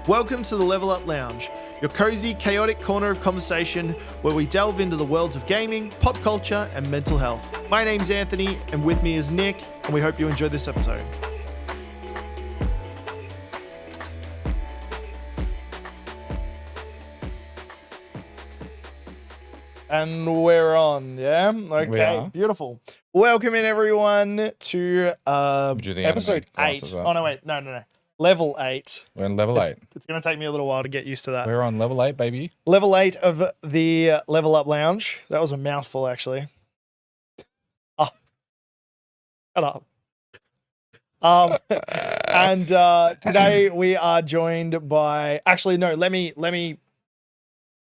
Welcome to the Level Up Lounge, your cozy, chaotic corner of conversation where we delve into the worlds of gaming, pop culture, and mental health. My name's Anthony, and with me is Nick, and we hope you enjoy this episode. And we're on, yeah? Okay, beautiful. Welcome in, everyone, to episode 8. Oh, no, wait. No. Level 8. We're on level 8. It's going to take me a little while to get used to that. We're on level 8, baby. Level 8 of the Level Up Lounge. That was a mouthful, actually. Oh, shut up. And today we are joined by... Actually, no, let me...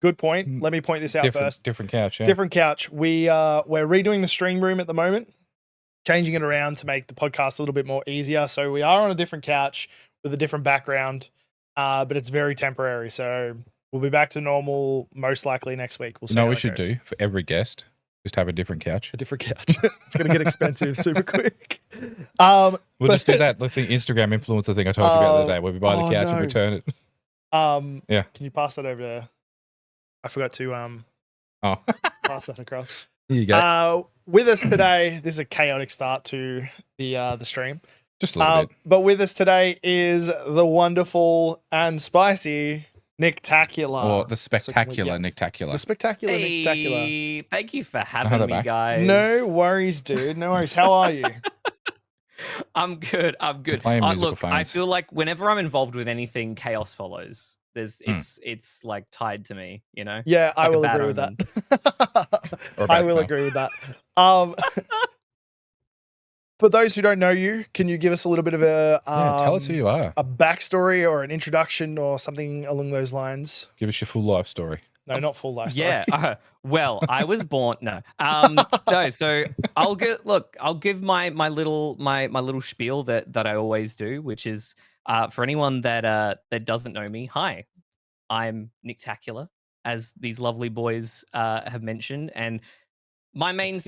Good point. Let me point this out first. Different couch, yeah. Different couch. We're redoing the stream room at the moment, changing it around to make the podcast a little bit more easier. So we are on a different couch with a different background, but it's very temporary. So we'll be back to normal most likely next week. We'll see. No, we should do for every guest. Just have a different couch. A different couch. It's going to get expensive super quick. We'll just do that. That's the Instagram influencer thing I told you about the other day, where we buy the couch and return it. Yeah. Can you pass that over to... I forgot to pass that across. Here you go. With us today, this is a chaotic start to the stream. Just a little bit. But with us today is the wonderful and spicy Nicktacula. Or the spectacular Nicktacula. The spectacular Nicktacula. Thank you for having me, guys. No worries, dude. No worries. How are you? I'm good. Look, I feel like whenever I'm involved with anything, chaos follows. It's like tied to me, you know? Yeah, I will agree with that. I will agree with that. For those who don't know you, can you give us a little bit of a tell us who you are, a backstory or an introduction or something along those lines? Give us your full life story. No, not full life story. Yeah. Well, I was born. No. No. So I'll give my little spiel that I always do, which is for anyone that doesn't know me. Hi, I'm Nicktacula, as these lovely boys have mentioned, and my main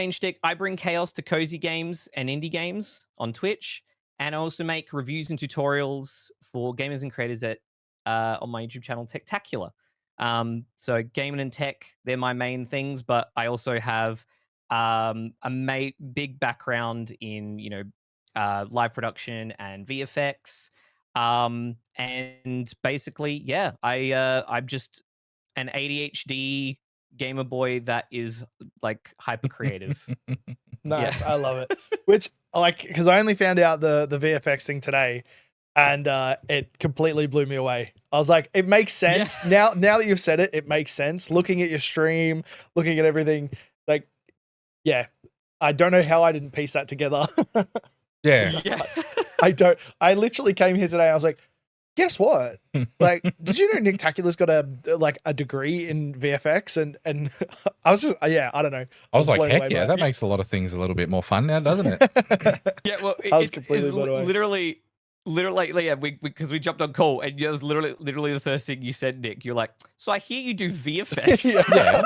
shtick, I bring chaos to cozy games and indie games on Twitch, and I also make reviews and tutorials for gamers and creators on my YouTube channel, Nicktacula. So gaming and tech, they're my main things, but I also have a big background in live production and VFX. And basically, yeah, I'm just an ADHD gamer boy that is like hyper creative. Nice. Yeah. I love it. Which, like, because I only found out the VFX thing today, and it completely blew me away. I was like, it makes sense. Yeah. Now that you've said it, it makes sense. Looking at your stream, looking at everything, like, yeah, I don't know how I didn't piece that together. Yeah. I literally came here today. I was like, guess what? Like, did you know Nicktacula's got a degree in VFX? And I was just, I don't know. I was like, heck yeah, that makes a lot of things a little bit more fun now, doesn't it? Yeah, well, it's literally, yeah, because we jumped on call, and it was literally the first thing you said, Nick. You're like, so I hear you do VFX. Yeah.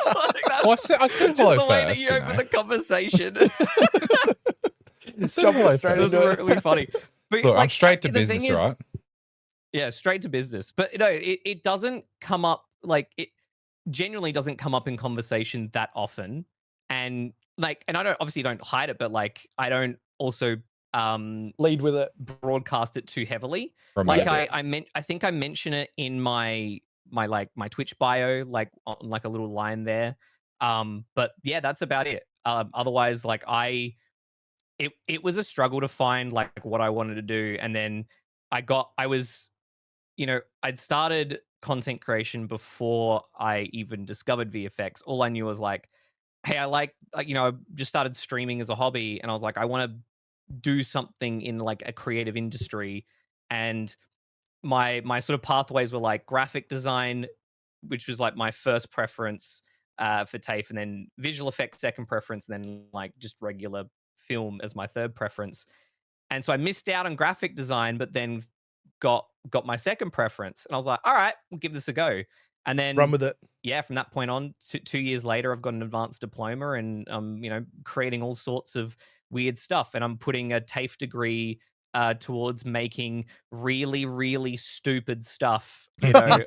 Well, I said hello the first. way that you opened the conversation. It was really funny. But look, I'm straight to business, right? Yeah, straight to business. But no, it doesn't come up, like, it genuinely doesn't come up in conversation that often. And like, and I obviously don't hide it, but like, I don't also lead with it, broadcast it too heavily. I think I mention it in my Twitch bio, like on like a little line there. But yeah, that's about it. Otherwise, like it was a struggle to find like what I wanted to do. And then I'd started content creation before I even discovered VFX. All I knew was like, hey, I just started streaming as a hobby, and I was like, I want to do something in like a creative industry. And my sort of pathways were like graphic design, which was like my first preference for TAFE, and then visual effects second preference, and then like just regular film as my third preference. And so I missed out on graphic design, but then got my second preference, and I was like, all right, we'll give this a go. And then run with it. Yeah, from that point on, 2 years later, I've got an advanced diploma, and creating all sorts of weird stuff. And I'm putting a TAFE degree towards making really, really stupid stuff, you know,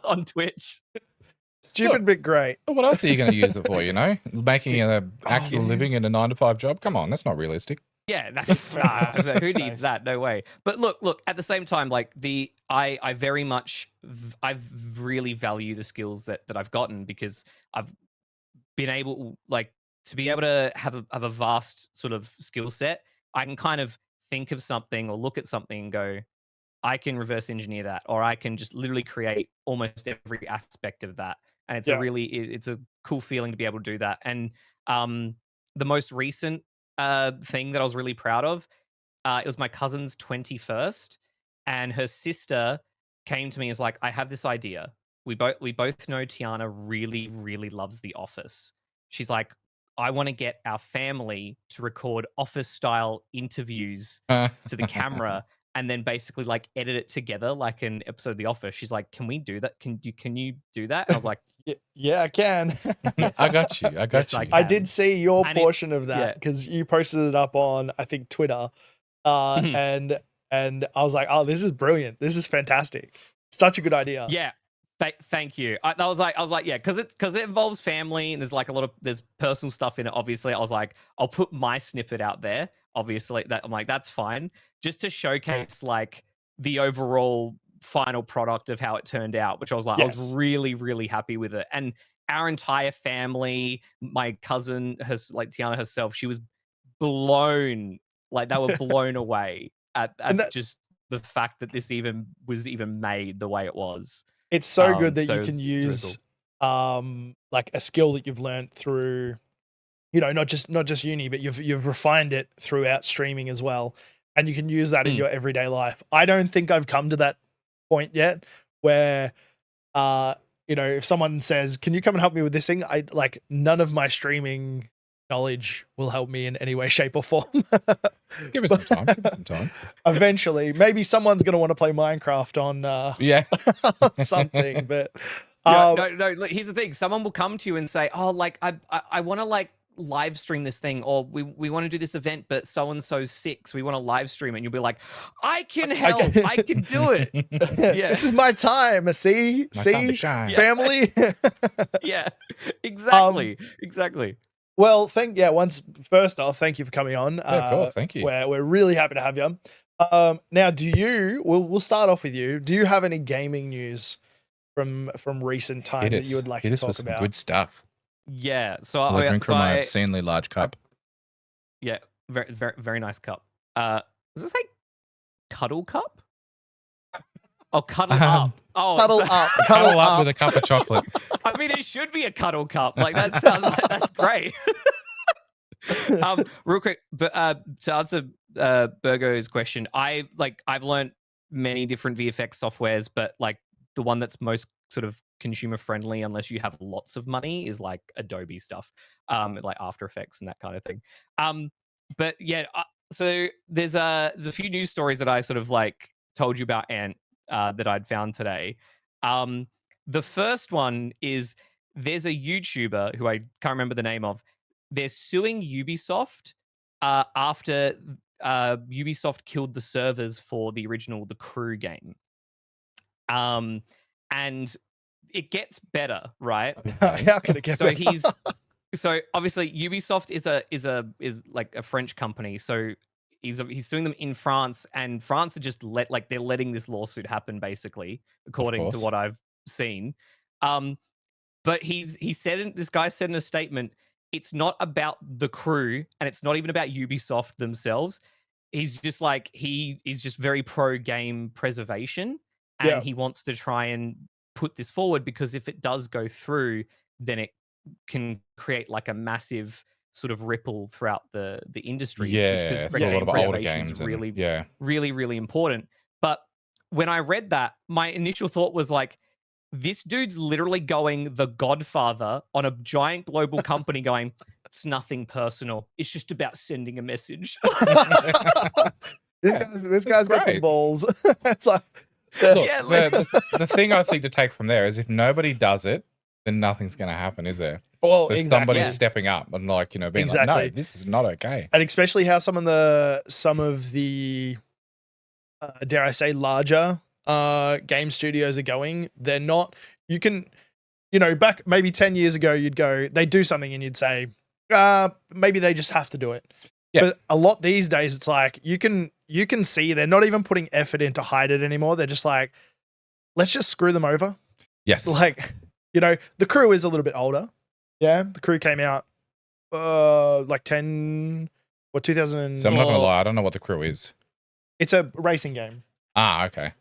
on Twitch. Stupid but great. What else are you going to use it for, you know? Making an actual living in a 9-to-5 job? Come on, that's not realistic. Yeah, that's, who That's needs nice. that? No way. But look. At the same time, like I very much, I really value the skills that I've gotten, because I've been able, like, to be able to have a vast sort of skill set. I can kind of think of something or look at something and go, I can reverse engineer that, or I can just literally create almost every aspect of that. And it's it's a cool feeling to be able to do that. And the most recent thing that I was really proud of, it was my cousin's 21st, and her sister came to me and was like, I have this idea. We both know Tiana really, really loves The Office. She's like, I want to get our family to record office style interviews to the camera and then basically like edit it together like an episode of The Office. She's like, can we do that? Can you do that? And I was like, Yeah, I can. I got you. Yes, I I can. did see your And portion of that because you posted it up on, I think, Twitter. And I was like, oh, this is brilliant. This is fantastic. Such a good idea. Yeah. Thank you. I was like, yeah, because it involves family and there's like there's personal stuff in it. Obviously, I was like, I'll put my snippet out there. Obviously, that I'm like, that's fine, just to showcase like the overall final product of how it turned out. Which I was like, I was really, really happy with it. And our entire family, my cousin, like Tiana herself, she was blown. Like they were blown away at just the fact that this was even made the way it was. It's so good that so you can it's use really like a skill that you've learned through, you know, not just uni, but you've refined it throughout streaming as well, and you can use that in your everyday life. I don't think I've come to that point yet where you know, if someone says, "Can you come and help me with this thing?" I like none of my streaming knowledge will help me in any way, shape, or form. Give us some time. Eventually, maybe someone's going to want to play Minecraft on something. But no. Look, here's the thing: someone will come to you and say, "Oh, like I want to like live stream this thing, or we want to do this event, but so and so's sick, so we want to live stream it." And you'll be like, "I can help. I can do it. Yeah, this is my time. See, family." Yeah, exactly. Well, first off, thank you for coming on. Of course, thank you. We're really happy to have you. Now, we'll start off with you. Do you have any gaming news from recent times that you would like to talk about? Good stuff. Yeah. So I drink from my obscenely large cup. Yeah, very, very, very nice cup. Does this say cuddle cup? Oh, cuddle up. Oh, cuddle up with a cup of chocolate. I mean, it should be a cuddle cup. Like that sounds like that's great. Real quick, but to answer Burgo's question, I've learned many different VFX softwares, but like the one that's most sort of consumer friendly, unless you have lots of money, is like Adobe stuff, like After Effects and that kind of thing. But yeah, so there's a few news stories that I sort of like told you about, Ant, that I'd found today. The first one is there's a YouTuber who I can't remember the name of. They're suing Ubisoft after Ubisoft killed the servers for the original The Crew game. And it gets better, right? How can it get better? So obviously Ubisoft is like a French company. So he's suing them in France, and France are just they're letting this lawsuit happen, basically, according to what I've seen. But this guy said in a statement, it's not about The Crew, and it's not even about Ubisoft themselves. He's just like, he is just very pro game preservation, and he wants to try and put this forward, because if it does go through, then it can create like a massive sort of ripple throughout the industry. Yeah, because a lot of older games is really, really important. But when I read that, my initial thought was like, this dude's literally going the Godfather on a giant global company going, it's nothing personal. It's just about sending a message. This guy's got some balls. It's like, the thing I think to take from there is if nobody does it, then nothing's going to happen, is there? Well, So exactly. somebody's stepping up and like, being like, Exactly. no, this is not okay. And especially how some of the dare I say larger game studios are going. They're not. You can, back maybe 10 years ago, you'd go, they do something and you'd say, maybe they just have to do it. Yeah. But a lot these days, it's like you can see they're not even putting effort in to hide it anymore. They're just like, let's just screw them over. Yes. Like, the crew is a little bit older. Yeah, the crew came out like 10 or 2000. So I'm not gonna lie, I don't know what the crew is. It's a racing game. Okay.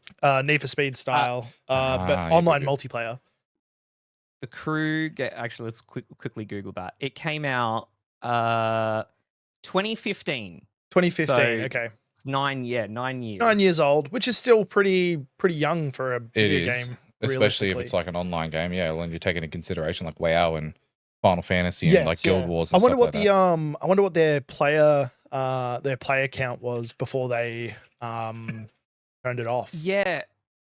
Need for Speed style, but yeah, online good. multiplayer. The crew actually, let's quickly Google that. It came out 2015. 2015. So okay. It's 9 years. 9 years old, which is still pretty young for a video game. Especially if it's like an online game, yeah. When you take into consideration like WoW and Final Fantasy and like Guild Wars. And I wonder stuff what like the that. I wonder what their player count was before they turned it off. Yeah,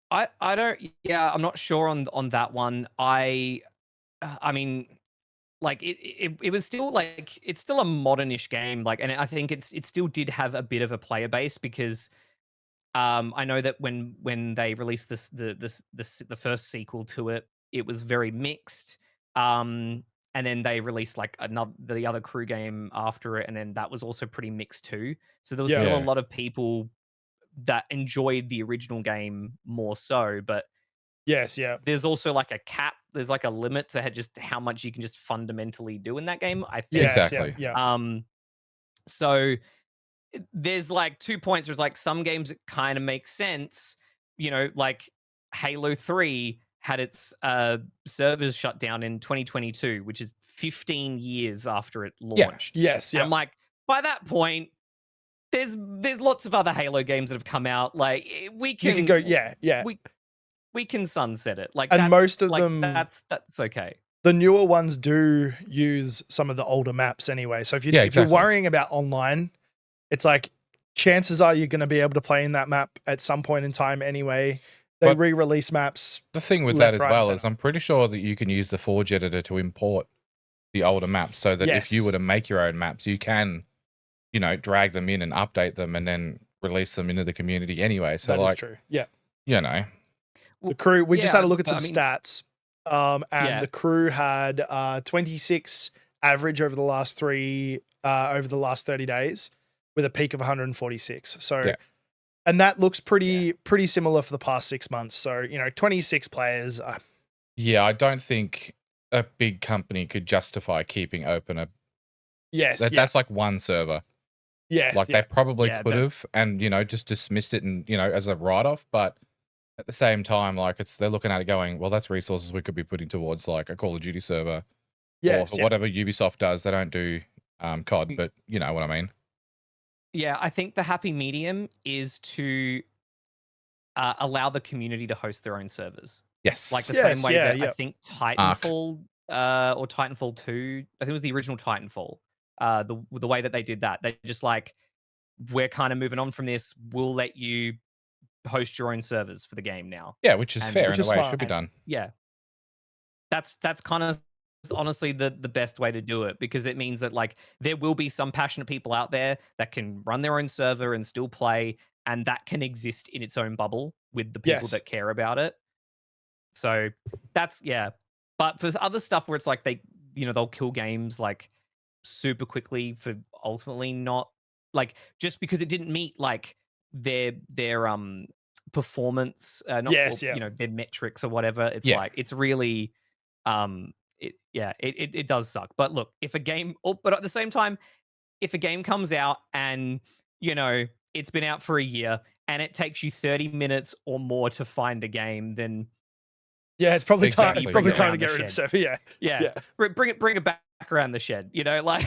I don't. Yeah, I'm not sure on that one. I mean, like it was still like it's still a modernish game. Like, and I think it still did have a bit of a player base because I know that when they released the first sequel to it, it was very mixed. And then they released like the other crew game after it, and then that was also pretty mixed too. So there was still a lot of people that enjoyed the original game more so, but yes, yeah. there's also like a cap. There's like a limit to just how much you can just fundamentally do in that game, I think. Yes, exactly. Yeah. So there's like 2 points. There's like some games that kind of make sense, like Halo 3 had its servers shut down in 2022, which is 15 years after it launched. Yes, yeah. And I'm like, by that point, there's lots of other Halo games that have come out. Like we can, you can go, yeah. We can sunset it. Like, and most of like, them, that's okay. The newer ones do use some of the older maps anyway. So if you're worrying about online, it's like chances are you're going to be able to play in that map at some point in time anyway. They re-release maps. The thing with that as well is I'm pretty sure that you can use the Forge editor to import the older maps so that if you were to make your own maps, you can, drag them in and update them and then release them into the community anyway. So that is true. Yeah. The crew, we just had a look at some stats. And the crew had 26 average over the last 30 days with a peak of 146. So, and that looks pretty similar for the past 6 months. So, 26 players. Yeah, I don't think a big company could justify keeping open a. Yes, that's like one server. Yes, like they probably could have, and just dismissed it and as a write-off, but at the same time, like they're looking at it going, well, that's resources we could be putting towards like a Call of Duty server, or whatever Ubisoft does. They don't do COD, but you know what I mean. Yeah, I think the happy medium is to allow the community to host their own servers. Yes, like the same way that I think Titanfall or Titanfall 2, I think it was the original Titanfall. The way that they did that, they just like, we're kind of moving on from this. We'll let you host your own servers for the game now. Yeah, which is fair in a way. It should be done. Yeah, that's kind of honestly the best way to do it, because it means that like there will be some passionate people out there that can run their own server and still play, and that can exist in its own bubble with the people that care about it. So that's but for other stuff where it's like they'll kill games like super quickly for ultimately not like, just because it didn't meet like their performance, their metrics or whatever. It's like, it's really it does suck. But look, if a game, but at the same time, if a game comes out and it's been out for a year and it takes you 30 minutes or more to find a game, then it's probably time. It's probably time to get rid of stuff. Yeah. Bring it back around the shed. Like like,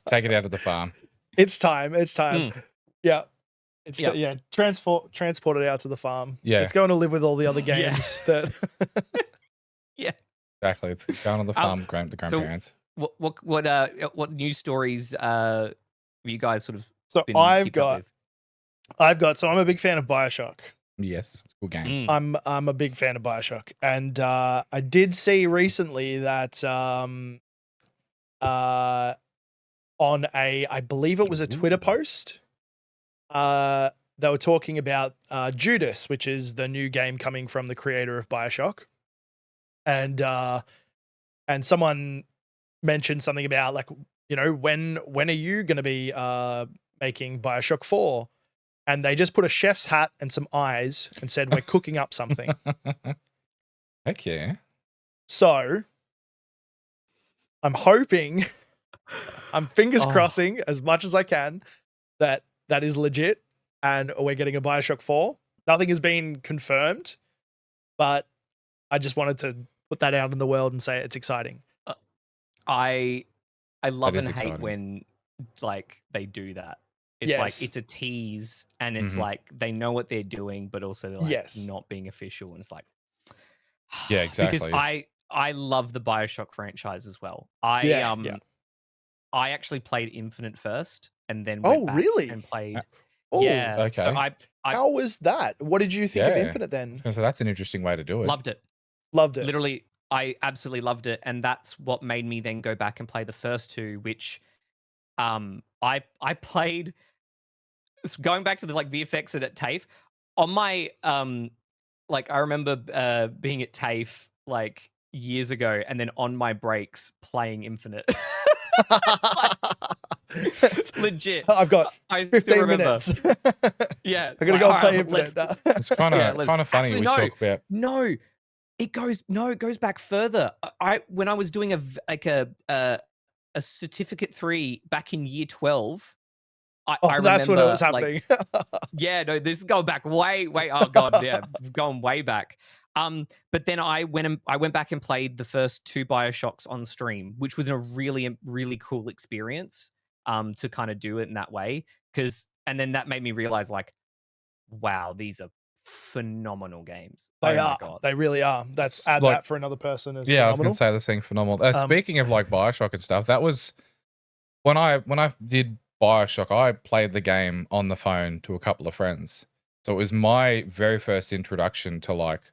take it out of the farm. It's time. Yeah. It's transport it out to the farm. Yeah. It's going to live with all the other games that Exactly. It's going on the farm, the grandparents. So what news stories have you guys sort of so I'm a big fan of BioShock. Yes, cool game. I'm a big fan of BioShock, and I did see recently that on I believe it was a Twitter post, they were talking about Judas, which is the new game coming from the creator of BioShock, and someone mentioned something about like, you know, when are you going to be making BioShock 4? And they just put a chef's hat and some eyes and said, we're cooking up something. Heck yeah. So I'm hoping, I'm fingers crossing as much as I can that is legit and we're getting a BioShock 4. Nothing has been confirmed, but I just wanted to put that out in the world and say it's exciting. I love That is and hate exciting. when like they do that. It's like it's a tease and it's like they know what they're doing, but also they're like not being official. And it's like, yeah, exactly. Because I love the BioShock franchise as well. I actually played Infinite first and then went back and played. Yeah. Okay. So how was that? What did you think of Infinite then? So that's an interesting way to do it. Loved it. Loved it. Literally, I absolutely loved it, and that's what made me then go back and play the first two, which I played. Going back to the like VFX at TAFE on my like I remember being at TAFE like years ago, and then on my breaks playing Infinite. It's legit. I've got I 15 minutes. Yeah, I'm gonna go play Infinite. It's kind of funny. Actually, we no, talk about it goes back further. When I was doing a certificate 3 back in year 12. I remember, that's when it was happening. Yeah, no, this is going back way. Oh god, yeah, going way back. But then I went back and played the first 2 BioShocks on stream, which was a really, really cool experience. To kind of do it in that way, and then that made me realize, like, wow, these are phenomenal games. They my are. god, they really are. That's add like, that for another person as phenomenal. I was going to say the same phenomenal. Speaking of like BioShock and stuff, that was when I did BioShock, I played the game on the phone to a couple of friends. So it was my very first introduction to like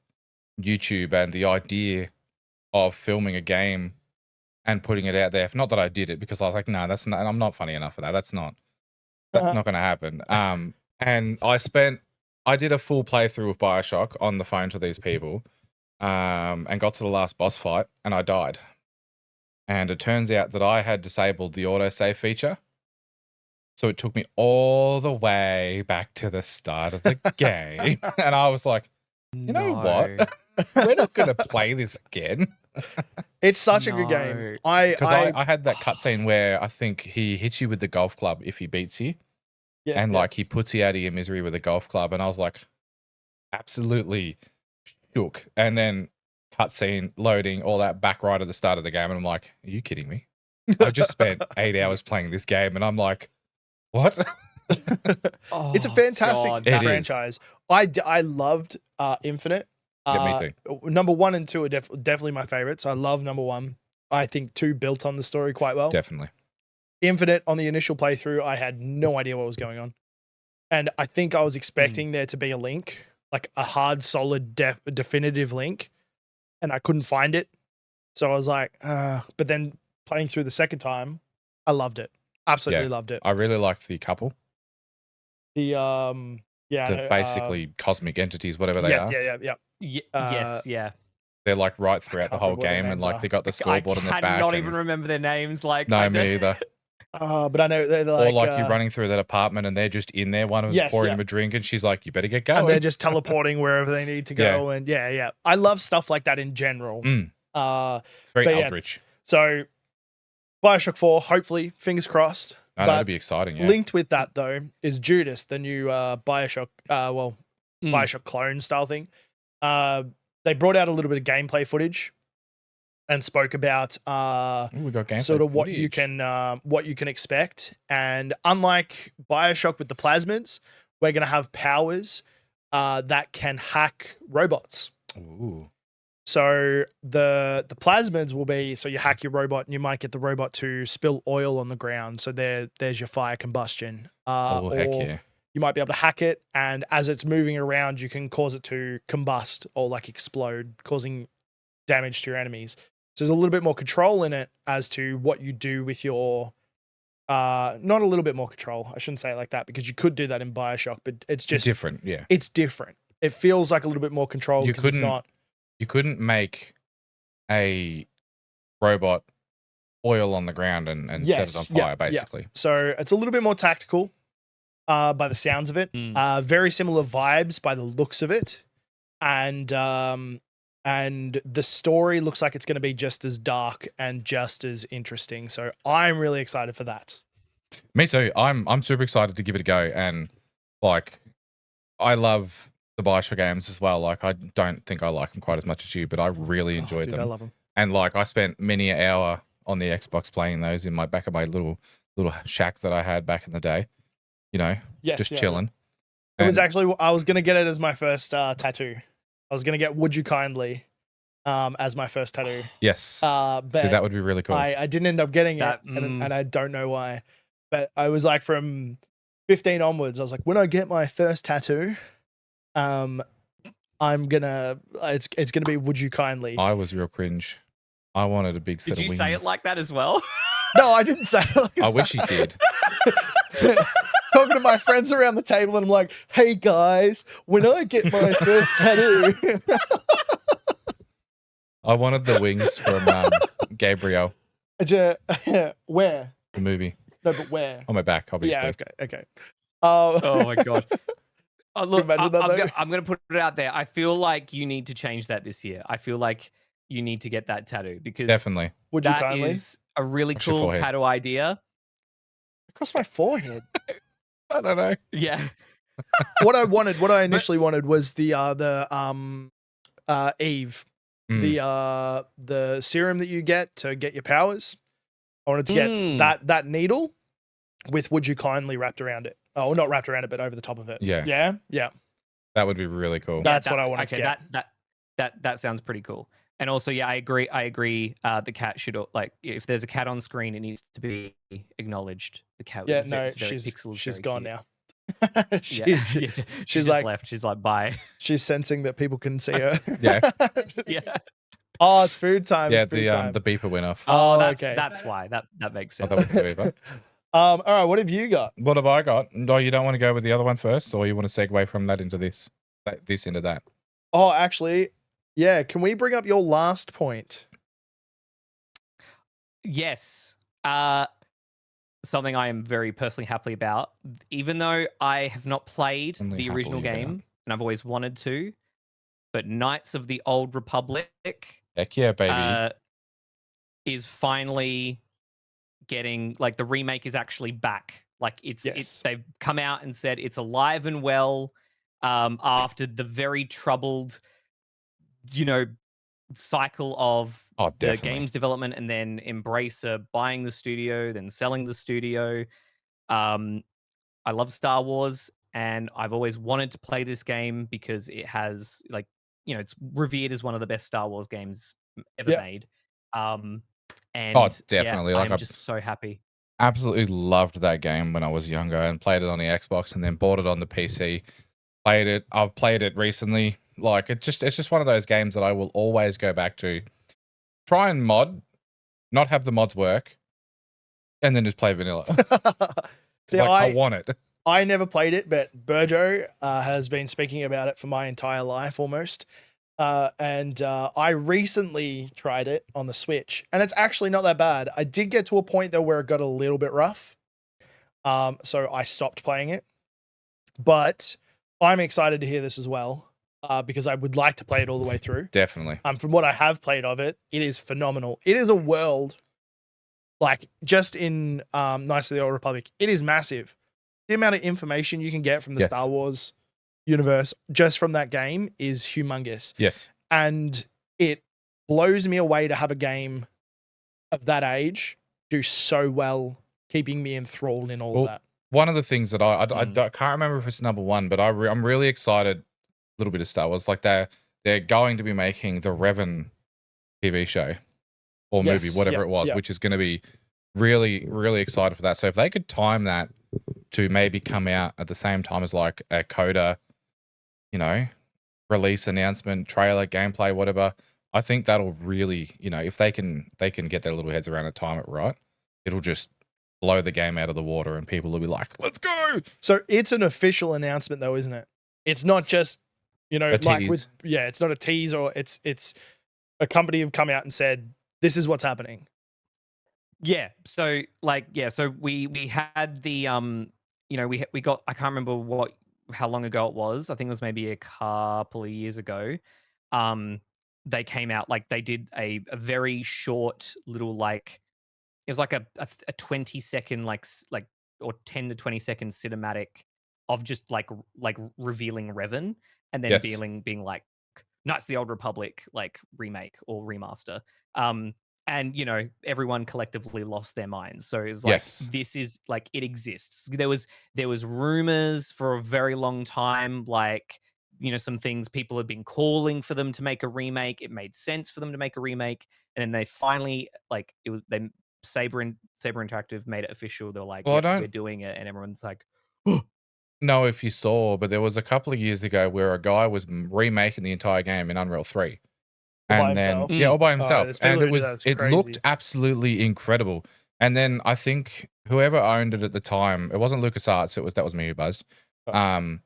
YouTube and the idea of filming a game and putting it out there. Not that I did it, because I was like, no, that's not, I'm not funny enough for that. That's not going to happen. And I did a full playthrough of BioShock on the phone to these people, and got to the last boss fight and I died. And it turns out that I had disabled the autosave feature. So it took me all the way back to the start of the game. And I was like, you know what? We're not going to play this again. It's such a good game. I had that cutscene where I think he hits you with the golf club if he beats you. Yes, and like he puts you out of your misery with a golf club. And I was like, absolutely shook. And then cutscene, loading, all that back right at the start of the game. And I'm like, are you kidding me? I just spent 8 hours playing this game. And I'm like, what? It's a fantastic franchise. I loved Infinite. Yeah, me too. Number 1 and 2 are definitely my favorites. I love number 1. I think 2 built on the story quite well. Definitely. Infinite, on the initial playthrough, I had no idea what was going on. And I think I was expecting there to be a link, like a hard, solid, definitive link. And I couldn't find it. So I was like, but then playing through the second time, I loved it. Absolutely loved it. I really liked the couple. The basically cosmic entities, whatever they are. Yeah. They're like right throughout the whole game, and like they got the scoreboard on their back. I cannot even remember their names. Like, no, me either. But I know they're like, or like you're running through that apartment and they're just in there. One of them's pouring him a drink, and she's like, "You better get going." And they're just teleporting wherever they need to go. And I love stuff like that in general. It's very Eldritch. So, BioShock 4, hopefully, fingers crossed. No, that'd be exciting. Yeah. Linked with that though is Judas, the new BioShock, BioShock clone style thing. They brought out a little bit of gameplay footage and spoke about we got gameplay sort of footage. what you can expect. And unlike BioShock with the plasmids, we're gonna have powers that can hack robots. Ooh. So the plasmids will be, so you hack your robot and you might get the robot to spill oil on the ground. So there's your fire combustion. Heck yeah. you might be able to hack it, and as it's moving around, you can cause it to combust or like explode, causing damage to your enemies. So there's a little bit more control in it as to what you do with your not a little bit more control. I shouldn't say it like that, because you could do that in BioShock, but it's just different. Yeah. It's different. It feels like a little bit more control because it's not. You couldn't make a robot oil on the ground and set it on fire, basically. Yeah. So it's a little bit more tactical by the sounds of it. Very similar vibes by the looks of it. And the story looks like it's going to be just as dark and just as interesting. So I'm really excited for that. Me too. I'm super excited to give it a go. And like, I love the BioShock games as well. Like, I don't think I like them quite as much as you, but I really enjoyed them. I love them. And like, I spent many an hour on the Xbox playing those in my back of my little shack that I had back in the day. You know, just chilling. It was actually, I was going to get it as my first tattoo. I was going to get Would You Kindly as my first tattoo. Yes. But so that would be really cool. I didn't end up getting it, and I don't know why. But I was like, from 15 onwards, I was like, when I get my first tattoo, I'm gonna, it's gonna be Would You Kindly. I was real cringe. I wanted a big set of wings. Did you say it like that as well? No, I didn't say it like that. I wish you did. Talking to my friends around the table, and I'm like, hey guys, when I get my first tattoo. I wanted the wings from Gabriel. Where? The movie. No, but where? On my back, obviously. Yeah, okay. Oh my god. Oh, look, I'm going to put it out there. I feel like you need to change that this year. I feel like you need to get that tattoo, because definitely. Would you kindly? Is a really cool tattoo idea. Across my forehead. I don't know. Yeah. What I initially wanted was the Eve. The serum that you get to get your powers. I wanted to get that needle with Would You Kindly wrapped around it. Oh, not wrapped around it, but over the top of it. Yeah. Yeah. That would be really cool. That's what I wanted to get. That sounds pretty cool. And also, yeah, I agree. The cat should, like, if there's a cat on screen, it needs to be acknowledged. The cat. Yeah, no, she's gone now. She's like left. She's like, bye. She's sensing that people can see her. Yeah. Yeah. Oh, it's food time. Yeah, the beeper went off. Oh, that's why. That makes sense. All right, what have you got? What have I got? No, you don't want to go with the other one first, or you want to segue from that into this into that? Oh, actually, yeah. Can we bring up your last point? Yes. Something I am very personally happy about, even though I have not played the original game, and I've always wanted to. But Knights of the Old Republic, heck yeah, baby, is finally getting, like, the remake is actually back. Like, it's they've come out and said it's alive and well after the very troubled, cycle of the game's development, and then Embracer buying the studio, then selling the studio. I love Star Wars, and I've always wanted to play this game because it has, like, it's revered as one of the best Star Wars games ever made. And definitely. I'm just so happy. Absolutely loved that game when I was younger, and played it on the Xbox, and then bought it on the PC. I've played it recently. Like, it's just one of those games that I will always go back to. Try and not have the mods work, and then just play vanilla. See, I want it. I never played it, but Burjo has been speaking about it for my entire life almost. And I recently tried it on the Switch, and it's actually not that bad. I did get to a point though where it got a little bit rough. So I stopped playing it. But I'm excited to hear this as well, because I would like to play it all the way through. Definitely. From what I have played of it, it is phenomenal. It is a world, like, just in Knights of the Old Republic, it is massive. The amount of information you can get from the Star Wars universe just from that game is humongous. Yes. And it blows me away to have a game of that age do so well, keeping me enthralled in all of that. One of the things that I can't remember if it's number one, but I'm really excited. A little bit of Star Wars, like they're going to be making the Revan TV show or movie, whatever it was, which is going to be really, really excited for that. So if they could time that to maybe come out at the same time as like a Coda, you know, release announcement, trailer, gameplay, whatever. I think that'll really, you know, if they can get their little heads around it, time it right, it'll just blow the game out of the water and people will be like, let's go. So it's an official announcement though, isn't it? It's not just, you know, like with, yeah, it's not a tease, or it's a company have come out and said, this is what's happening. Yeah. So like, yeah, so we had the you know, we got, I can't remember how long ago it was. I think it was maybe a couple of years ago. They came out, like they did a very short little, like, it was like a 20-second like or 10 to 20-second cinematic of just like revealing Revan, and then Yes. being like, Knights of the Old Republic like remake or remaster. And you know, everyone collectively lost their minds. So it's like, Yes. this is like, it exists. There was rumors for a very long time, like, you know, some things people had been calling for them to make a remake. It made sense for them to make a remake, and then they finally, like, Saber Interactive made it official. They're like, Well, yep, we're doing it, and everyone's like, know if you saw, but there was a couple of years ago where a guy was remaking the entire game in Unreal 3. And then yeah, all by himself. And it crazy. looked absolutely incredible. And then I think whoever owned it at the time, it wasn't LucasArts, that was me who buzzed. Oh.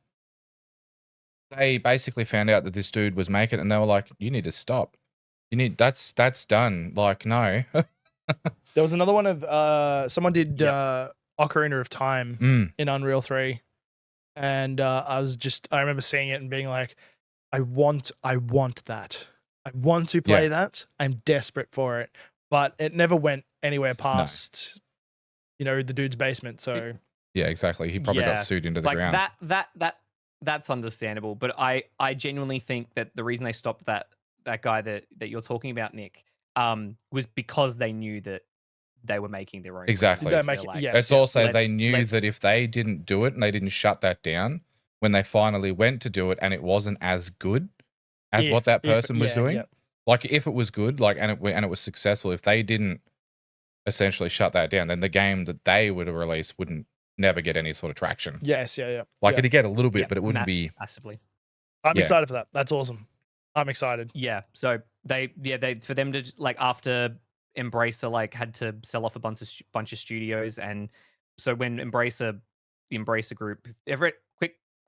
They basically found out that this dude was making it, and they were like, you need to stop. That's done. Like, no. There was another one of someone did Ocarina of Time in Unreal 3. And I remember seeing it and being like, I want that. I want to play that. I'm desperate for it. But it never went anywhere past, you know, the dude's basement. So yeah, exactly. He probably got sued into the ground. That's understandable. But I genuinely think that the reason they stopped that guy that you're talking about, Nick, was because they knew that they were making their own. Exactly. It's also they knew that if they didn't do it and they didn't shut that down when they finally went to do it, and it wasn't as good as what that person was doing. Like, if it was good, like, and it was successful, if they didn't essentially shut that down, then the game that they would have released wouldn't never get any sort of traction. Yes, Like, it'd get a little bit, but it wouldn't be massively. I'm excited for that. That's awesome. I'm excited. Yeah. So they for them to, like, after Embracer like had to sell off a bunch of studios, and so when the Embracer group, Everett,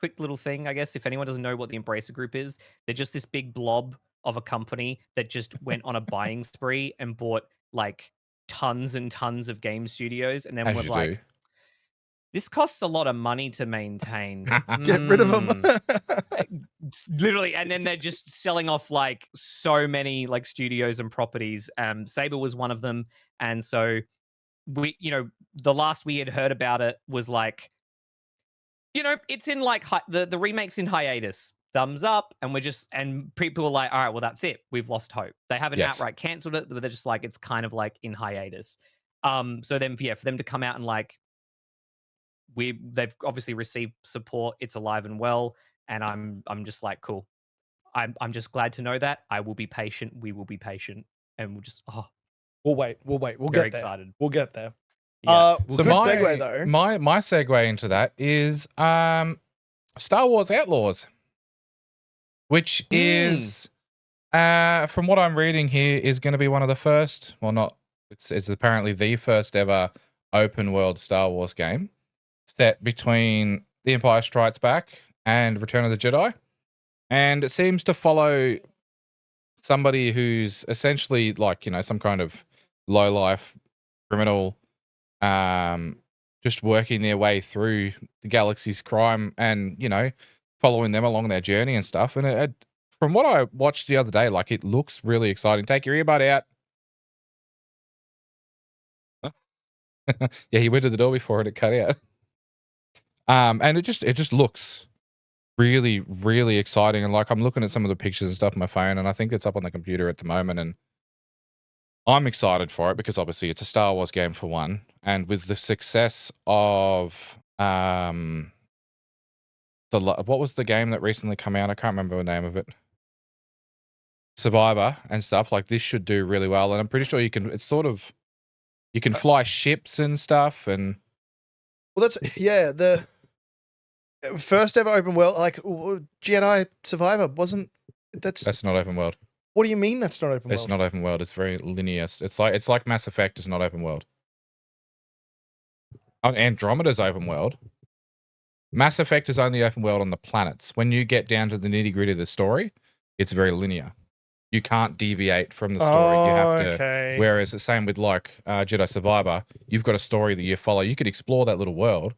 quick little thing, I guess, if anyone doesn't know what the Embracer group is, they're just this big blob of a company that just went on a buying spree and bought like tons and tons of game studios, and then was like, this costs a lot of money to maintain. Get rid of them. Literally, and then they're just selling off like so many like studios and properties. Saber was one of them, and so we, you know, the last we had heard about it was like, you know, it's in like the remake's in hiatus. Thumbs up, and people were like, all right, well, that's it. We've lost hope. They haven't outright cancelled it, but they're just like, it's kind of like in hiatus. So then, for them to come out and like, they've obviously received support. It's alive and well, and I'm just like, cool. I'm just glad to know that. I will be patient. We will be patient, and we'll just we'll wait. We'll get excited. There. We'll get there. Yeah. So good segue though. My segue into that is Star Wars Outlaws, which is from what I'm reading here is going to be one of the first. Well, not. It's apparently the first ever open world Star Wars game set between The Empire Strikes Back and Return of the Jedi. And it seems to follow somebody who's essentially like, you know, some kind of low-life criminal, just working their way through the galaxy's crime and, you know, following them along their journey and stuff. And from what I watched the other day, like, it looks really exciting. Take your earbud out. Yeah, he went to the door before and it cut out. And it just looks really, really exciting. And like, I'm looking at some of the pictures and stuff on my phone, and I think it's up on the computer at the moment. And I'm excited for it because obviously it's a Star Wars game for one. And with the success of what was the game that recently came out? I can't remember the name of it. Survivor and stuff, like, this should do really well. And I'm pretty sure you can fly ships and stuff. And Well, that's the first ever open world, like Jedi Survivor wasn't. That's not open world. What do you mean that's not open world? It's not open world. It's very linear. It's like Mass Effect is not open world. Andromeda's open world. Mass Effect is only open world on the planets. When you get down to the nitty gritty of the story, it's very linear. You can't deviate from the story. You have to. Okay. Whereas the same with like Jedi Survivor, you've got a story that you follow. You could explore that little world,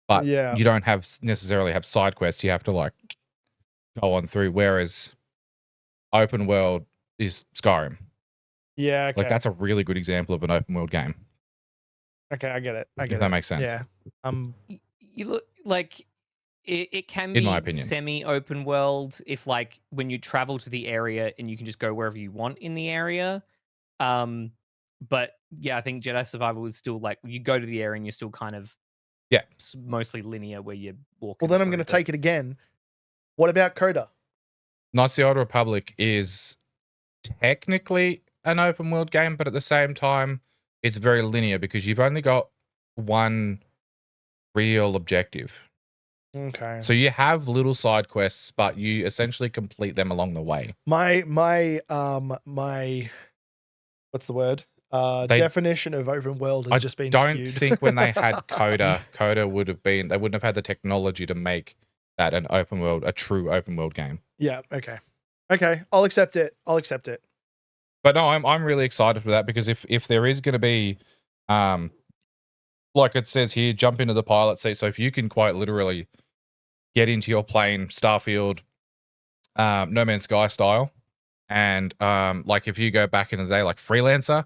but you don't necessarily have side quests. You have to like go on through. Whereas open world is Skyrim. Yeah. Okay. Like that's a really good example of an open world game. Okay, I get it. If that makes sense. Yeah. You look like it can In be my opinion. semi-open world if like when you travel to the area and you can just go wherever you want in the area. But yeah, I think Jedi Survival is still like you go to the area and you're still kind of mostly linear where you're walking. Well, then I'm going to take it again. What about Coda? Knights of the Old Republic is technically an open world game, but at the same time, it's very linear because you've only got one real objective. Okay. So you have little side quests, but you essentially complete them along the way. My what's the word? Definition of open world has just been skewed. I don't think when they had Coda would have been, they wouldn't have had the technology to make that an open world, a true open world game. Yeah, okay. Okay, I'll accept it. But no, I'm really excited for that because if there is going to be, like it says here, jump into the pilot seat. So if you can quite literally get into your plane, Starfield, No Man's Sky style, and like if you go back in the day, like Freelancer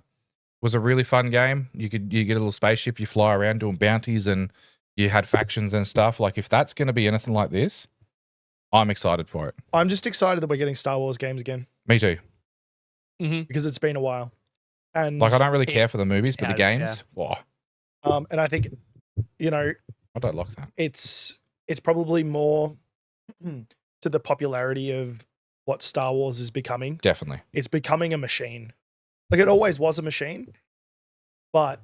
was a really fun game. You get a little spaceship, you fly around doing bounties, and you had factions and stuff. Like if that's going to be anything like this, I'm excited for it. I'm just excited that we're getting Star Wars games again. Me too. Because it's been a while, and like I don't really care for the movies, but the games, and I think, I don't like that. It's probably more to the popularity of what Star Wars is becoming. Definitely, it's becoming a machine. Like it always was a machine, but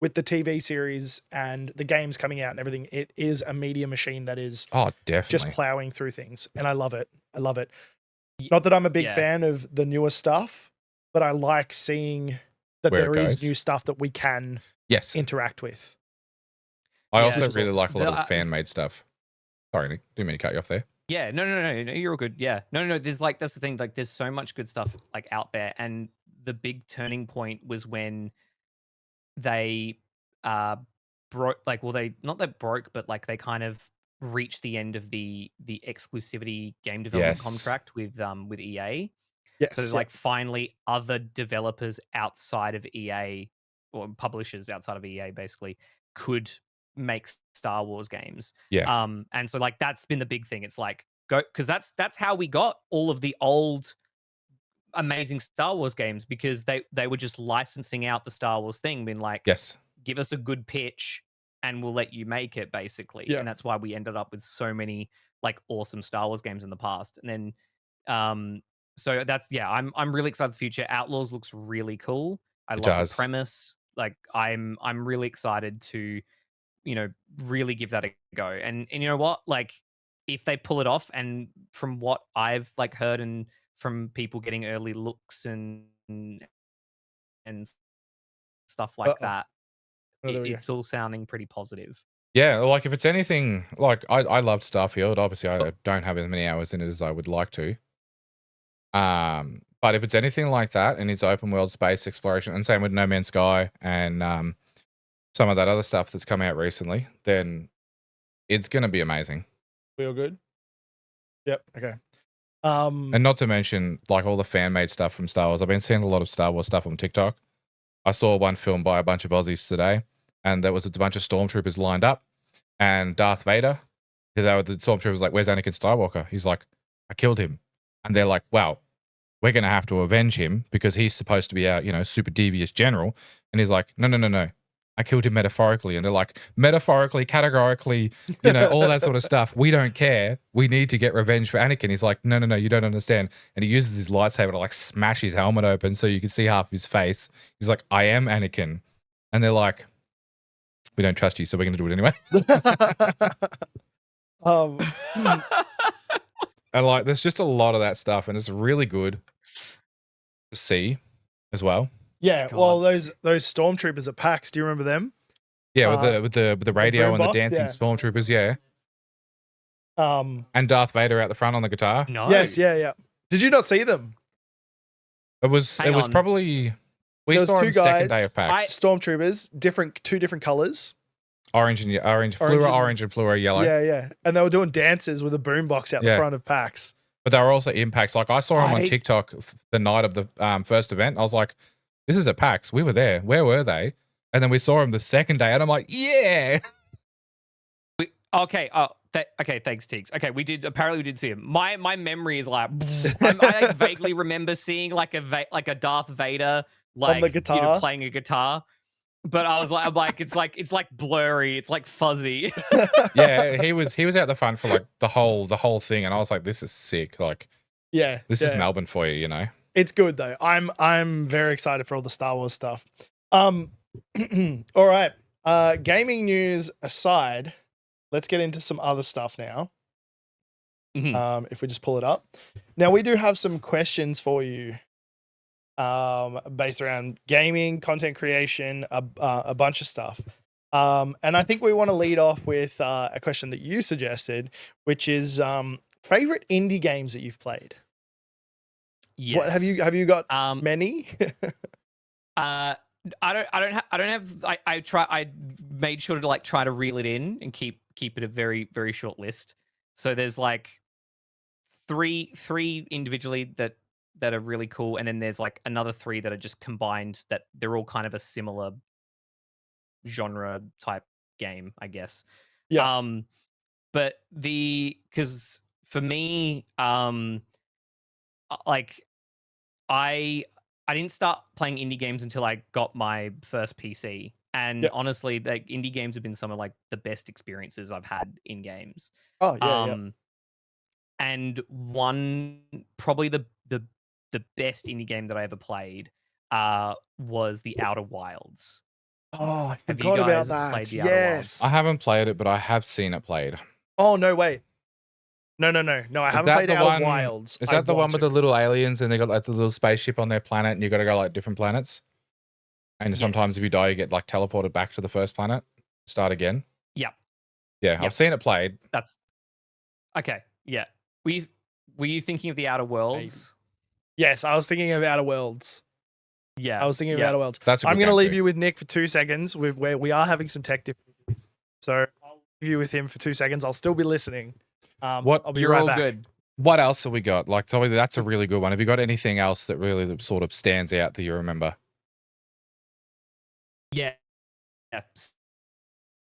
with the TV series and the games coming out and everything, it is a media machine that is definitely just plowing through things, and I love it. Not that I'm a big fan of the newer stuff, but I like seeing that there is new stuff that we can interact with. I also really like a lot of the fan-made stuff. Sorry, Nick, didn't mean to cut you off there. Yeah, no, you're all good. Yeah, no. There's like that's the thing. Like, there's so much good stuff like out there, and the big turning point was when they broke. Like, well, they not that broke, but like they kind of reached the end of the exclusivity game development contract with EA. Yes. So like finally other developers outside of EA or publishers outside of EA basically could make Star Wars games. Yeah. And so like that's been the big thing. It's like because that's how we got all of the old amazing Star Wars games, because they were just licensing out the Star Wars thing, being like, give us a good pitch and we'll let you make it, basically. And that's why we ended up with so many like awesome Star Wars games in the past. And then so that's I'm really excited for the future. Outlaws looks really cool. I love the premise. Like I'm really excited to, really give that a go. And you know what? Like if they pull it off, and from what I've like heard and from people getting early looks and stuff like that, it's all sounding pretty positive. Yeah, like if it's anything, like I loved Starfield. Obviously, I don't have as many hours in it as I would like to. But if it's anything like that and it's open world space exploration, and same with No Man's Sky and some of that other stuff that's come out recently, then it's going to be amazing. We all good? Yep. Okay. And not to mention like all the fan-made stuff from Star Wars. I've been seeing a lot of Star Wars stuff on TikTok. I saw one filmed by a bunch of Aussies today, and there was a bunch of stormtroopers lined up, and Darth Vader, the stormtroopers like, "Where's Anakin Skywalker?" He's like, "I killed him," and they're like, "Wow, we're going to have to avenge him because he's supposed to be our, super devious general," and he's like, "No. I killed him metaphorically." And they're like, metaphorically, categorically, all that sort of stuff. We don't care. We need to get revenge for Anakin. He's like, no, you don't understand. And he uses his lightsaber to like smash his helmet open so you can see half his face. He's like, "I am Anakin." And they're like, we don't trust you, so we're going to do it anyway. And like, there's just a lot of that stuff, and it's really good to see as well. Yeah, well, those stormtroopers at PAX, do you remember them? Yeah, with the radio and the dancing stormtroopers, yeah. And Darth Vader out the front on the guitar. No. Yes, yeah. Did you not see them? It was probably we saw them second day of PAX. Stormtroopers, two different colors. Orange, fluoro and fluoro yellow. Yeah. And they were doing dances with a boombox out the front of PAX. But they were also in PAX. Like I saw them on TikTok the night of the first event. I was like, this is at PAX. We were there. Where were they? And then we saw them the second day, and I'm like, yeah. Okay. Okay. Thanks, Tiggs. Okay, apparently we did see him. My memory is like, I like vaguely remember seeing like a Darth Vader on the guitar, playing a guitar. But I'm like, it's like blurry. It's like fuzzy. Yeah, he was out the front for like the whole thing, and I was like, this is sick. Like, this is Melbourne for you, you know. It's good though. I'm very excited for all the Star Wars stuff. All right. Gaming news aside, let's get into some other stuff now. If we just pull it up. Now we do have some questions for you. Based around gaming, content creation, a bunch of stuff. And I think we want to lead off with a question that you suggested, which is favorite indie games that you've played. Yes. What have you got many? I made sure to like try to reel it in and keep it a very, very short list. So there's like three individually that are really cool, and then there's like another 3 that are just combined, that they're all kind of a similar genre type game, I guess. But because for me, like I didn't start playing indie games until I got my first PC, and honestly, like indie games have been some of like the best experiences I've had in games. And one, probably the best indie game that I ever played was The Outer Wilds. Oh, I forgot about that. Yes. I haven't played it, but I have seen it played. Oh, no, wait. No, I haven't played Outer Wilds. Is that the one with the little aliens and they got like the little spaceship on their planet and you got to go like different planets? And sometimes if you die, you get like teleported back to the first planet, start again? Yeah, I've seen it played. That's... Okay, yeah. Were you thinking of The Outer Worlds? Yes, I was thinking of Outer Worlds. Yeah, I was thinking of Outer Worlds. I'm going to leave you with Nick for 2 seconds. We are having some tech difficulties, so I'll leave you with him for 2 seconds. I'll still be listening. I'll be right back. Good. What else have we got? Like, so that's a really good one. Have you got anything else that really sort of stands out that you remember? Yeah.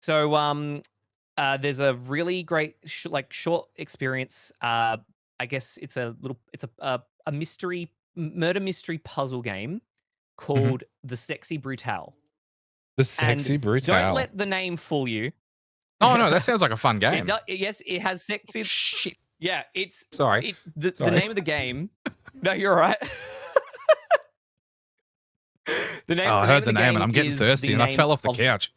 So there's a really great short experience. I guess it's a murder mystery puzzle game called The Sexy Brutale. The Sexy Brutale. Don't let the name fool you. Oh no, that sounds like a fun game. Yes, it has sexy. Shit. Yeah, it's sorry. The name of the game. No, you're all right. I heard the name and I'm getting thirsty and I fell off the couch.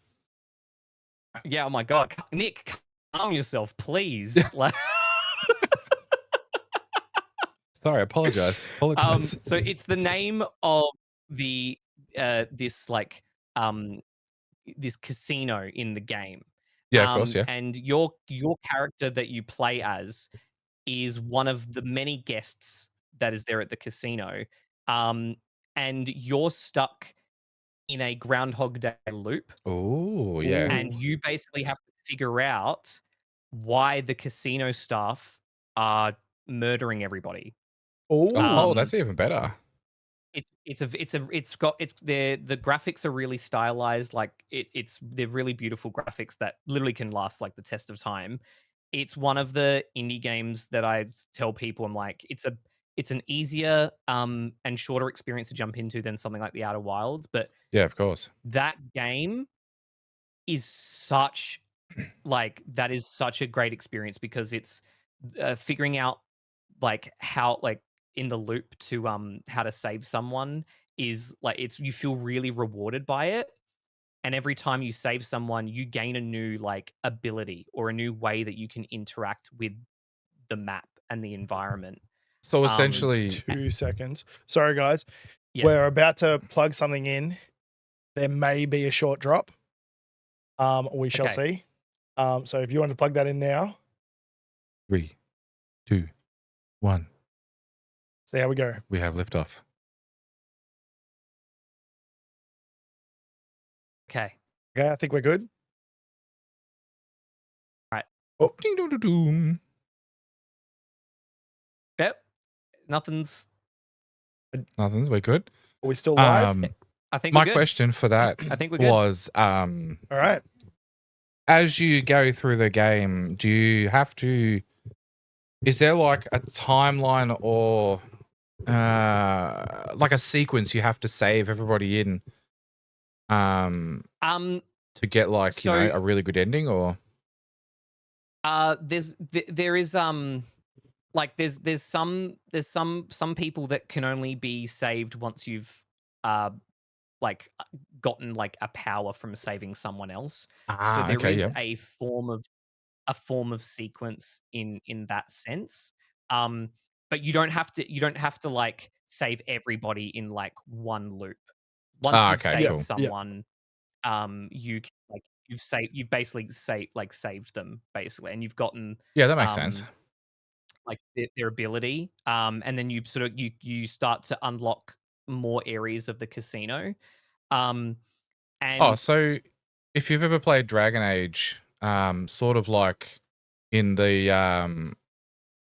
Yeah, oh my God. Nick, calm yourself, please. Sorry, I apologize. So it's the name of the this casino in the game. Yeah, of course, yeah. And your character that you play as is one of the many guests that is there at the casino. And you're stuck in a Groundhog Day loop. Oh, yeah. And you basically have to figure out why the casino staff are murdering everybody. Oh, that's even better. The graphics are really stylized. Like they're really beautiful graphics that literally can last like the test of time. It's one of the indie games that I tell people, I'm like, it's an easier and shorter experience to jump into than something like The Outer Wilds. But yeah, of course, that game is such a great experience because it's figuring out like how in the loop to how to save someone is like you feel really rewarded by it. and every time you save someone, you gain a new like ability or a new way that you can interact with the map and the environment. So Um, essentially, 2 seconds. Sorry, guys. Yeah. We're about to plug something in. There may be a short drop. We shall Okay. see. So if you want to plug that in now, 3, 2, 1. see how we go. We have liftoff. Okay. Okay, I think we're good. Right. Oh, Ding dong dong doom. Yep. Nothing's. Nothing's. We're good. are we still live? I think My we're good. question for that I think we're good. was, All right. as you go through the game, do you have to? Is there like a timeline or like a sequence you have to save everybody in? To get like a really good ending, or there is like there's some people that can only be saved once you've like gotten like a power from saving someone else. So there okay, is yeah. a form of sequence in that sense. But you don't have to like save everybody in like one loop. Once you've okay, saved cool. someone, you can, like you've basically saved them basically, and you've gotten Yeah, that makes sense. like their ability, and then you sort of you start to unlock more areas of the casino. Oh, And so if you've ever played Dragon Age, sort of like in the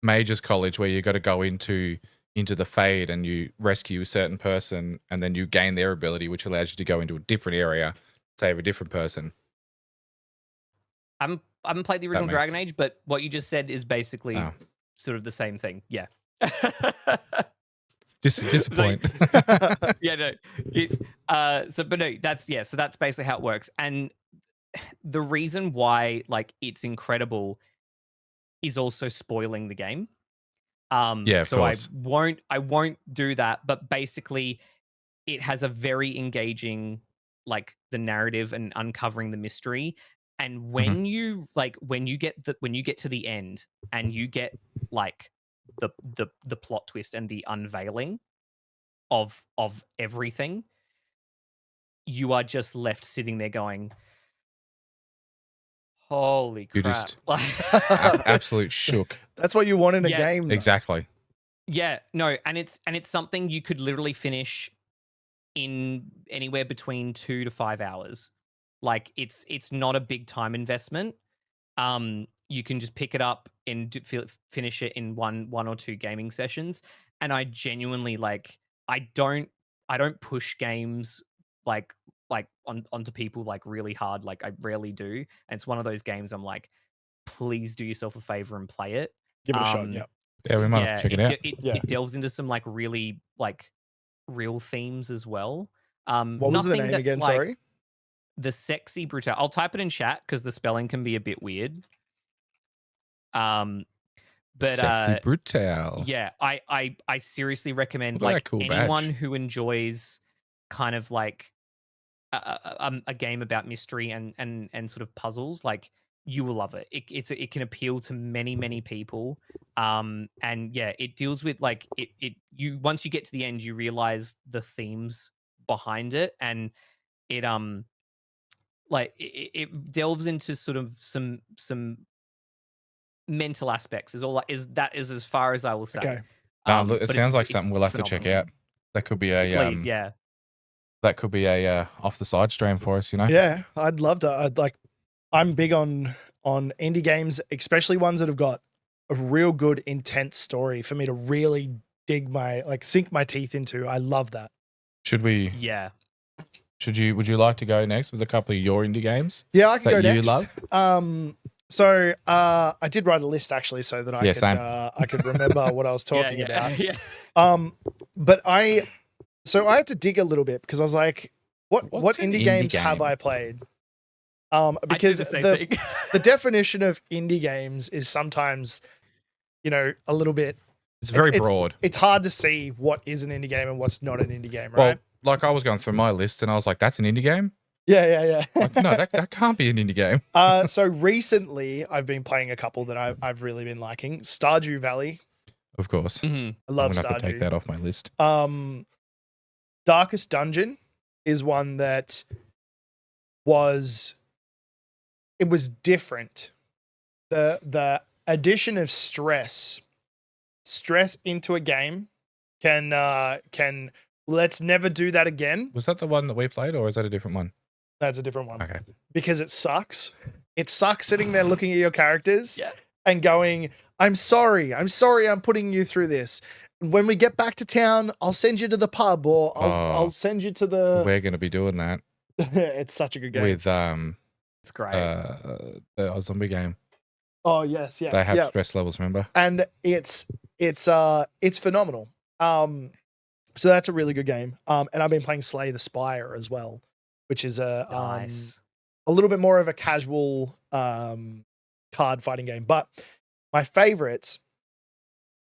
Mages College where you got to go into the Fade and you rescue a certain person and then you gain their ability, which allows you to go into a different area, save a different person. I haven't played the original Dragon Age, but what you just said is basically sort of the same thing. Yeah. Just a point. Yeah, no. But no, so that's basically how it works. And the reason why like it's incredible is also spoiling the game. Yeah, of So course. I won't do that, but basically it has a very engaging like the narrative and uncovering the mystery. And when you get to the end and you get like the plot twist and the unveiling of everything, you are just left sitting there going, holy You're crap. just absolute shook. That's what you want in a game, though. Exactly. Yeah, no, and it's something you could literally finish in anywhere between 2 to 5 hours. Like it's not a big time investment. You can just pick it up and finish it in one or two gaming sessions. And I genuinely like I don't push games like onto people like really hard. Like I rarely do. And it's one of those games I'm like, please do yourself a favor and play it. Give it a shot. Yeah. Yeah, we might have to check it out. It delves into some like really like real themes as well. What was the name again? Like Sorry. The Sexy Brutal. I'll type it in chat because the spelling can be a bit weird. But Sexy Brutal. Yeah, I seriously recommend like cool anyone badge. who enjoys kind of like a game about mystery and sort of puzzles, like you will love it. It can appeal to many people. And yeah, it deals with like you once you get to the end, you realize the themes behind it, and it like it delves into sort of some mental aspects. Is as far as I will say. Okay. Look, it sounds like something we'll have to check out. That could be a please, yeah. That could be a off the side stream for us, Yeah, I'd love to. I'm big on indie games, especially ones that have got a real good, intense story for me to really sink my teeth into. I love that. Should we? Yeah. Would you like to go next with a couple of your indie games? Yeah, I can go next. You love? So I did write a list actually so that I could remember what I was talking about. Yeah. But I had to dig a little bit because I was like, what indie games have I played? Because the definition of indie games is sometimes, a little bit. It's very broad. It's hard to see what is an indie game and what's not an indie game, right? Well, like I was going through my list and I was like, that's an indie game. Yeah. Like, no, that can't be an indie game. So recently, I've been playing a couple that I've really been liking. Stardew Valley. Of course. Mm-hmm. I love I'm gonna have to take Stardew. that off my list. Darkest Dungeon is one that was different. The addition of stress into a game can let's never do that again. Was that the one that we played, or is that a different one? That's a different one. Okay. Because it sucks. It sucks sitting there looking at your characters Yeah. and going, I'm sorry I'm putting you through this. When we get back to town, I'll send you to the pub, or I'll send you to the. We're gonna be doing that. It's such a good game. It's With great. the zombie game. Oh yes, yeah. They have stress levels, remember? And it's phenomenal. So that's a really good game. And I've been playing Slay the Spire as well, which is Nice. a little bit more of a casual card fighting game. But my favorites,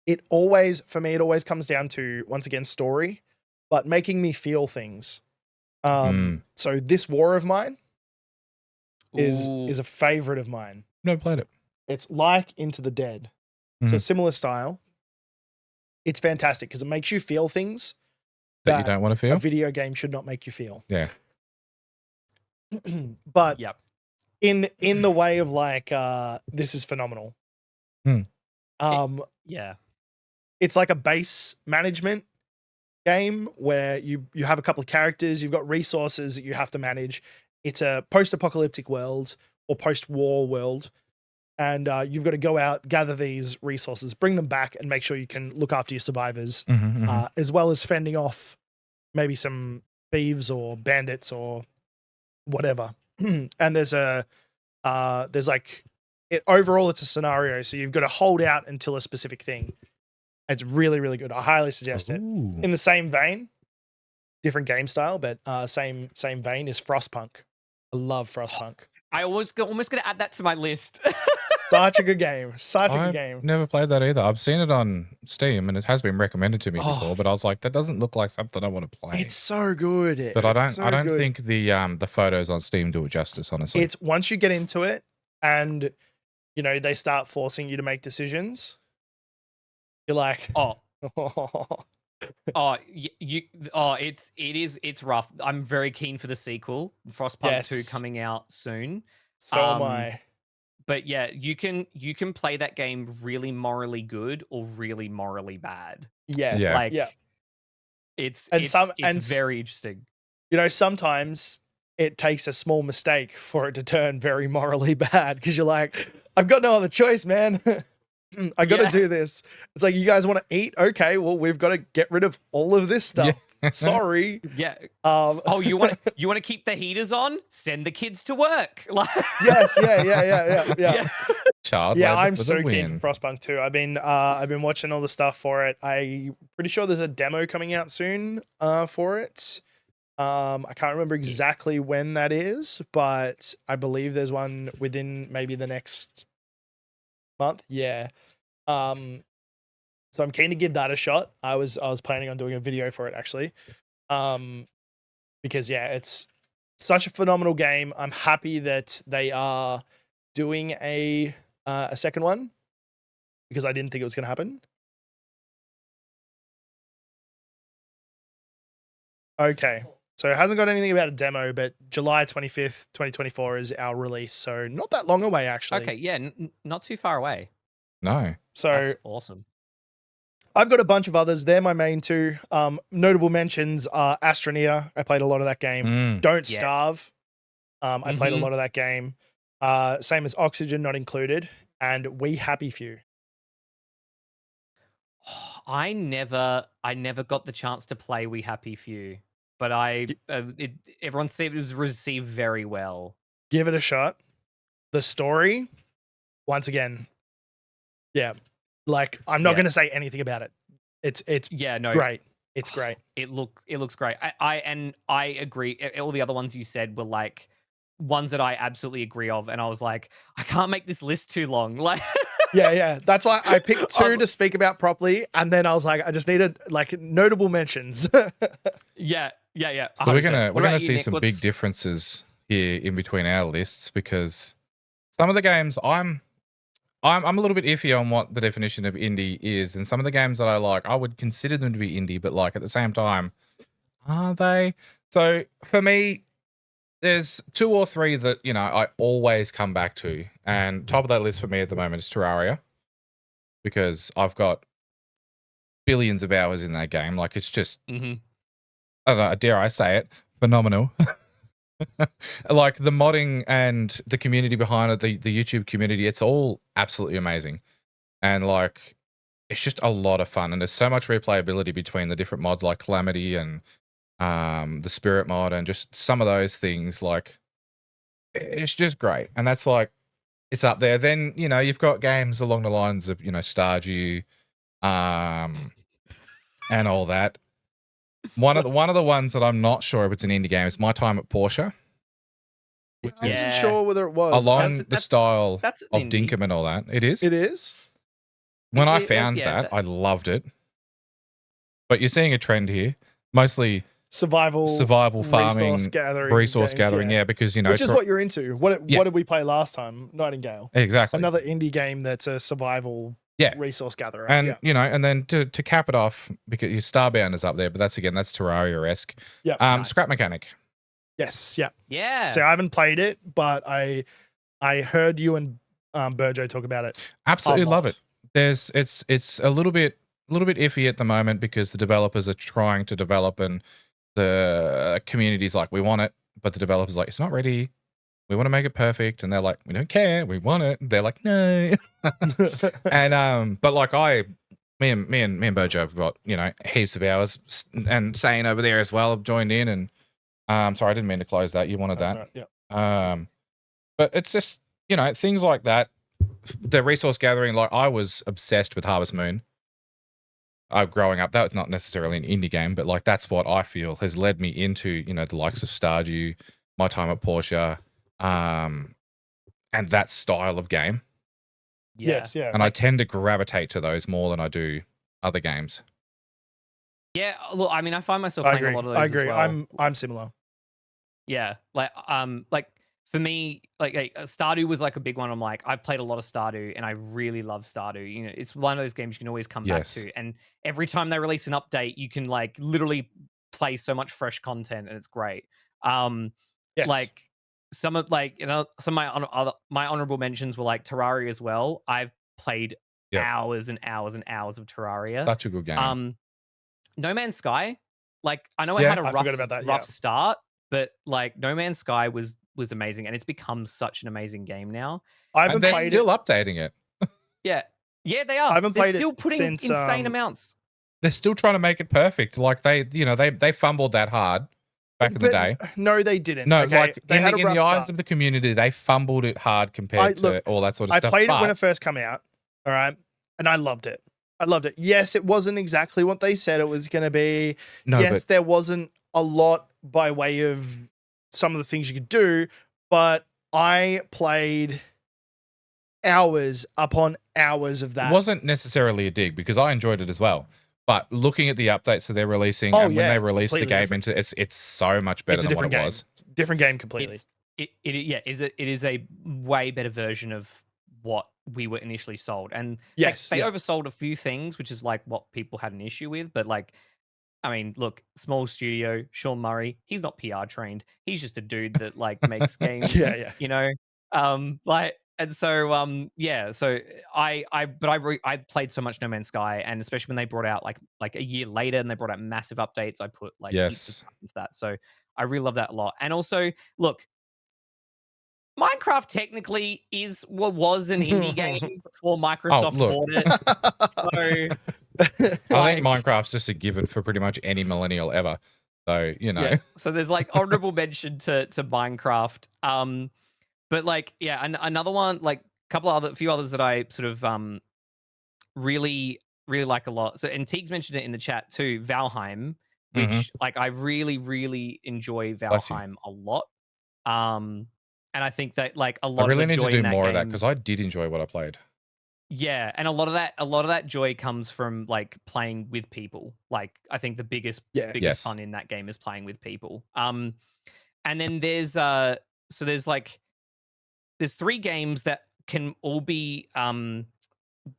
it always comes down to, once again, story, but making me feel things. So This War of Mine is a favorite of mine. Never played it. It's like Into the Dead. So similar style. It's fantastic because it makes you feel things that you don't want to feel. A video game should not make you feel. Yeah. But Yep. in the way of like this is phenomenal. Yeah. It's like a base management game where you have a couple of characters, you've got resources that you have to manage. It's a post-apocalyptic world or post-war world. And you've got to go out, gather these resources, bring them back, and make sure you can look after your survivors, as well as fending off maybe some thieves or bandits or whatever. And overall, it's a scenario, so you've got to hold out until a specific thing. It's really, really good. I highly suggest it. In the same vein, different game style, but same vein is Frostpunk. I love Frostpunk. I was almost going to add that to my list. Such a good game. Such a good game. I've never played that either. I've seen it on Steam and it has been recommended to me before, but I was like, that doesn't look like something I want to play. It's so good. But I don't think the photos on Steam do it justice, honestly. It's once you get into it and they start forcing you to make decisions, you're like, it's rough. I'm very keen for the sequel, Frostpunk 2 coming out soon. So am I. But yeah, you can play that game really morally good or really morally bad. Yes. Yeah. It's very interesting. Sometimes it takes a small mistake for it to turn very morally bad because you're like, I've got no other choice, man. I got to do this. It's like, you guys want to eat? Okay, well, we've got to get rid of all of this stuff. Yeah. Sorry. Yeah. You want to keep the heaters on? Send the kids to work. Yes. Yeah. Child I'm so keen for Frostpunk 2. I've been watching all the stuff for it. I'm pretty sure there's a demo coming out soon for it. I can't remember exactly when that is, but I believe there's one within maybe the next month. Yeah. So I'm keen to give that a shot. I was planning on doing a video for it actually. Because it's such a phenomenal game. I'm happy that they are doing a second one because I didn't think it was going to happen. Okay. So it hasn't got anything about a demo, but July 25th, 2024 is our release. So not that long away, actually. Okay, yeah, not too far away. No. So that's awesome. I've got a bunch of others. They're my main two. Notable mentions are Astroneer. I played a lot of that game. Don't Starve. I played a lot of that game. Same as Oxygen Not Included. And We Happy Few. I never got the chance to play We Happy Few, but everyone said it was received very well. Give it a shot. The story, once again, like I'm not going to say anything about it. It's great. It's great. It looks great. I agree. All the other ones you said were like ones that I absolutely agree of, and I was like, I can't make this list too long. Like, yeah. That's why I picked two to speak about properly, and then I was like, I just needed like notable mentions. Yeah. So we're gonna see some big differences here in between our lists because some of the games I'm a little bit iffy on what the definition of indie is, and some of the games that I like, I would consider them to be indie, but like at the same time, are they? So for me, there's 2 or 3 that, you know, I always come back to, and top of that list for me at the moment is Terraria, because I've got billions of hours in that game. Like, it's just, I don't know, dare I say it, phenomenal. Like, the modding and the community behind it, the YouTube community, it's all absolutely amazing. And, like, it's just a lot of fun. And there's so much replayability between the different mods like Calamity and the Spirit mod and just some of those things. Like, it's just great. And that's like, it's up there. Then, you know, you've got games along the lines of, you know, Stardew and all that. One of the ones that I'm not sure if it's an indie game is My Time at Porsche. I wasn't sure whether it was. Along the style that's of indie. Dinkum and all that. It is? It is? When I found that, I loved it. But you're seeing a trend here. Mostly survival farming, resource gathering, games, yeah, because, you know, which is what you're into. What did we play last time? Nightingale. Exactly. Another indie game that's a survival resource gatherer. And you know, and then to cap it off, because your Starbound is up there, but that's Terraria-esque. Yeah. Nice. Scrap Mechanic. Yes, yeah. Yeah. So I haven't played it, but I heard you and Burjo talk about it. Absolutely love it. It's a little bit iffy at the moment because the developers are trying to develop and the community's like, we want it, but the developers are like, it's not ready. We want to make it perfect, and they're like, we don't care, we want it. They're like, no. And but like me and Bojo have got, you know, heaps of hours, and Sane over there as well have joined in. And sorry, I didn't mean to close that. You wanted That's that, right, yeah. But it's just, you know, things like that. The resource gathering, like I was obsessed with Harvest Moon. Growing up, that was not necessarily an indie game, but like that's what I feel has led me into, you know, the likes of Stardew, My Time at Porsche, and that style of game. Yes, yeah. And I tend to gravitate to those more than I do other games. Yeah, look, I mean, I find myself playing a lot of those. I agree. As well. I'm similar. Yeah, like for me, like Stardew was like a big one. I'm like, I've played a lot of Stardew, and I really love Stardew. You know, it's one of those games you can always come back to, and every time they release an update, you can like literally play so much fresh content, and it's great. Yes. Like some of some of my honorable mentions were like Terraria as well. I've played hours and hours and hours of Terraria. Such a good game. No Man's Sky, like I know it had a rough start, but like No Man's Sky was amazing, and it's become such an amazing game now. And they're still updating it. Yeah, they are. I haven't played it still putting since, insane amounts. They're still trying to make it perfect. Like they fumbled that hard back in the day. No, they didn't. No, okay? like they had in the eyes of the community, they fumbled it hard compared to all that sort of stuff. I played it when it first came out, all right, and I loved it. Yes, it wasn't exactly what they said it was going to be. Yes, there wasn't a lot by way of some of the things you could do, but I played hours upon hours of that. It wasn't necessarily a dig because I enjoyed it as well. But looking at the updates that they're releasing and when they release the game into it's so much better than what it was. Different game completely. It is a way better version of what we were initially sold. And they oversold a few things, which is like what people had an issue with. But like, I mean, look, small studio, Sean Murray, he's not PR trained. He's just a dude that like makes games. You know? And so so I played so much No Man's Sky, and especially when they brought out like a year later and they brought out massive updates, I put like heaps of time into that. So I really love that a lot. And also, look, Minecraft technically was an indie game before Microsoft bought it. So I think Minecraft's just a given for pretty much any millennial ever. So, you know. Yeah. So there's like honorable mention to Minecraft. But like, another one, like a few others that I sort of really, really like a lot. So, and Teague's mentioned it in the chat too, Valheim, which like I really, really enjoy Valheim a lot. And I think that like a lot. I really of the need joy to do in that more game, of that because I did enjoy what I played. Yeah, and a lot of that joy comes from like playing with people. Like I think the biggest fun in that game is playing with people. And then there's so there's 3 games that can all be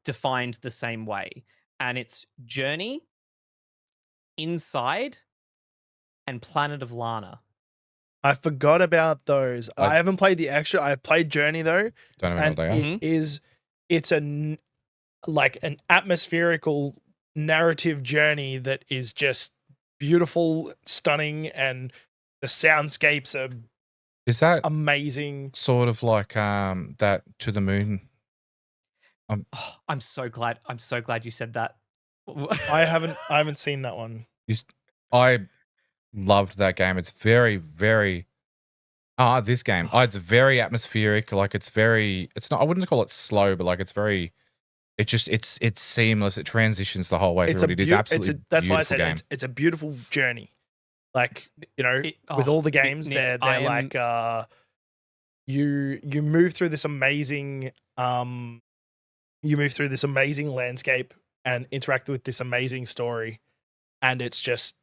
defined the same way, and it's Journey, Inside, and Planet of Lana. I forgot about those. I I haven't played the extra. I've played Journey though, don't even know and what they are. Mhm. it's like an atmospherical narrative journey that is just beautiful, stunning, and the soundscapes are Is that amazing. sort of like that To the Moon? Oh, I'm so glad you said that. I haven't seen that one. I loved that game. It's very, very this game. It's very atmospheric. Like it's not, I wouldn't call it slow, but like it's very, it's seamless. It transitions the whole way It's through it. It is absolutely that's why I beautiful said game. it's a beautiful journey. Like, with Oh, all the games, Nick, they're I am like you move through this amazing landscape and interact with this amazing story, and it's just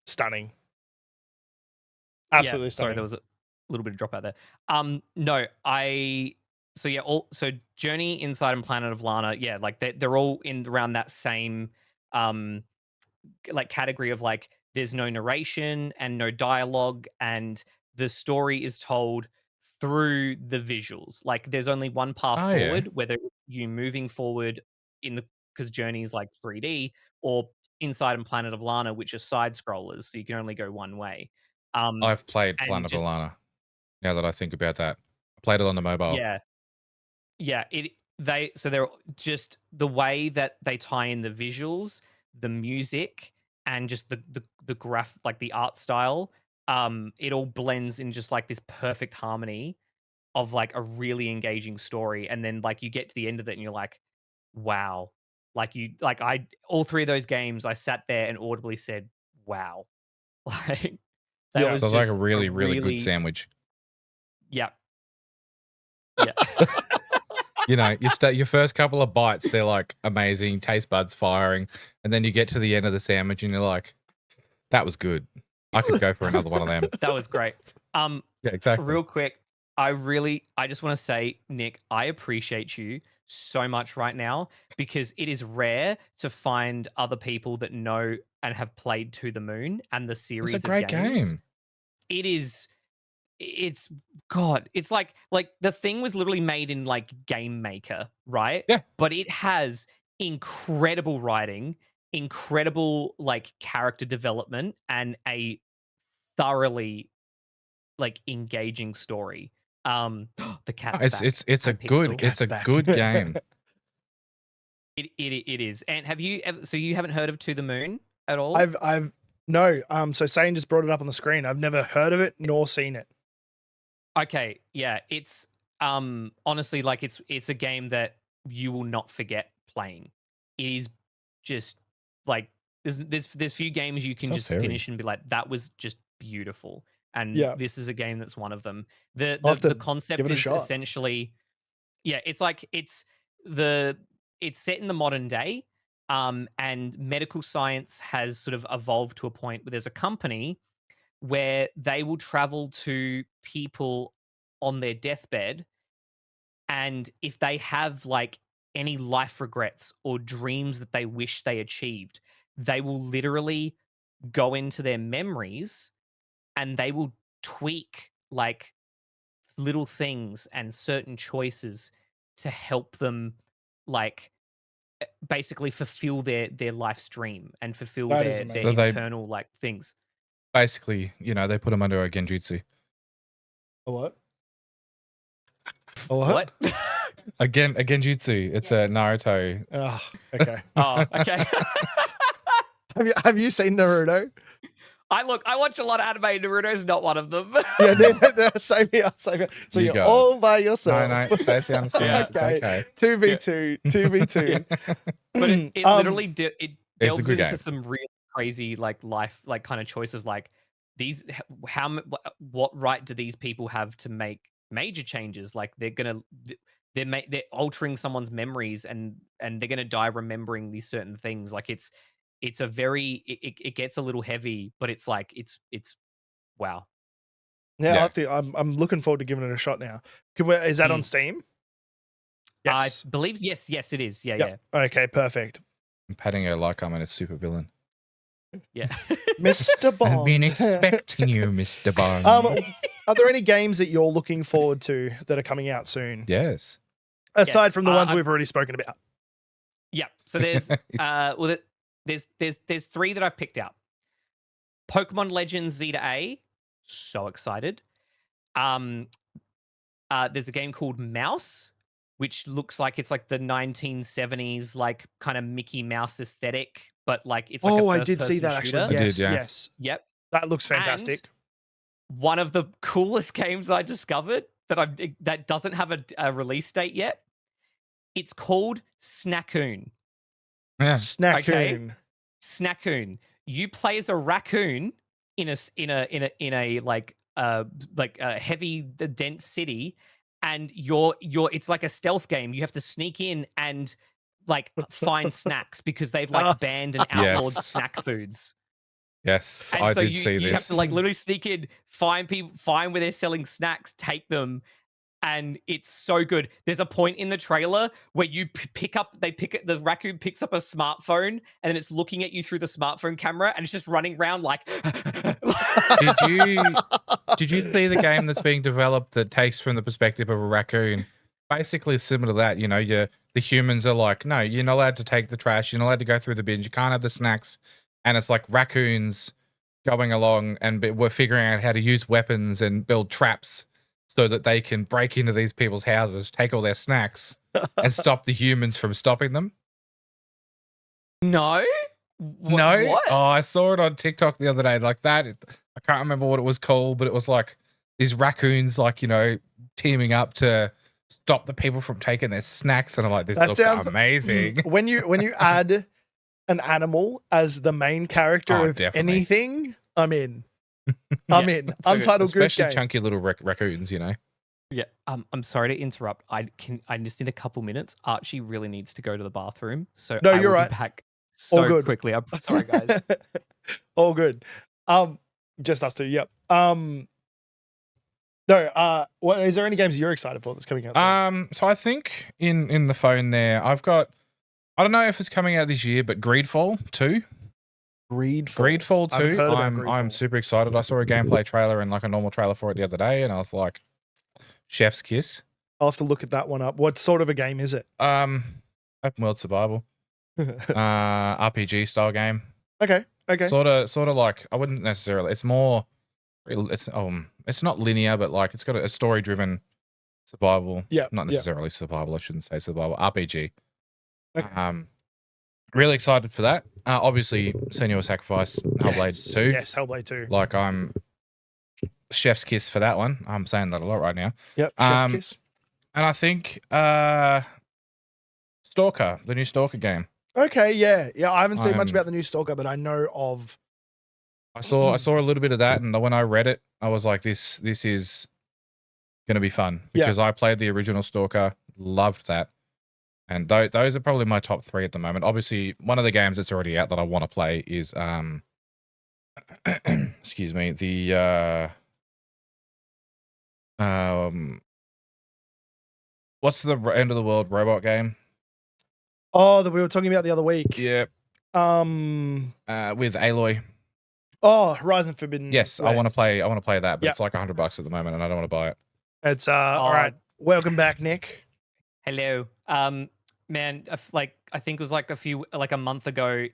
stunning. Absolutely sorry, stunning. there was a little bit of drop out there. No, so Journey, Inside, and Planet of Lana, yeah, like they're all in around that same um like category of like there's no narration and no dialogue, and the story is told through the visuals. Like there's only one path Oh yeah. forward, whether you moving forward in the because Journey is like 3D, or Inside and Planet of Lana, which are side scrollers, so you can only go one way. I've played And Planet of just Lana. Now that I think about that, I played it on the mobile. yeah, yeah, they're just the way that they tie in the visuals, the music, and just the graph, like the art style. It all blends in just like this perfect harmony of like a really engaging story, and then like you get to the end of it and you're like, wow. I all 3 of those games, I sat there and audibly said, wow. Like that Yeah. was So it's like a just a really, really good really sandwich. yeah. Yeah. You know, your first couple of bites, they're like amazing, taste buds firing, and then you get to the end of the sandwich and you're like, that was good. I could go for another one of them. That was great. Yeah, exactly. Real quick, I just want to say, Nick, I appreciate you so much right now, because it is rare to find other people that know and have played To the Moon and the It's a series of great games. game. It is it's God, it's like the thing was literally made in like Game Maker, right? Yeah. But it has incredible writing, incredible like character development, and a thoroughly like engaging story. The cat's back. It's Hi, a good Pixel. it's a back. good game. It is. And have you ever? So you haven't heard of To the Moon at all? I've no. So Sane just brought it up on the screen. I've never heard of it nor seen it. Okay, yeah, it's honestly like it's a game that you will not forget playing. It is just like there's few games you can So just fairy. finish and be like, that was just beautiful. And Yeah, this is a game that's one of them. The I'll the have to the give concept it a is shot. essentially, yeah, it's like it's set in the modern day, and medical science has sort of evolved to a point where there's a company where they will travel to people on their deathbed, and if they have like any life regrets or dreams that they wish they achieved, they will literally go into their memories and they will tweak like little things and certain choices to help them like basically fulfill their life's dream and fulfill That is their So amazing. they internal like things. basically, they put them under a genjutsu. A what? A what? What? A genjutsu. It's a Naruto. Oh, okay. Oh, okay. Have you seen Naruto? I watch a lot of anime. Naruto's not one of them. Yeah, no, same here. So You you're go. all by yourself. No, Stacey understands. Yeah. It's okay. 2v2, 2v2. But it literally it It's a delves good into game. some really crazy like life like kind of choices, like these what right do these people have to make major changes? Like they're altering someone's memories, and they're gonna die remembering these certain things. Like it's a very it gets a little heavy, but it's like it's wow. Yeah, I'll Yeah. have to. I'm looking forward to giving it a shot now. Is that on Steam? Yes. I believe yes, it is. Yeah, Yep. Okay, perfect. I'm patting her like I'm a super villain. yeah. Mr. Bond. I've been expecting you, Mr. Bond. Are there any games that you're looking forward to that are coming out soon? Yes. Aside Yes, from the ones we've already spoken about. Yeah. So there's there's 3 that I've picked out. Pokemon Legends Zeta A, so excited. There's a game called Mouse, which looks like it's like the 1970s, like kind of Mickey Mouse aesthetic, but like it's like a I did see first-person that shooter. actually. I Yes, did, yeah. yes. Yep. That looks fantastic. And one of the coolest games I discovered that doesn't have a release date yet. It's called Snackoon. Yeah. Snackoon. Okay. Snackoon. You play as a raccoon in a like a heavy dense city, and it's like a stealth game. You have to sneak in and like find snacks because they've like banned and outlawed Yes. snack foods. Yes, And I so did see you have this. to like literally sneak in, find where they're selling snacks, take them, and it's so good. There's a point in the trailer where you the raccoon picks up a smartphone and then it's looking at you through the smartphone camera and it's just running around like. Did you see the game that's being developed that takes from the perspective of a raccoon? Basically similar to that, the humans are like, no, you're not allowed to take the trash, you're not allowed to go through the bins, you can't have the snacks, and it's like raccoons going along and we're figuring out how to use weapons and build traps so that they can break into these people's houses, take all their snacks, and stop the humans from stopping them. No? No? What? Oh, I saw it on TikTok the other day. Like that. I can't remember what it was called, but it was like these raccoons, like, teaming up to stop the people from taking their snacks. And I'm like, this looks amazing. When you add an animal as the main character of definitely. anything, I'm in. I'm in. So Untitled Goose especially Game. chunky little raccoons, Yeah. I'm sorry to interrupt. I just need a couple minutes. Archie really needs to go to the bathroom. So No, I you're will right. be back All so good. quickly. I'm sorry, guys. All good. Just us two. Yep. No. Is there any games you're excited for that's coming out soon? So I think in the phone there, I've got, I don't know if it's coming out this year, but Greedfall 2. Greedfall 2. I'm super excited. I saw a gameplay trailer and like a normal trailer for it the other day, and I was like, chef's kiss. I'll have to look at that one up. What sort of a game is it? Open world survival. RPG style game. Okay. Sort of like, I wouldn't necessarily, it's not linear, but like it's got a story driven survival. Yeah. Not necessarily survival, I shouldn't say survival. RPG. Okay. Really excited for that. Obviously Senua's Sacrifice, Hellblade 2. Yes, Hellblade 2. Like I'm chef's kiss for that one. I'm saying that a lot right now. Yep, chef's kiss. And I think Stalker, the new Stalker game. Okay, yeah. I haven't seen much about the new Stalker, but I know of. I saw a little bit of that, and when I read it, I was like, this is going to be fun because I played the original Stalker, loved that, and those are probably my top 3 at the moment. Obviously, one of the games that's already out that I want to play is excuse me, the what's the end of the world robot game? Oh, that we were talking about the other week. Yeah. With Aloy. Oh, Horizon Forbidden Yes, West. I want to play that, but it's like $100 at the moment, and I don't want to buy it. It's all right. Welcome back, Nick. Hello. Man, I think it was like a month ago,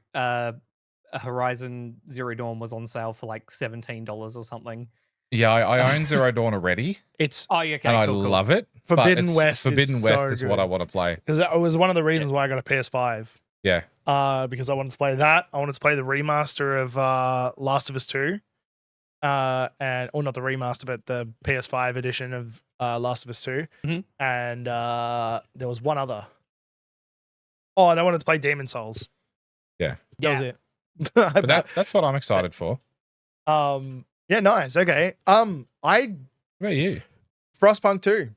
Horizon Zero Dawn was on sale for like $17 or something. Yeah, I own Zero Dawn already. It's okay, and I love it. Forbidden West. Forbidden West is what I want to play. Because it was one of the reasons why I got a PS5. Yeah. Because I wanted to play that. I wanted to play the remaster of Last of Us 2. Not the remaster, but the PS5 edition of Last of Us 2. Mm-hmm. And there was one other. Oh, and I wanted to play Demon Souls. Yeah. That was it. But that's what I'm excited for. Yeah, nice. Okay. What about you? Frostpunk 2.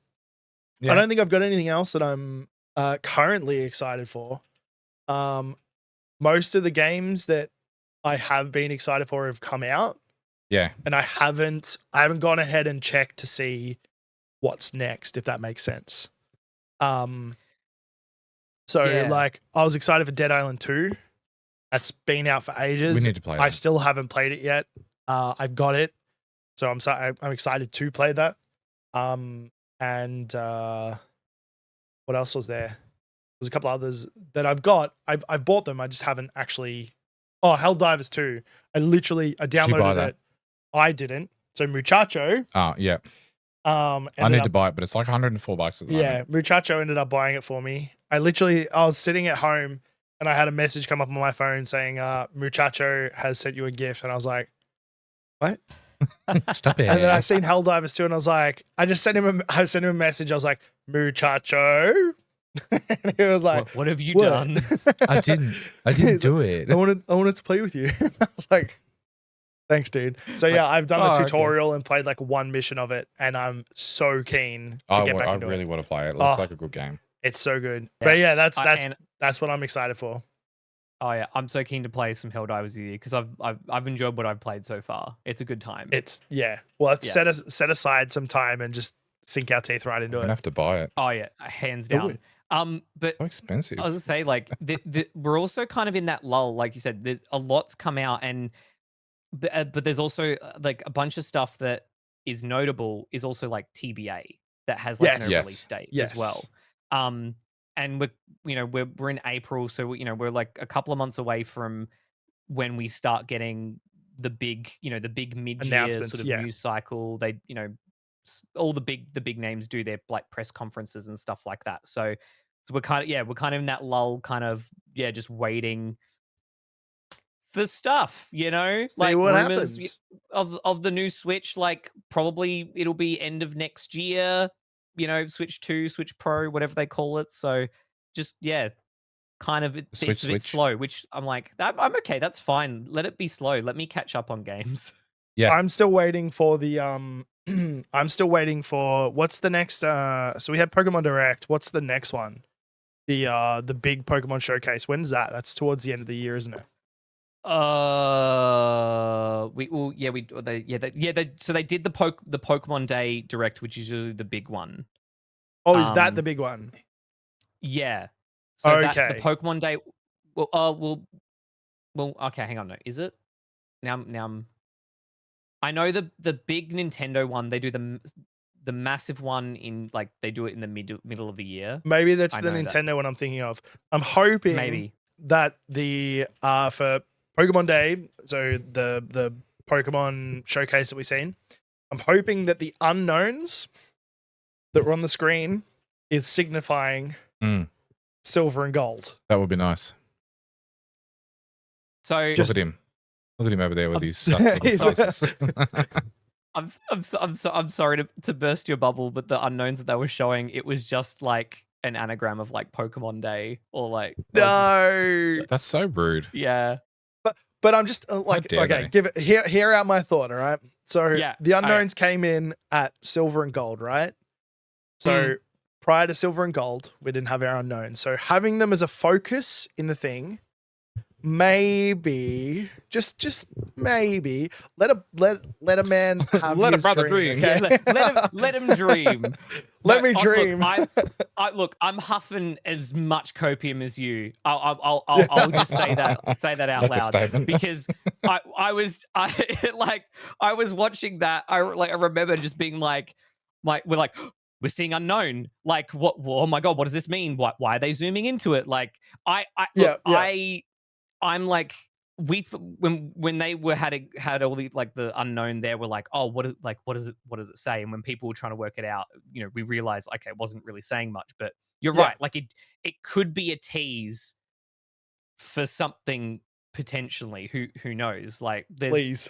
Yeah. I don't think I've got anything else that I'm currently excited for. Most of the games that I have been excited for have come out. Yeah. And I haven't gone ahead and checked to see what's next, if that makes sense. So like I was excited for Dead Island 2. That's been out for ages. We need to play I that. still haven't played it yet. I've got it. So I'm excited to play that. And what else was there? There's a couple others that I've got. I've bought them. I just haven't actually. Oh, Helldivers 2. I downloaded it. I didn't. So Muchacho. Oh, yeah. I need to buy it, but it's like $104 at the moment. Yeah, Muchacho ended up buying it for me. I was sitting at home and I had a message come up on my phone saying, Muchacho has sent you a gift. And I was like, what? Stop it. And then I seen Helldivers 2 and I was like, I sent him a message. I was like, Muchacho. And he was like, what have you done? I didn't do it. I wanted to play with you. I was like, thanks, dude. So yeah, I've done the tutorial and played like one mission of it, and I'm so keen to get back into it. I really want to play it. It looks like a good game. It's so good. Yeah. But yeah, that's what I'm excited for. Oh yeah, I'm so keen to play some Helldivers with you because I've enjoyed what I've played so far. It's a good time. Set aside some time and just sink our teeth right into it. I'm gonna have to buy it. Oh yeah, hands down. But so expensive. I was gonna say, like, we're also kind of in that lull, like you said. There's a lot's come out, but there's also like a bunch of stuff that is notable is also like TBA that has like no release date as well. And we're in April, so we're like a couple of months away from when we start getting the big mid-year sort of news cycle. They all the big names do their like press conferences and stuff like that. So we're kind of in that lull, kind of just waiting for stuff, See like what rumors happens. of the new Switch. Like probably it'll be end of next year. Switch 2, Switch Pro, whatever they call it. So just kind of it's a bit slow, which I'm like, I'm okay. That's fine. Let it be slow. Let me catch up on games. Yeah, I'm still waiting for the I'm still waiting for what's the next. So we had Pokemon Direct. What's the next one? The big Pokemon showcase. When's that? That's towards the end of the year, isn't it? So they did the Pokemon Day Direct, which is usually the big one. Oh, is that the big one? Yeah. So okay. The Pokemon Day. Well, okay. Hang on. No, is it? Now I'm. I know the big Nintendo one. They do the massive one in like they do it in the middle of the year. Maybe that's the Nintendo one I'm thinking of. I'm hoping that the for Pokemon Day, so the Pokemon showcase that we've seen, I'm hoping that the unknowns that were on the screen is signifying silver and gold. That would be nice. So look at him over there with his. I'm sorry to burst your bubble, but the unknowns that they were showing, it was just like an anagram of like Pokemon Day or like that's so rude. Yeah. But I'm just like, okay, hear out my thought, all right? So the unknowns came in at silver and gold, right? So prior to silver and gold, we didn't have our unknowns. So having them as a focus in the thing, maybe just maybe let a man have let his a brother dream. Okay? Let him dream. Let me dream. Look, I'm huffing as much copium as you. I'll just say that out loud because I was watching that. I remember just being like we're seeing unknown. Like what? Oh my god, what does this mean? Why are they zooming into it? Like I'm like when they had all the like the unknown there, we're like, oh, what does it say? And when people were trying to work it out, we realized okay, it wasn't really saying much. But you're right, like it could be a tease for something potentially. Who knows? Like please.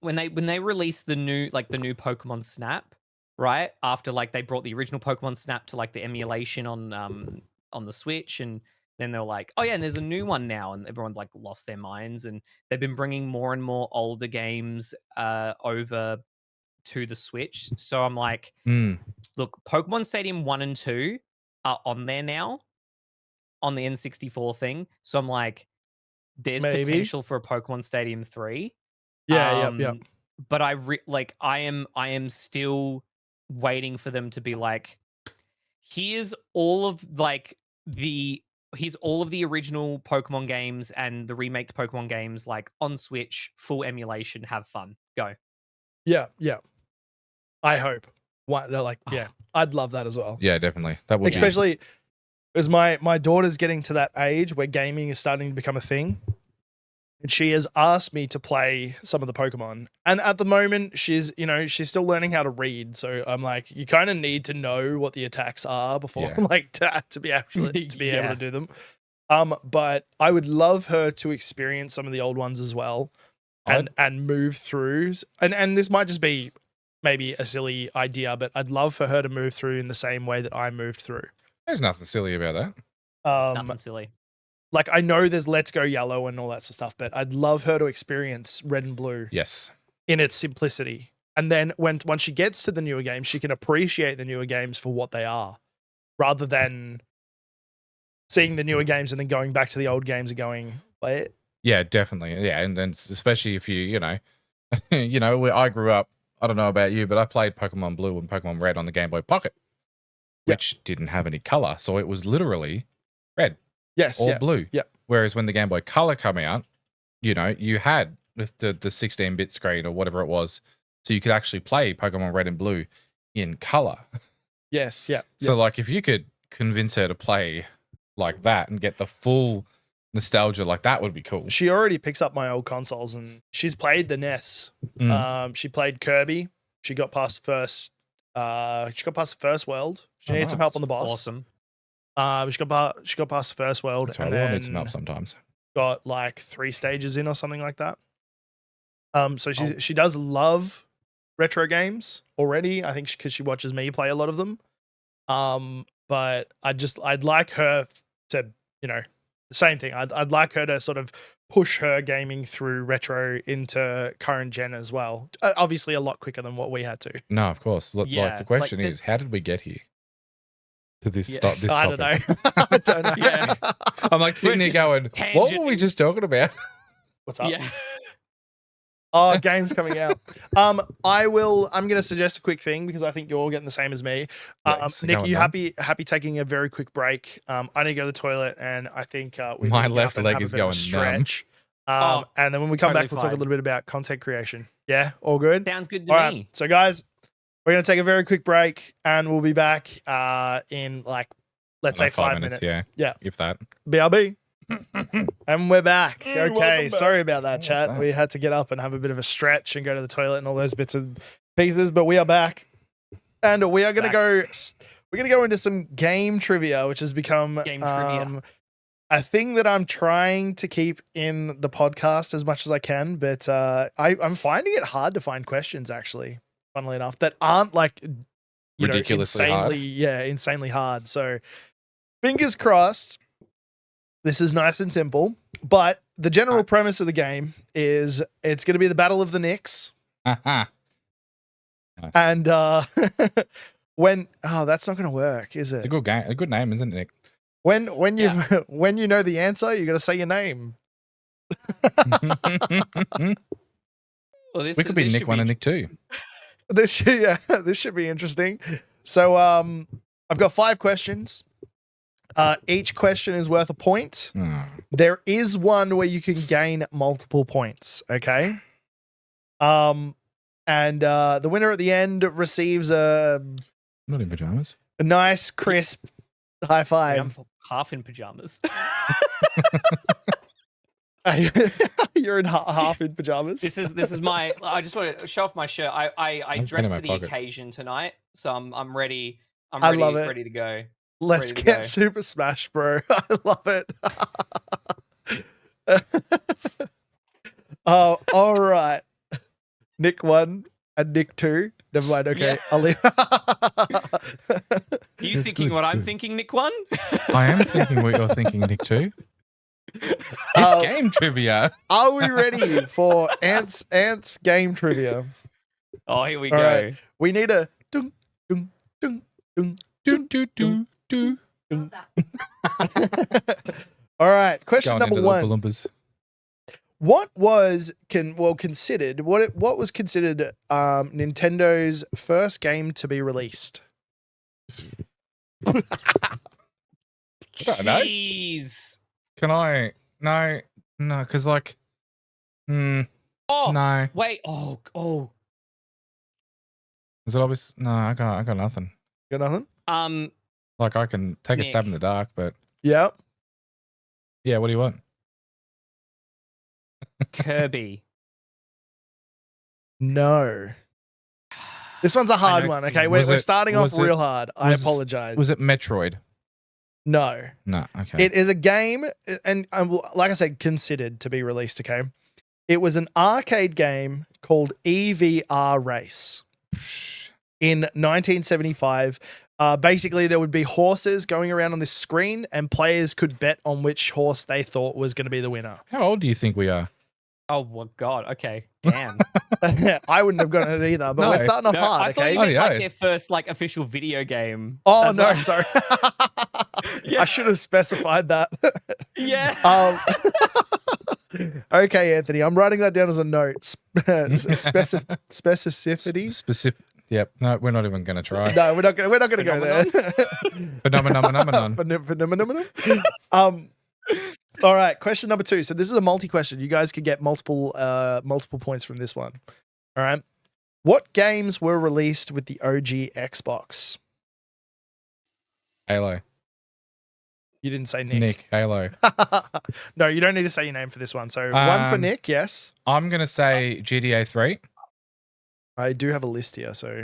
when they released the new Pokemon Snap, right? After like they brought the original Pokemon Snap to like the emulation on the Switch, and then they're like, oh yeah, and there's a new one now, and everyone's like lost their minds, and they've been bringing more and more older games over to the Switch. So I'm like, look, Pokemon Stadium 1 and 2 are on there now on the N64 thing. So I'm like, there's Maybe. potential for a Pokemon Stadium 3. Yeah, yeah. But I am still waiting for them to be like, here's all of the original Pokemon games and the remaked Pokemon games like on Switch, full emulation, have fun. Go. Yeah, yeah. I hope. What they're like, yeah. I'd love that as well. Yeah, definitely. That would especially as my daughter's getting to that age where gaming is starting to become a thing. And she has asked me to play some of the Pokemon. And at the moment, she's still learning how to read. So I'm like, you kind of need to know what the attacks are before like to be able to do them. But I would love her to experience some of the old ones as well and move through. And this might just be maybe a silly idea, but I'd love for her to move through in the same way that I moved through. There's nothing silly about that. Nothing silly. Like, I know there's Let's Go Yellow and all that sort of stuff, but I'd love her to experience Red and Blue. Yes. In its simplicity. And then once she gets to the newer games, she can appreciate the newer games for what they are, rather than seeing the newer games and then going back to the old games and going, what? Yeah, definitely. Yeah, and then especially if you know, I grew up, I don't know about you, but I played Pokemon Blue and Pokemon Red on the Game Boy Pocket, which didn't have any color. So it was literally red. Yes. Or blue. Yeah. Whereas when the Game Boy Color came out, you had with the 16-bit screen or whatever it was, so you could actually play Pokemon Red and Blue in color. Yes. Yeah. So like if you could convince her to play like that and get the full nostalgia, like that would be cool. She already picks up my old consoles and she's played the NES. She played Kirby. She got past the first world. She needed some help on the boss. Awesome. She got past the first world. That's right. We all need some help sometimes. Got like 3 stages in or something like that. So she does love retro games already. I think because she watches me play a lot of them. But I'd like her to, the same thing. I'd like her to sort of push her gaming through retro into current gen as well. Obviously, a lot quicker than what we had to. No, of course. Like the question is, how did we get here? To this topic. I don't know. I don't know. Yeah. I'm like sitting there going, what were we just talking about? What's up? Yeah. Oh, games coming out. I'm going to suggest a quick thing because I think you're all getting the same as me. Nick, you happy taking a very quick break? I need to go to the toilet and I think my left leg is going stretch. And then when we come back, we'll talk a little bit about content creation. Yeah, all good? Sounds good to me. Right. So guys, we're going to take a very quick break and we'll be back in let's say 5 minutes. Yeah. If that. BRB. And we're back. Okay, sorry about that, chat. We had to get up and have a bit of a stretch and go to the toilet and all those bits and pieces, but we are back. And we are going to go into some game trivia, which has become a thing that I'm trying to keep in the podcast as much as I can, but I'm finding it hard to find questions actually, funnily enough, that aren't like ridiculously insanely hard. So fingers crossed. This is nice and simple, but the general premise of the game is it's going to be the Battle of the Nicks. Nice. And that's not going to work, is it? It's a good game, a good name, isn't it, Nick? When you know the answer, you got to say your name. Well, we could be Nick 1 and Nick 2. This should be interesting. So I've got 5 questions. Each question is worth a point. There is one where you can gain multiple points. Okay. And the winner at the end receives not in pajamas. a nice crisp high five. I'm half in pajamas. You're in half in pajamas. This is my. I just want to show off my shirt. I dressed for the occasion tonight, so I'm ready. I love it. Ready to go. Let's get Super Smash, bro. I love it. Oh, all right. Nick 1 and Nick 2. Never mind. Okay. Yeah. I'll leave. Are you thinking what I'm thinking, Nick 1? I am thinking what you're thinking, Nick 2. It's game trivia. Are we ready for Ants game trivia? Oh, here we go. Right. We need a dung dung dung dung dung dung dung. All right, question number 1. What was considered what was considered Nintendo's first game to be released? I don't know. Jeez. Can I? No, because like, Oh no. wait. Oh. Is it obvious? No, I got nothing. Got nothing? Like I can take a stab in the dark, but Yeah. yeah. What do you want? Kirby. No. This one's a hard one. Okay, we're starting off real hard. I apologize. Was it Metroid? No. No. Okay. It is a game, and like I said, considered to be released. Okay. It was an arcade game called EVR Race in 1975. Basically, there would be horses going around on this screen, and players could bet on which horse they thought was going to be the winner. How old do you think we are? Oh my god. Okay. Damn. I wouldn't have gotten it either, but we're starting off hard. I thought Okay. you meant like their first like official video game. Oh That's no, why- sorry. Yeah. I should have specified that. Yeah. Okay, Anthony, I'm writing that down as a note. Specificity. Specific. Yep. No, we're not even going to try. No, we're not going to go there. Phenomenon. All right, question number 2. So this is a multi-question. You guys could get multiple points from this one. All right. What games were released with the OG Xbox? Halo. You didn't say Nick. Nick. Halo. No, you don't need to say your name for this one. So one for Nick, yes. I'm going to say GTA 3. I do have a list here, so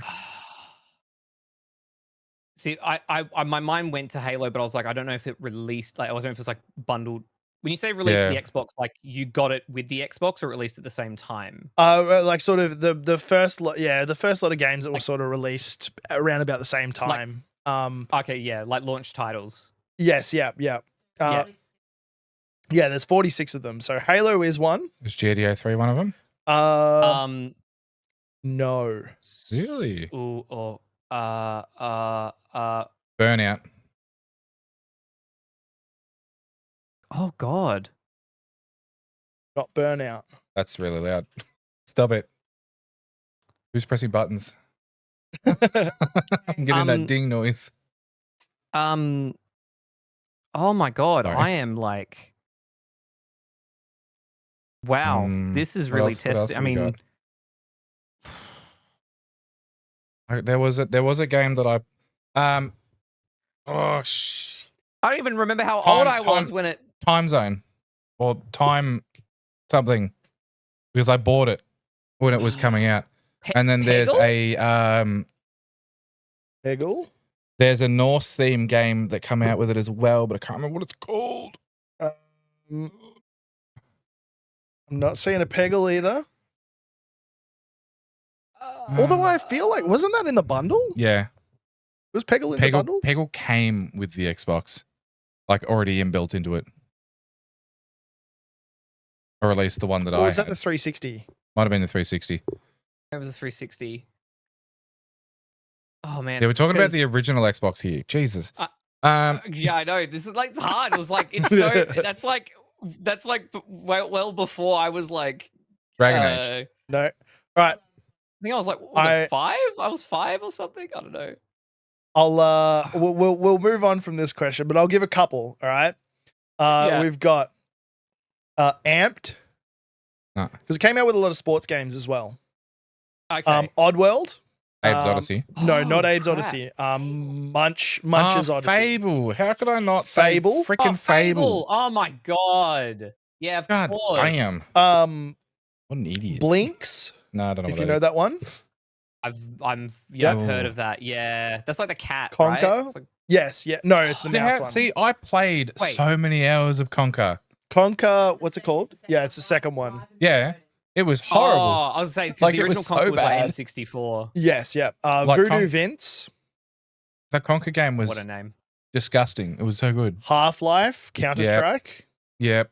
See, I my mind went to Halo, but I was like, I don't know if it released. Like, I don't know if it was like bundled. When you say released the Xbox, like you got it with the Xbox or released at the same time? like sort of the first lot, the first lot of games that were sort of released around about the same time. Okay, yeah, like launch titles. Yes, yeah. Yeah, there's 46 of them. So Halo is one. Is GTA 3 one of them? No. Really? Ooh, Burnout. Oh God. Not Burnout. That's really loud. Stop it. Who's pressing buttons? I'm getting that ding noise. Oh my God. Sorry. I am like, wow, this is really testing. I mean, there was a game that I I don't even remember how old I was when it Time Zone or Time something, because I bought it when it was coming out. And then there's Peggle? There's a Norse theme game that come out with it as well, but I can't remember what it's called. I'm not seeing a Peggle either. Although I feel like, wasn't that in the bundle? Yeah. Was Peggle in the bundle? Peggle came with the Xbox, like already inbuilt into it. Or at least the one that I was that had. the 360? Might have been the 360. It was a 360. Oh man. Yeah, we're talking about the original Xbox here. Jesus. Yeah, I know. This is like, it's hard. It was like, it's so, that's like well before I was like Dragon Age. No. Right. I think I was like, was it 5? I was 5 or something. I don't know. We'll move on from this question, but I'll give a couple. All right. We've got Amped, because it came out with a lot of sports games as well. Okay. Oddworld. Abe's Odyssey. No, not Abe's Odyssey. Munch's Odyssey. Fable. How could I not say Fable? freaking Fable? Oh my God. Yeah, of course. Damn. What an idiot. Blinks. No, I don't know if what you that know is. that one. I've heard of that. Yeah, that's like the cat. Conquer. Right? It's like, yes. Yeah. No, it's the mouse one. See, I played so many hours of Conquer. Conquer. What's it called? Yeah, it's the second one. Yeah. It was horrible. Oh, I was saying, Like, the it was original so Conquer was like bad. N64. Yes. Yeah. Like Voodoo Vince. The Conquer game was What a name. disgusting. It was so good. Half-Life. Counter-Strike. Yep.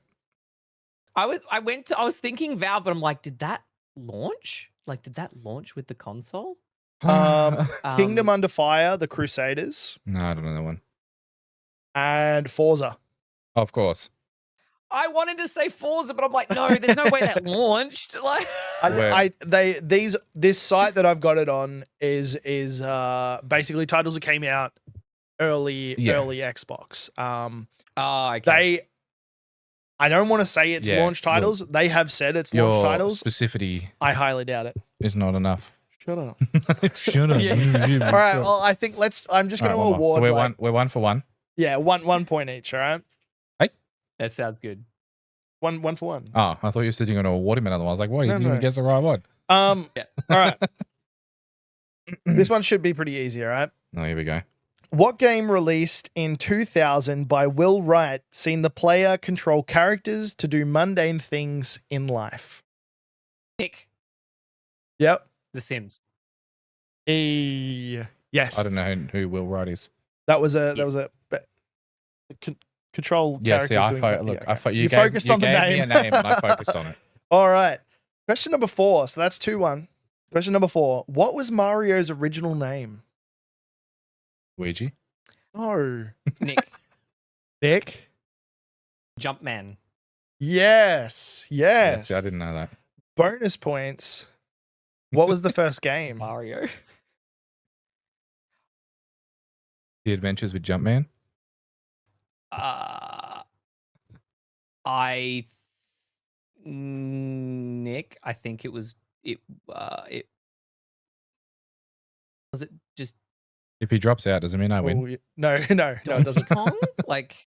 I was thinking Valve, but I'm like, did that launch? Like, did that launch with the console? Kingdom Under Fire. The Crusaders. No, I don't know that one. And Forza. Of course. I wanted to say Forza, but I'm like, no, there's no way that launched. Like, this site that I've got it on is basically titles that came out early Xbox. okay. I don't want to say it's launch titles. They have said it's launch titles. Specificity I highly doubt it. is not enough. Shut up. Shut up. All right. Well, I think I'm just going to award. So we're 1 for 1. Yeah, one point each. All right. Hey, that sounds good. One for one. Oh, I thought you said you're going to award him another one. I was like, what? You didn't even guess the right one. Yeah. All right. This one should be pretty easy. All right. Oh, here we go. What game released in 2000 by Will Wright seen the player control characters to do mundane things in life? Pick. Yep. The Sims. Yes. I don't know who Will Wright is. That was a control characters. You focused on the name. You gave me a name and I focused on it. All right. Question number 4. So that's 2-1. Question number 4. What was Mario's original name? Luigi. No. Nick. Jumpman. Yes. Yes, I didn't know that. Bonus points. What was the first game? Mario. The Adventures with Jumpman. Nick, I think it was was it just if he drops out, does it mean I win? No, it doesn't. Kong? Like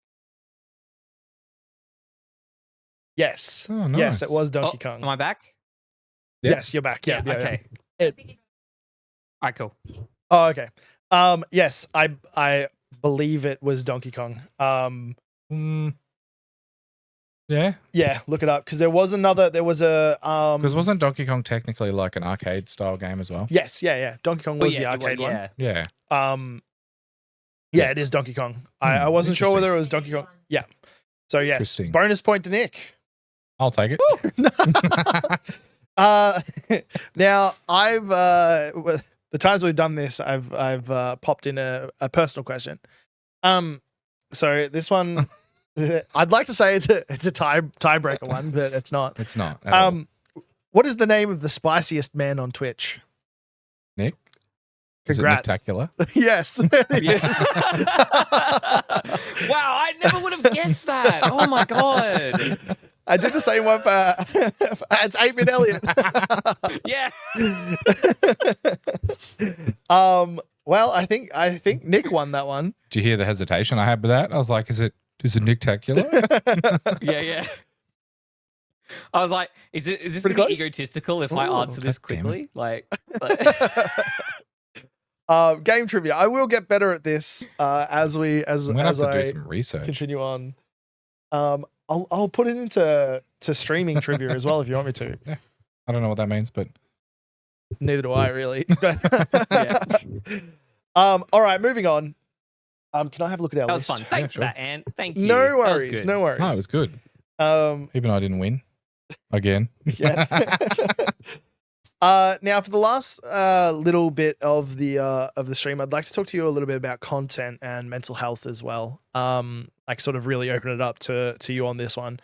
yes. Oh, nice. Yes, it was Donkey Kong. Am I back? Yep. Yes, you're back. Yeah. Okay. All right, cool. Oh, okay. Yes, I believe it was Donkey Kong. Yeah, look it up because there was a because wasn't Donkey Kong technically like an arcade style game as well? Yes, yeah. Donkey Kong was the arcade one. Yeah. Yeah, it is Donkey Kong. I wasn't sure whether it was Donkey Kong. Yeah. So yes, bonus point to Nick. I'll take it. Now I've the times we've done this, I've popped in a personal question. So this one. I'd like to say it's a tiebreaker one, but it's not. It's not. What is the name of the spiciest man on Twitch? Nick? Congrats. Is it Nicktacula? Yes. Wow, I never would have guessed that. Oh my god. I did the same one for it's 8-Bit Elliot. Yeah. Well, I think Nick won that one. Did you hear the hesitation I had with that? I was like, is it Nicktacula? Yeah. I was like, is this Pretty gonna be close? egotistical if I answer this quickly? Like game trivia. I will get better at this as I'm gonna have to do some research. Continue on. I'll put it into streaming trivia as well if you want me to. Yeah. I don't know what that means, but neither do I really. yeah. All right, moving on. Can I have a look at our That list? was fun. Thanks for that, Ant. Thank you. No worries. No worries. No, it was good. Even though I didn't win again. Yeah. Now for the last little bit of the stream, I'd like to talk to you a little bit about content and mental health as well. Like sort of really open it up to you on this one.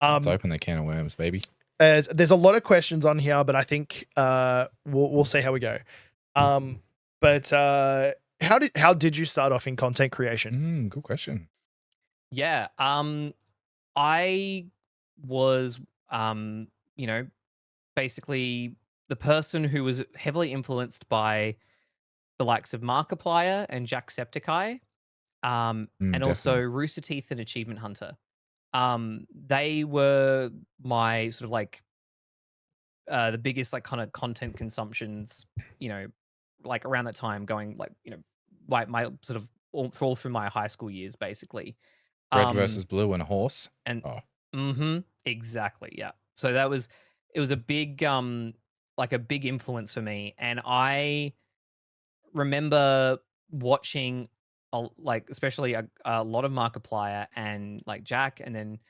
Let's open the can of worms, baby. There's a lot of questions on here, but I think we'll see how we go. But how did you start off in content creation? Good question. Yeah. I was basically the person who was heavily influenced by the likes of Markiplier and Jacksepticeye, and also Rooster Teeth and Achievement Hunter. They were my sort of like the biggest like kind of content consumptions, like around that time, going like my sort of all through my high school years, basically. Red versus blue and a horse. And exactly, yeah. So it was a big like a big influence for me, and I remember watching especially a lot of Markiplier and like Jack, and then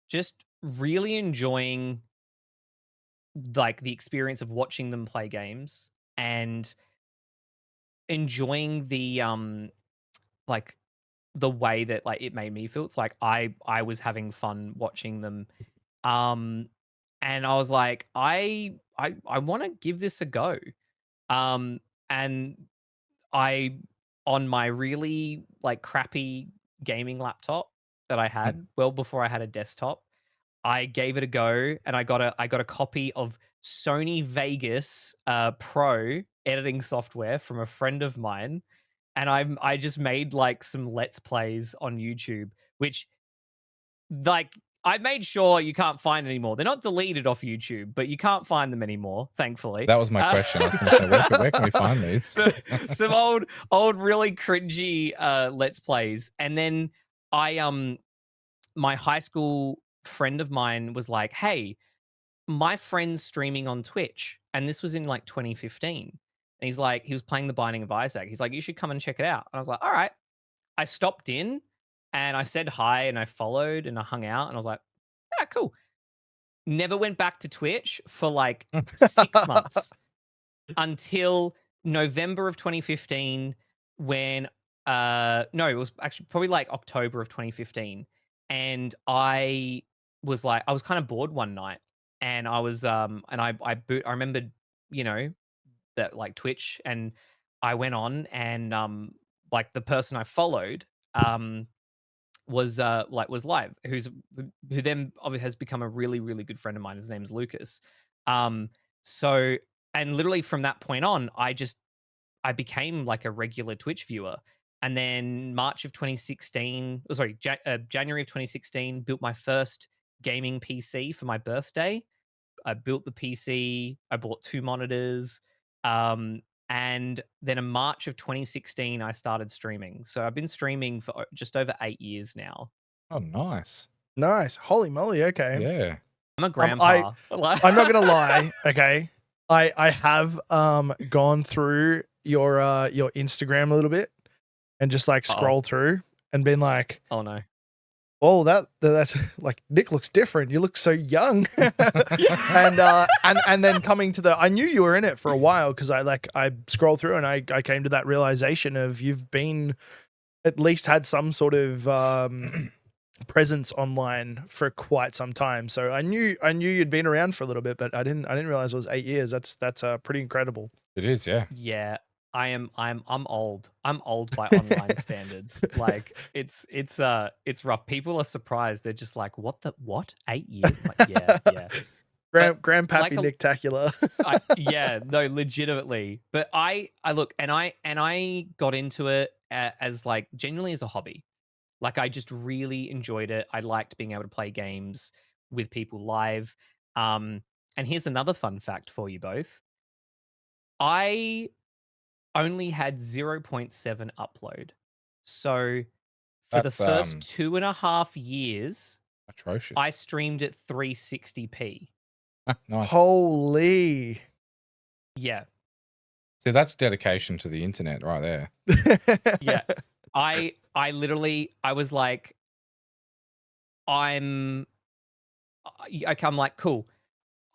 just really enjoying like the experience of watching them play games and enjoying the like the way that like it made me feel. It's like I was having fun watching them. Um and I was like, I want to give this a go. Um and I on my really like crappy gaming laptop that I Mm. had, well before I had a desktop, I gave it a go and I got a copy of Sony Vegas Pro editing software from a friend of mine, and I just made like some let's plays on YouTube, which like I made sure you can't find anymore. They're not deleted off YouTube, but you can't find them anymore, thankfully. That was my question. I was going to say, where can we find these? Some old really cringy let's plays. And then I my high school friend of mine was like, "Hey, my friend's streaming on Twitch." And this was in like 2015. And he's like, he was playing The Binding of Isaac. He's like, "You should come and check it out." And I was like, "All right." I stopped in and I said hi and I followed and I hung out and I was like, "Yeah, cool." Never went back to Twitch for like 6 months until November of 2015 when no, it was actually probably like October of 2015. And I was kind of bored one night and I remembered, you know, that like Twitch and I went on and like the person I followed was live, who then obviously has become a really really good friend of mine. His name's Lucas. Um, so and literally from that point on, I became like a regular Twitch viewer. And then March of 2016, oh, sorry, January of 2016, built my first gaming PC for my birthday. I built the PC. I bought 2 monitors. Um, and then in March of 2016, I started streaming. So I've been streaming for just over 8 years now. Oh, nice. Nice. Holy moly. Okay. Yeah. I'm a grandpa. I'm not gonna lie. Okay. I have gone through your Instagram a little bit and just like scroll through and been like, oh no. oh, that's like Nick looks different. You look so young. and then coming to I knew you were in it for a while because I scrolled through and I came to that realization of you've been at least had some sort of presence online for quite some time. So I knew you'd been around for a little bit, but I didn't realize it was 8 years. That's pretty incredible. It is, yeah. Yeah. I'm old. I'm old by online standards. Like it's rough. People are surprised. They're just like, what 8 years? I'm like, yeah. Grandpappy like Nicktacula. Yeah, no, legitimately. But I look and I got into it as like genuinely as a hobby. Like I just really enjoyed it. I liked being able to play games with people live. And here's another fun fact for you both. I only had 0.7 upload. So for the That's first 2.5 years, atrocious. I streamed at 360p. Nice. Holy. Yeah. See, that's dedication to the internet right there. Yeah. I literally I was like I'm like cool.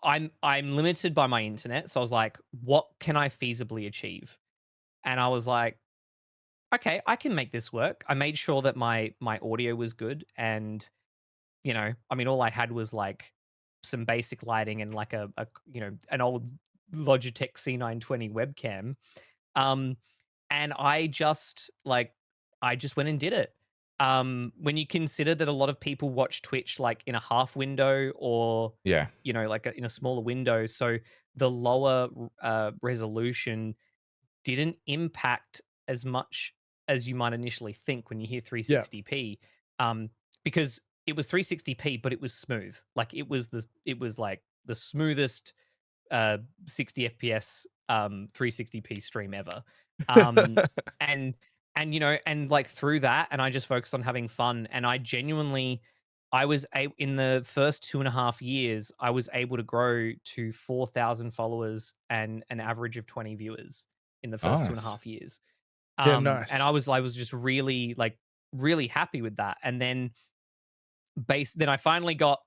I'm limited by my internet, so I was like, what can I feasibly achieve? And I was like, okay, I can make this work. I made sure that my audio was good and you know, I mean all I had was like some basic lighting and like a you know, an old Logitech C920 webcam. And I just went and did it. When you consider that a lot of people watch Twitch like in a half window or Yeah. you know, like in a smaller window, so the lower resolution didn't impact as much as you might initially think when you hear 360p. Because it was 360p, but it was smooth. Like it was like the smoothest 60 FPS 360p stream ever. And you know, and like through that, and I just focused on having fun. And I genuinely, in the first 2.5 years, I was able to grow to 4,000 followers and an average of 20 viewers in the first Nice. 2.5 years. Yeah, nice. And I was just really really happy with that. And then then I finally got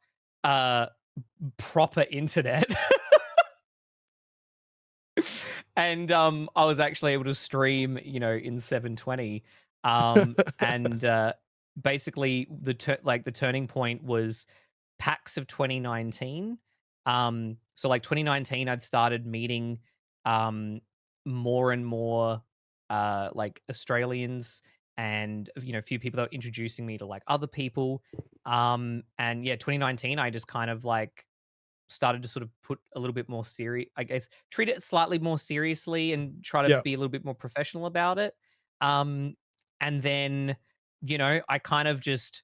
proper internet. And I was actually able to stream, you know, in 720. And basically the turning point was PAX of 2019. So like 2019, I'd started meeting um, more and more like Australians, and a few people that were introducing me to like other people. And yeah, 2019, I just kind of like started to sort of put a little bit more serious, I guess, treat it slightly more seriously and try to Yeah. be a little bit more professional about it. Um, and then, I kind of just,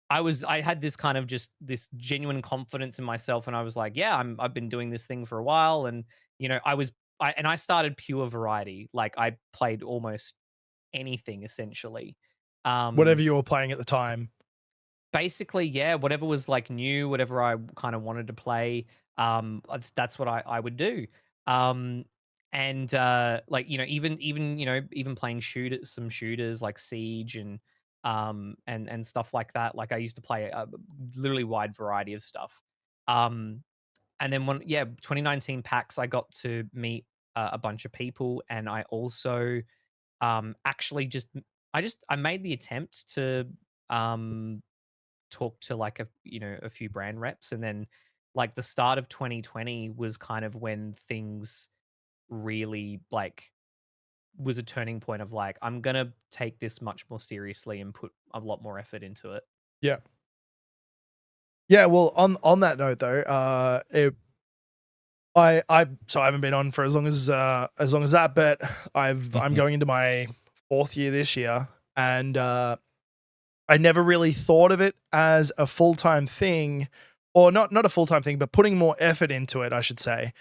I had this kind of just this genuine confidence in myself, and I was like, yeah, I've been doing this thing for a while, and I started pure variety. Like I played almost anything essentially. Whatever Um, you were playing at the time. Basically, yeah, whatever was like new, whatever I kind of wanted to play, that's what I would do. Um, and like even playing some shooters like Siege and stuff like that. Like I used to play a literally wide variety of stuff. Um, and then 2019 PAX, I got to meet a bunch of people, and I also actually I made the attempt to um talk to like a few brand reps, and then like the start of 2020 was kind of when things really like was a turning point of like, I'm gonna take this much more seriously and put a lot more effort into it. Yeah. Yeah, well, on that note though, so I haven't been on for as long as that, but I'm going into my 4th year this year, and I never really thought of it as a full-time thing, or not a full-time thing, but putting more effort into it, I should say,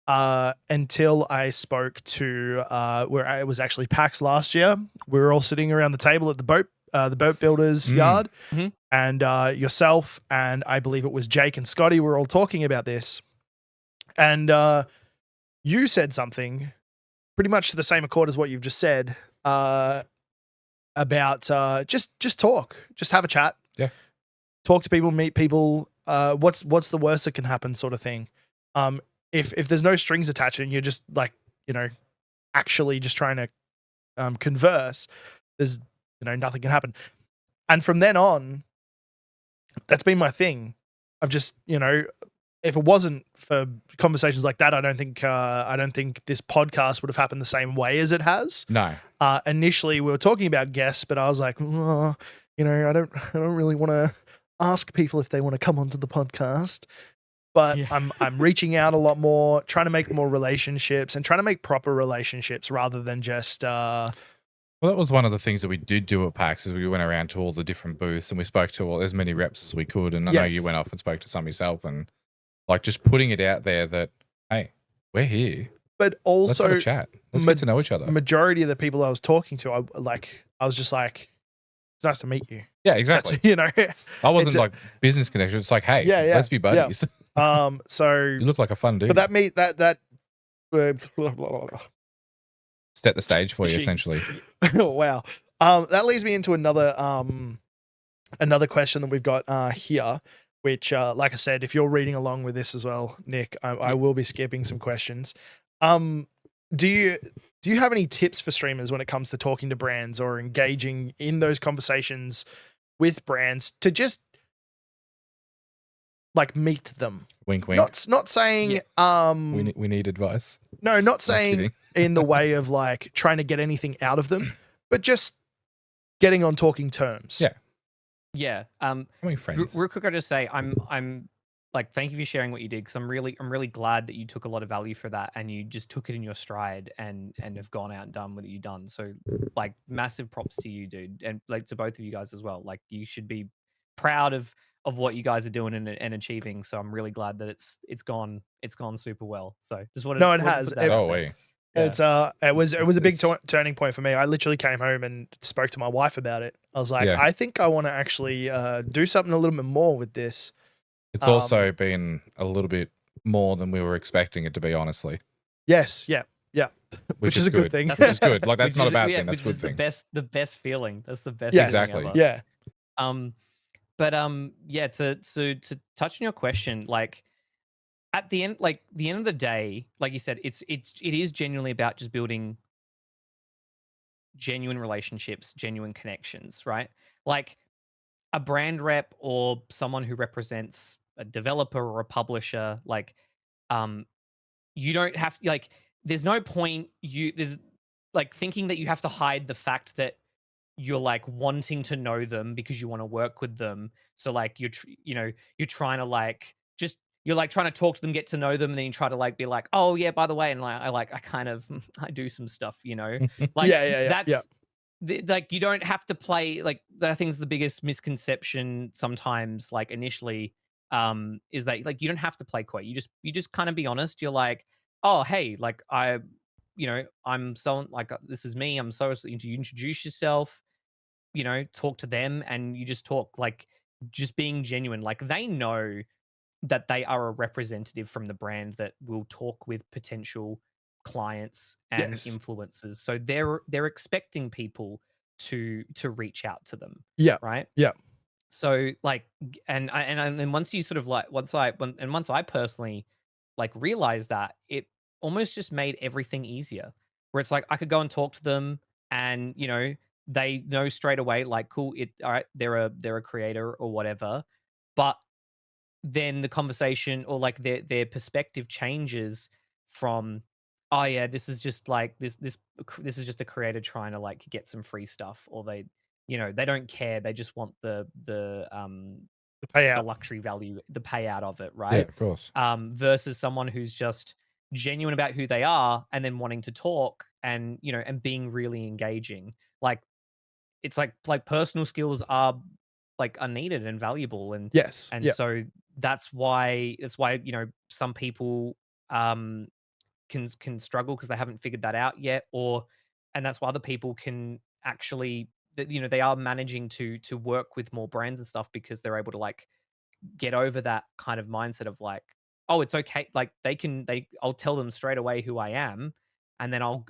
until I spoke to where it was actually PAX last year. We were all sitting around the table at the boat builders yard, Mhm. and yourself and I believe it was Jake and Scotty were all talking about this, and you said something pretty much to the same accord as what you've just said, about just talk, just have a chat, Yeah. talk to people, meet people. What's the worst that can happen, sort of thing. If there's no strings attached and you're just like, actually just trying to converse, there's nothing can happen. And from then on, that's been my thing. I've just, if it wasn't for conversations like that, I don't think this podcast would have happened the same way as it has. No. Initially we were talking about guests, but I was like, I don't really want to ask people if they want to come onto the podcast. But Yeah. I'm reaching out a lot more, trying to make more relationships and trying to make proper relationships rather than just Well, that was one of the things that we did do at PAX, is we went around to all the different booths and we spoke to as many reps as we could. And I know you Yes. went off and spoke to some yourself, and like just putting it out there that, hey, we're here. But Let's have also a chat. Let's get to know each other. majority of the people I was talking to, I was just like, it's nice to meet you. Yeah, exactly. I wasn't like business connection. It's like, hey, let's be buddies. So you look like a fun dude. but that set the stage for you, essentially. Wow. That leads me into another question that we've got here, which like I said, if you're reading along with this as well, Nick, I will be skipping some questions. Do you have any tips for streamers when it comes to talking to brands or engaging in those conversations with brands to just like meet them? Wink, wink. Not saying we need advice. No, not saying in the way of like trying to get anything out of them, but just getting on talking terms. Yeah. Yeah. Becoming friends. Real quick, I just say I'm like, thank you for sharing what you did, because I'm really glad that you took a lot of value for that and you just took it in your stride and have gone out and done what you've done. So like massive props to you, dude, and like to both of you guys as well. Like you should be proud of what you guys are doing and achieving. So I'm really glad that it's gone super well. So just wanted No, it wanted to has. put that out there. It's it was a big turning point for me. I literally came home and spoke to my wife about it. I was like, I think I want to actually do something a little bit more with this. It's also been a little bit more than we were expecting it to be, honestly. Yes, yeah. Which is a good thing. Which is good. Like that's not a bad thing. That's a good thing. The best feeling. That's the best. Exactly. Thing ever. Yeah. But yeah. To touch on your question, like at the end of the day, like you said, it is genuinely about just building genuine relationships, genuine connections, right? Like a brand rep or someone who represents a developer or a publisher, like um you don't have like there's no point there's like thinking that you have to hide the fact that you're like wanting to know them because you want to work with them. So like you're trying to like just you're like trying to talk to them, get to know them, and then you try to like be like, oh yeah, by the way, and I kind of I do some stuff, like Yeah. that's like you don't have to play like I think is the biggest misconception sometimes like initially is that like you don't have to play coy. You just kind of be honest. You're like, oh hey, like I'm so like this is me. I'm so you introduce yourself, talk to them, and you just talk like just being genuine. Like they know that they are a representative from the brand that will talk with potential clients and Yes. influencers. So they're expecting people to reach out to them, Yeah. right? Yeah. So like and once you sort of like once I personally like realized that, it almost just made everything easier. Where it's like I could go and talk to them and they know straight away like cool, all right, they're a creator or whatever. But then the conversation or like their perspective changes from, oh yeah, this is just like this is just a creator trying to like get some free stuff, or they don't care, they just want The the payout. luxury value, the payout of it, Yeah, right? of course. Versus someone who's just genuine about who they are and then wanting to talk and and being really engaging. Like it's like personal skills are needed and valuable, and Yes. and Yeah. so that's why some people um can struggle because they haven't figured that out yet, or and that's why other people can actually they are managing to work with more brands and stuff because they're able to like get over that kind of mindset of like, oh, it's okay, like I'll tell them straight away who I am, and then I'll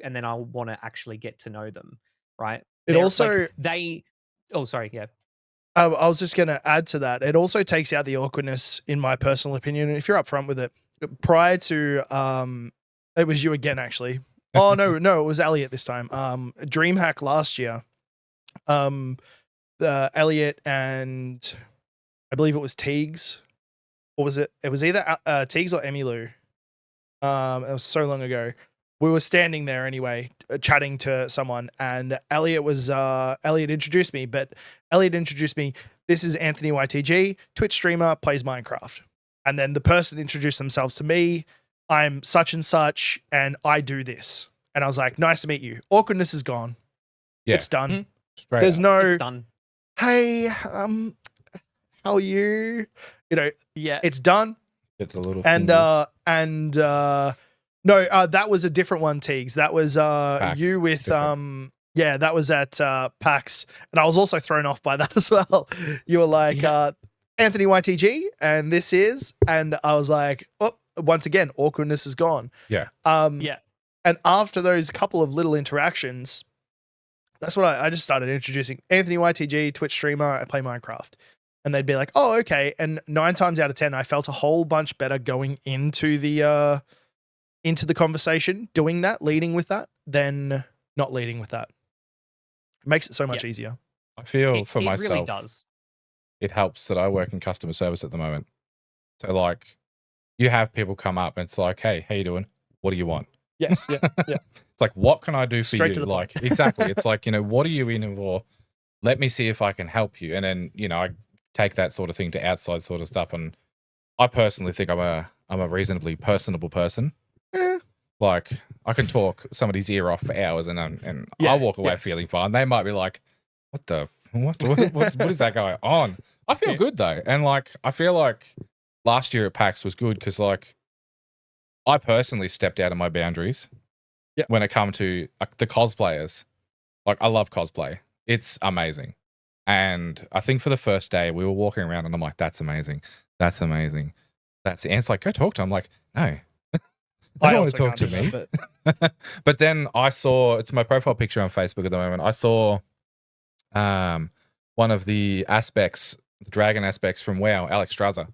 want to actually get to know them, right? It They're like also they Oh, sorry, yeah. I was just going to add to that. It also takes out the awkwardness, in my personal opinion. If you're upfront with it, prior to it was you again, actually. Oh no, it was Elliot this time. DreamHack last year. Elliot and I believe it was Teagues, or was it? It was either Teagues or Emmylou. It was so long ago. We were standing there anyway, chatting to someone, and Elliot introduced me, but Elliot introduced me. This is Anthony YTG, Twitch streamer, plays Minecraft. And then the person introduced themselves to me. I'm such and such, and I do this. And I was like, nice to meet you. Awkwardness is gone. Yeah. It's done. Mhm. Straight There's up. no, It's done. hey, how are you? Yeah. It's done. It's a little And no, that was a different one, Teagues. That was PAX, you with different. yeah, that was at PAX, and I was also thrown off by that as well. You were like Anthony YTG, and this is, and I was like, oh, once again, awkwardness is gone. Yeah. Yeah. And after those couple of little interactions, that's what I just started introducing Anthony YTG, Twitch streamer. I play Minecraft. And they'd be like, oh, okay. And 9 times out of 10, I felt a whole bunch better going into the conversation, doing that, leading with that, than not leading with that. It makes it so much easier. I feel for it myself, really does. it helps that I work in customer service at the moment. So like you have people come up and it's like, hey, how you doing? What do you want? Yes. Yeah. Yeah. It's like, what can I do for Straight you? to the Like, point. exactly. It's like, what are you in for? Let me see if I can help you. And then, I take that sort of thing to outside sort of stuff. And I personally think I'm a reasonably personable person. Like I can talk somebody's ear off for hours and I'll walk away feeling fine. They might be like, what is that going on? I feel good though. And like, I feel like last year at PAX was good because like I personally stepped out of my boundaries when it come to the cosplayers. Like I love cosplay. It's amazing. And I think for the first day we were walking around and I'm like, that's amazing. That's amazing. And it's like, go talk to him. I'm like, no. They don't want to talk to me. But then I saw, it's my profile picture on Facebook at the moment. I saw one of the aspects, the dragon aspects from WoW, Alex Straza.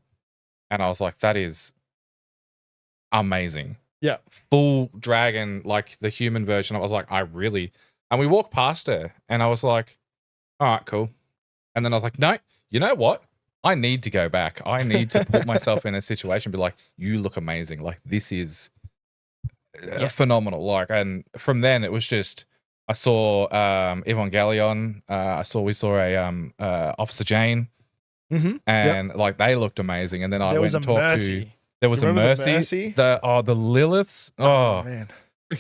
And I was like, that is amazing. Yeah. Full dragon, like the human version. I was like, I really And we walked past her, and I was like, all right, cool. And then I was like, no, you know what? I need to go back. I need to put myself in a situation, be like, you look amazing. Like, this is phenomenal. Like, and from then it was just, I saw Evangelion. We saw a Officer Jane, and like they looked amazing. And then I went and talked to. There was a Mercy. The Liliths. Oh man.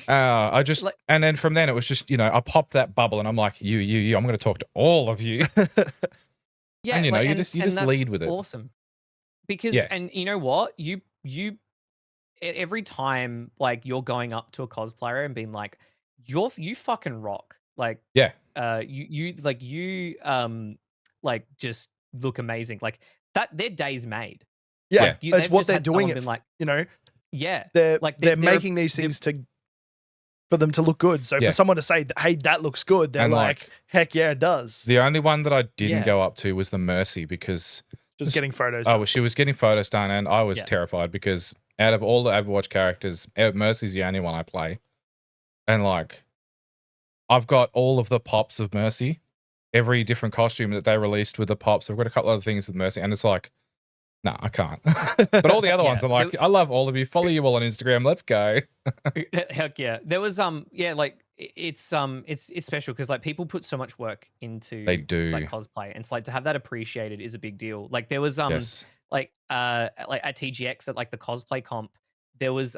I just and then from then it was just I popped that bubble and I'm like you I'm going to talk to all of you. Yeah, and like, you just lead with it. Awesome. Because and you know what you every time like you're going up to a cosplayer and being like you fucking rock, like you like just look amazing, like that their day's made. Yeah, like, it's what they're doing. It, been like, they're they're making these things for them to look good. So for someone to say, hey, that looks good, they're like, heck yeah, it does. The only one that I didn't go up to was the Mercy, because just getting photos done. Oh, she was getting photos done, and I was terrified because out of all the Overwatch characters, Mercy's the only one I play. And like, I've got all of the pops of Mercy, every different costume that they released with the pops. I've got a couple other things with Mercy, and it's like, no, I can't. But all the other ones, I'm like, I love all of you. Follow you all on Instagram. Let's go. Heck yeah. There was like it's special because like people put so much work into they do like cosplay, and it's like to have that appreciated is a big deal. Like there was like at TGX at like the cosplay comp, there was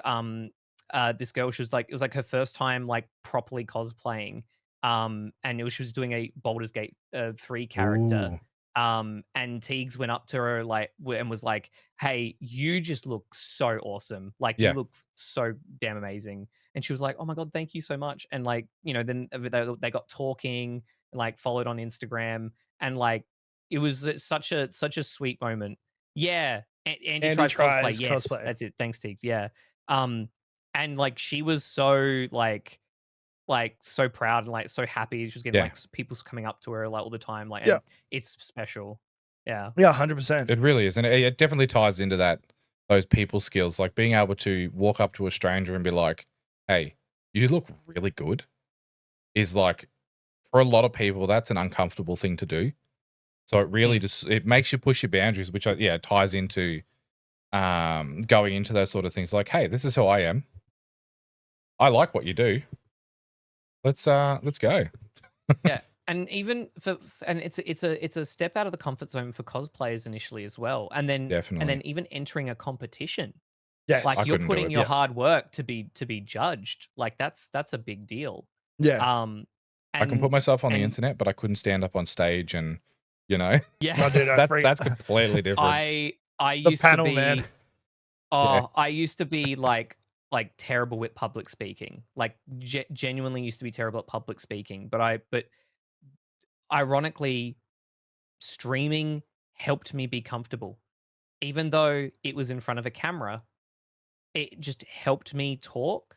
this girl, she was like, it was like her first time like properly cosplaying, and she was doing a Baldur's Gate 3 character. Ooh. And Teagues went up to her like and was like, hey, you just look so awesome, like you look so damn amazing. And she was like, oh my god, thank you so much. And like then they got talking and like followed on Instagram, and like it was such a sweet moment. Andy tries cosplay. Yes, that's it. Thanks, Teagues. And like she was so like so proud and like so happy. She was getting like people's coming up to her like all the time, like and it's special. Yeah 100%. It really is, and it definitely ties into those people skills, like being able to walk up to a stranger and be like, hey, you look really good, is like, for a lot of people that's an uncomfortable thing to do. So it really just it makes you push your boundaries, which ties into going into those sort of things, like, hey, this is who I am, I like what you do, let's go. And even and it's a step out of the comfort zone for cosplayers initially as well, and then even entering a competition. Like you're putting your hard work to be judged, like that's a big deal. I can put myself on the internet, but I couldn't stand up on stage, and no, dude, that's completely different. I used to be man. I used to be like terrible with public speaking, like genuinely used to be terrible at public speaking, but ironically, streaming helped me be comfortable. Even though it was in front of a camera, it just helped me talk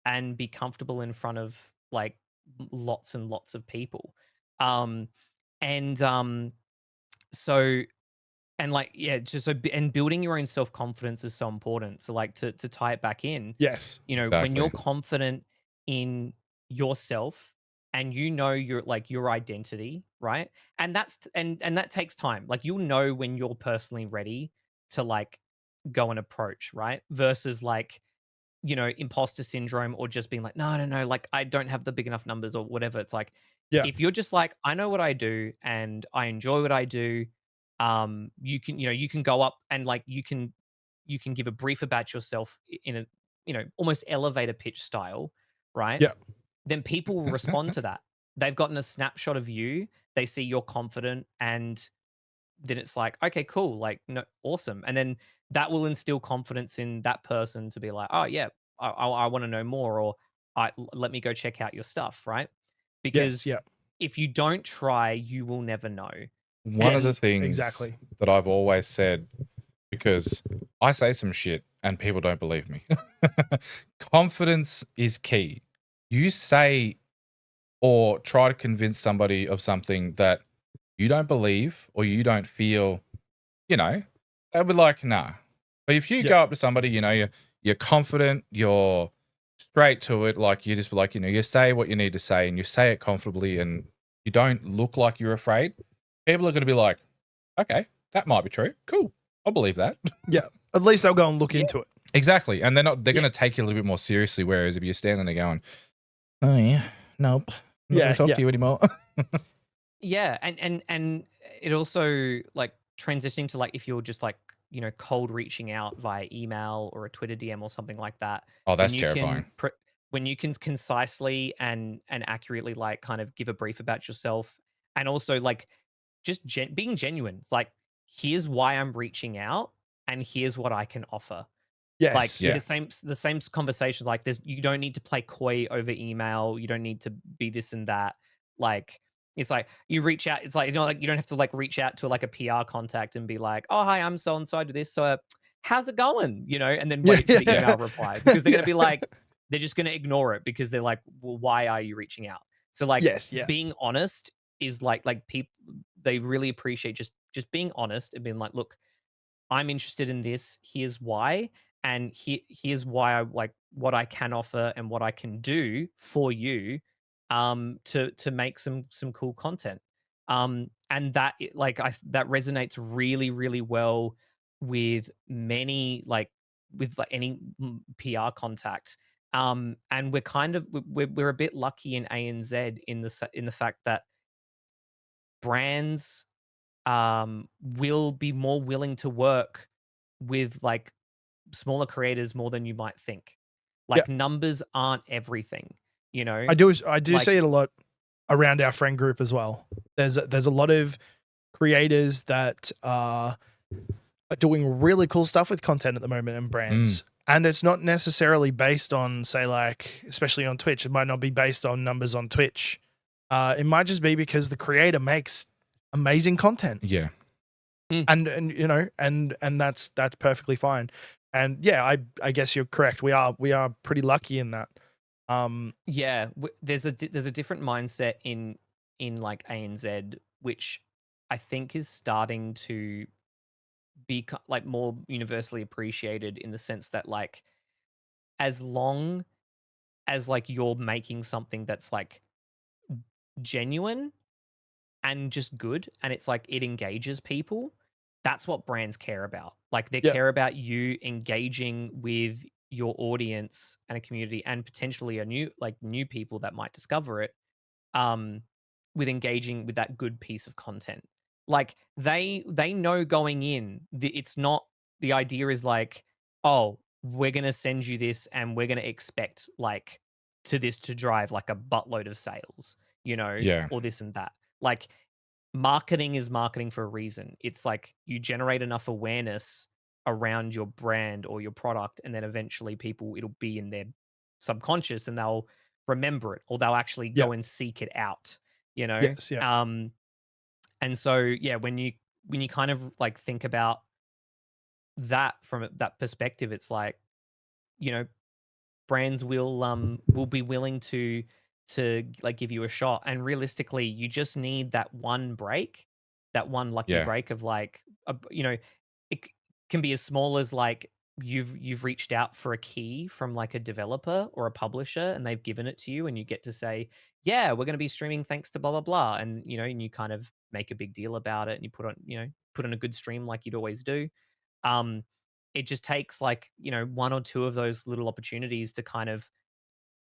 and be comfortable in front of like lots and lots of people. So and like just and building your own self-confidence is so important. So like to tie it back in, when you're confident in yourself and your identity, right? And that's and that takes time. Like you'll know when you're personally ready to like go and approach, right? Versus like imposter syndrome, or just being like, no, like I don't have the big enough numbers or whatever. It's like, if you're just like, I know what I do and I enjoy what I do, you can go up and like you can give a brief about yourself in a almost elevator pitch style, right? Then people will respond to that. They've gotten a snapshot of you, they see you're confident, and then it's like, okay, cool, like, no, awesome. And then that will instill confidence in that person to be like, oh yeah, I want to know more, or let me go check out your stuff, right? Because if you don't try, you will never know. One of the things that I've always said, because I say some shit and people don't believe me, confidence is key. You say or try to convince somebody of something that you don't believe or you don't feel, they'll be like, nah. But if you go up to somebody, you're confident, you're straight to it. Like you just like, you say what you need to say and you say it comfortably and you don't look like you're afraid. People are going to be like, okay, that might be true. Cool. I'll believe that. Yeah. At least they'll go and look into it. Exactly. And they're going to take you a little bit more seriously. Whereas if you're standing there going, oh yeah, nope. I'm not going to talk to you anymore. Yeah. And it also like transitioning to like, if you're just like, cold reaching out via email or a Twitter DM or something like that. Oh, that's terrifying. When you can concisely and accurately like kind of give a brief about yourself, and also like just being genuine. It's like, here's why I'm reaching out and here's what I can offer. Yes. Like Yeah. the same conversations, like you don't need to play coy over email. You don't need to be this and that. Like, it's like you reach out. It's like, like you don't have to like reach out to like a PR contact and be like, oh, hi, I'm so and so, I do this. So how's it going? And then wait for the email reply, because they're going to be like, they're just going to ignore it because they're like, well, why are you reaching out? So like, being honest is like people, they really appreciate just being honest and being like, look, I'm interested in this. Here's why. And here's why I like what I can offer and what I can do for you to make some cool content. And that that resonates really, really well with many with like any PR contact. And we're kind of we're a bit lucky in ANZ in the fact that brands will be more willing to work with like smaller creators more than you might think. Like numbers aren't everything, I do see it a lot around our friend group as well. There's a lot of creators that are doing really cool stuff with content at the moment and brands. And it's not necessarily based on, say, like, especially on Twitch, it might not be based on numbers on Twitch. It might just be because the creator makes amazing content. Yeah. And and that's perfectly fine. And yeah, I guess you're correct. We are pretty lucky in that. Yeah, there's a different mindset in like ANZ, which I think is starting to be like more universally appreciated, in the sense that like, as long as like you're making something that's like genuine and just good, and it's like it engages people, that's what brands care about. Like they care about you engaging with your audience and a community, and potentially a new people that might discover it, with engaging with that good piece of content. Like they know going in, it's not, the idea is like, oh, we're going to send you this and we're going to expect like this to drive like a buttload of sales, or this and that. Like, marketing is marketing for a reason. It's like you generate enough awareness around your brand or your product, and then eventually it'll be in their subconscious and they'll remember it, or they'll actually go and seek it out, Yes, yeah. And so yeah, when you kind of like think about that from that perspective, it's like, brands will be willing to like give you a shot. And realistically, you just need that one break, that one lucky break of like, it can be as small as like you've reached out for a key from like a developer or a publisher, and they've given it to you, and you get to say, yeah, we're going to be streaming thanks to blah blah blah, and and you kind of make a big deal about it, and you put on a good stream like you'd always do. um it just takes like, one or two of those little opportunities to kind of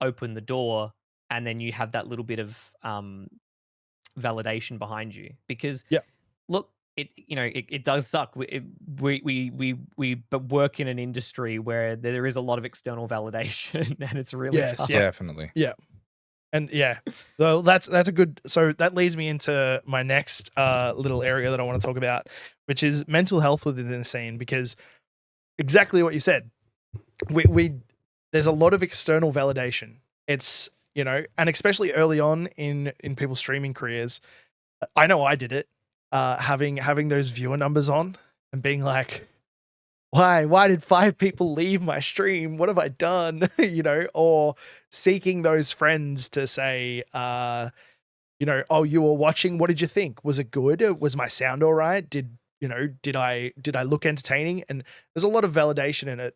open the door, and then you have that little bit of validation behind you. Because look, it does suck. We but work in an industry where there is a lot of external validation, and it's really tough. Definitely. Yeah. And yeah, though that's a good, so that leads me into my next little area that I want to talk about, which is mental health within the scene. Because exactly what you said, we there's a lot of external validation. It's, and especially early on in people's streaming careers, I know I did it, having those viewer numbers on and being like, why did 5 people leave my stream? What have I done? Or seeking those friends to say, oh, you were watching, what did you think? Was it good? Was my sound all right? Did I look entertaining? And there's a lot of validation in it.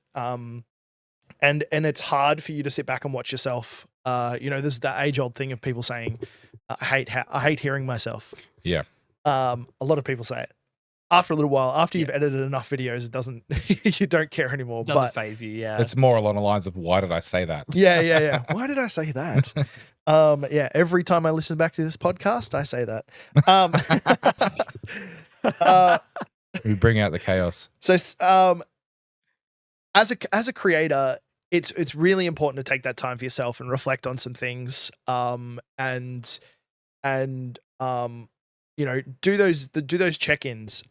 and it's hard for you to sit back and watch yourself. There's that age old thing of people saying, I hate hearing myself. Yeah. A lot of people say it. After a little while, after you've edited enough videos, it doesn't you don't care anymore. Doesn't But phase you, yeah. It's more along the lines of, why did I say that? yeah. Why did I say that? Every time I listen back to this podcast, I say that. We bring out the chaos. So, as a creator, it's really important to take that time for yourself and reflect on some things. And do those check-ins.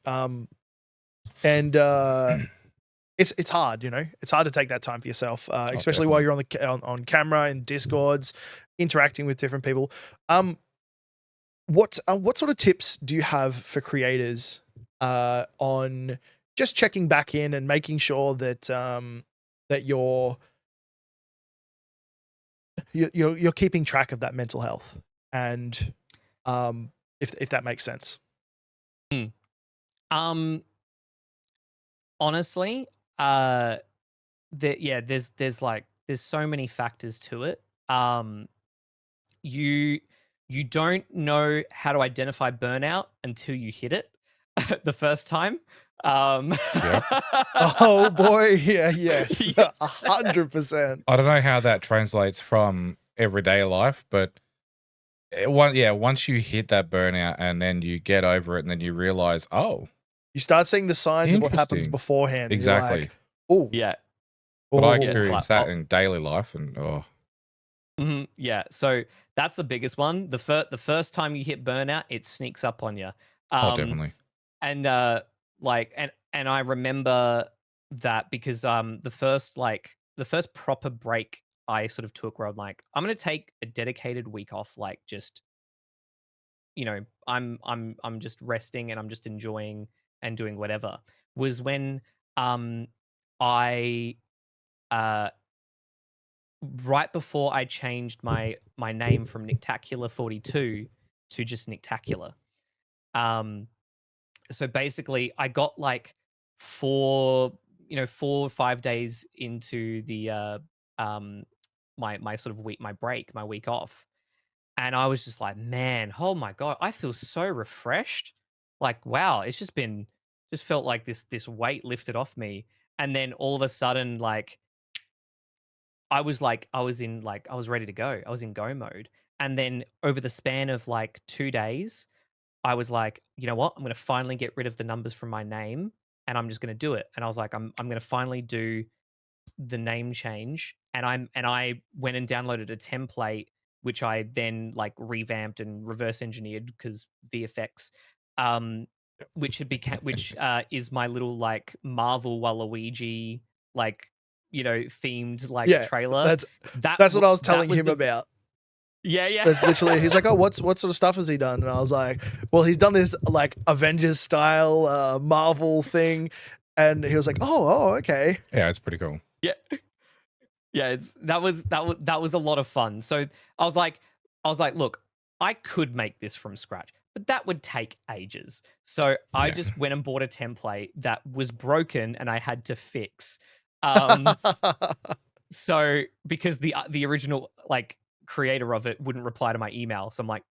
It's hard, it's hard to take that time for yourself, especially while you're on camera and Discords, interacting with different people. What sort of tips do you have for creators on just checking back in and making sure that that you're keeping track of that mental health, and if that makes sense? Honestly, there's so many factors to it. You don't know how to identify burnout until you hit it the first time. Oh boy, yes, 100%. I don't know how that translates from everyday life, but once you hit that burnout and then you get over it and then you realize, oh, you start seeing the signs of what happens beforehand. Exactly. Like, oh, yeah. But I experienced that in daily life, and yeah. So that's the biggest one. The first time you hit burnout, it sneaks up on you. Definitely. And and I remember that because the first proper break I sort of took, where I'm like, I'm gonna take a dedicated week off, like just I'm just resting and I'm just enjoying and doing whatever, was when I right before I changed my name from Nicktacula 42 to just Nicktacula. So basically I got like 4 or 5 days into the my sort of week, my break, my week off. And I was just like, man, oh my God, I feel so refreshed. Like, wow, it's just felt like this weight lifted off me. And then all of a sudden, I was ready to go. I was in go mode. And then over the span of like 2 days, I was like, you know what? I'm gonna finally get rid of the numbers from my name and I'm just gonna do it. And I was like, I'm gonna finally do the name change, and I went and downloaded a template which I then like revamped and reverse engineered because VFX, which had become which is my little like Marvel Waluigi like themed like trailer. That's what I was telling him about. Yeah. That's literally, he's like, oh, what sort of stuff has he done? And I was like, well, he's done this like Avengers style Marvel thing, and he was like, oh, okay. Yeah, it's pretty cool. Yeah, that was a lot of fun. So I was like, look, I could make this from scratch, but that would take ages. So I just went and bought a template that was broken and I had to fix. So because the original like creator of it wouldn't reply to my email, so I'm like,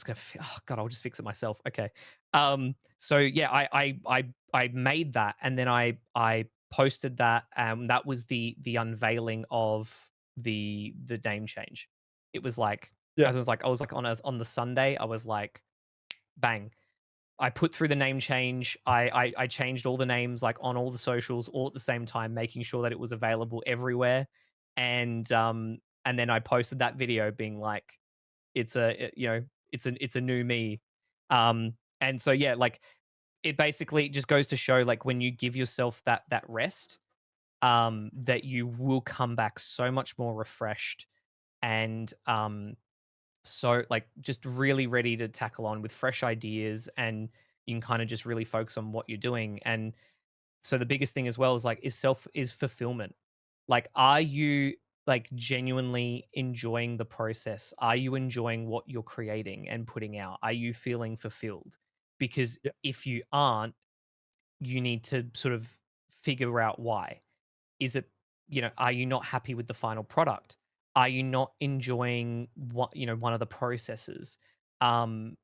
oh God, I'll just fix it myself. Okay. So yeah, I made that, and then I posted that. That was the unveiling of the name change. It was like I was like on the Sunday, I was like, bang. I put through the name change. I changed all the names like on all the socials all at the same time, making sure that it was available everywhere. And then I posted that video being like, it's a new me. And so yeah, like it basically just goes to show, like, when you give yourself that rest, that you will come back so much more refreshed and so like just really ready to tackle on with fresh ideas, and you can kind of just really focus on what you're doing. And so the biggest thing as well is like is fulfillment. Like, are you like genuinely enjoying the process? Are you enjoying what you're creating and putting out? Are you feeling fulfilled? Because if you aren't, you need to sort of figure out why. Is it are you not happy with the final product? Are you not enjoying one of the processes? Um,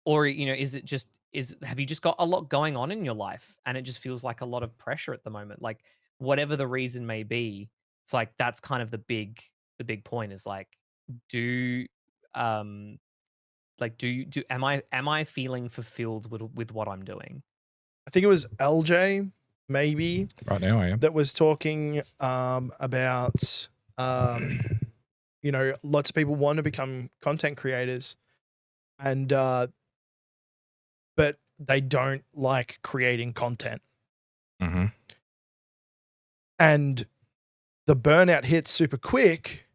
or is it just is have you just got a lot going on in your life and it just feels like a lot of pressure at the moment? Like whatever the reason may be, it's like that's kind of the big point is like, do um am I feeling fulfilled with what I'm doing? I think it was LJ, maybe, Right now, I am. that was talking about lots of people want to become content creators, and but they don't like creating content, Mm-hmm. and the burnout hits super quick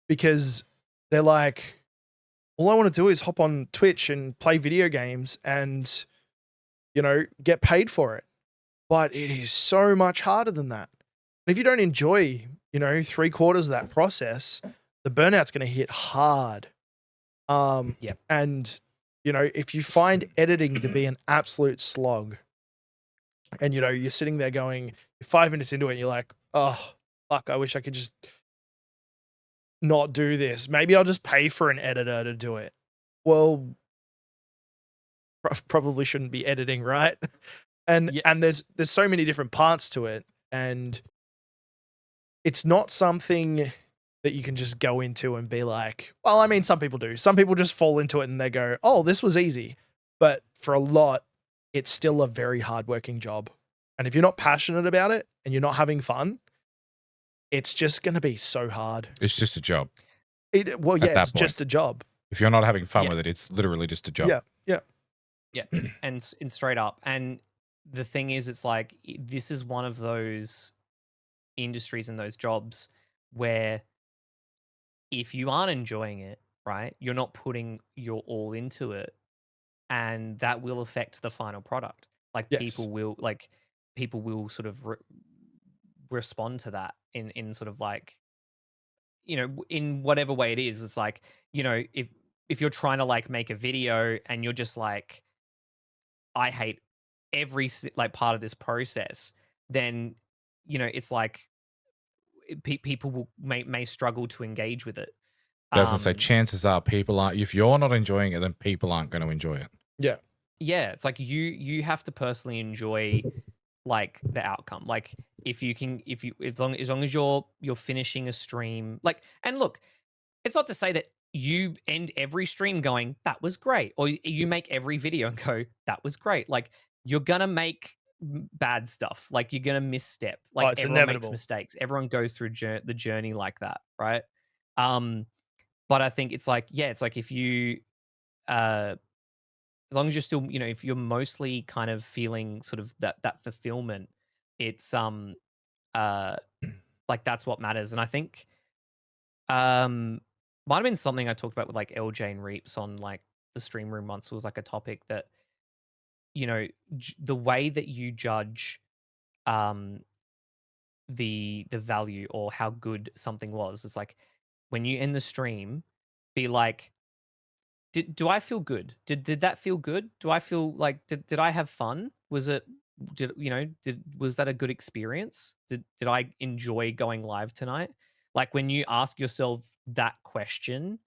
because they're like, all I want to do is hop on Twitch and play video games and get paid for it. But it is so much harder than that. If you don't enjoy, 3/4 of that process, the burnout's going to hit hard. Yep. And if you find editing to be an absolute slog, and you're sitting there going, 5 minutes into it, and you're like, oh fuck, I wish I could just not do this. Maybe I'll just pay for an editor to do it. Well, probably shouldn't be editing, right? And Yeah. and there's so many different parts to it, and it's not something that you can just go into and be like, well, I mean, some people do. Some people just fall into it and they go, oh, this was easy. But for a lot, it's still a very hardworking job. And if you're not passionate about it and you're not having fun, it's just going to be so hard. It's just a job. Well, yeah, it's just a job. If you're not having fun Yeah. with it, it's literally just a job. Yeah. And straight up. And the thing is, it's like this is one of those industries and those jobs where if you aren't enjoying it, right, you're not putting your all into it, and that will affect the final product. Like Yes. people will sort of respond to that in sort of like in whatever way it is. It's like if you're trying to like make a video and you're just like, I hate every like part of this process, then it's like people may struggle to engage with it. I was gonna say, chances are people aren't. If you're not enjoying it, then people aren't going to enjoy it. Yeah. Yeah, it's like you have to personally enjoy like the outcome. Like if you can, if you as long as you're finishing a stream, like, and look, it's not to say that you end every stream going, that was great, or you make every video and go, that was great. Like you're gonna make bad stuff. Like you're gonna misstep. Like It's everyone inevitable. makes mistakes. Everyone goes through the journey like that, right? But I think it's like, yeah, it's like if you as long as you're still, if you're mostly kind of feeling sort of that fulfillment, it's uh like that's what matters. And I think might have been something I talked about with like LJ and Reaps on like the stream room once, was like a topic that the way that you judge um the value or how good something was is like when you end the stream, be like, do I feel good? Did that feel good? Do I feel like did I have fun? Was it was that a good experience? Did I enjoy going live tonight? Like when you ask yourself that question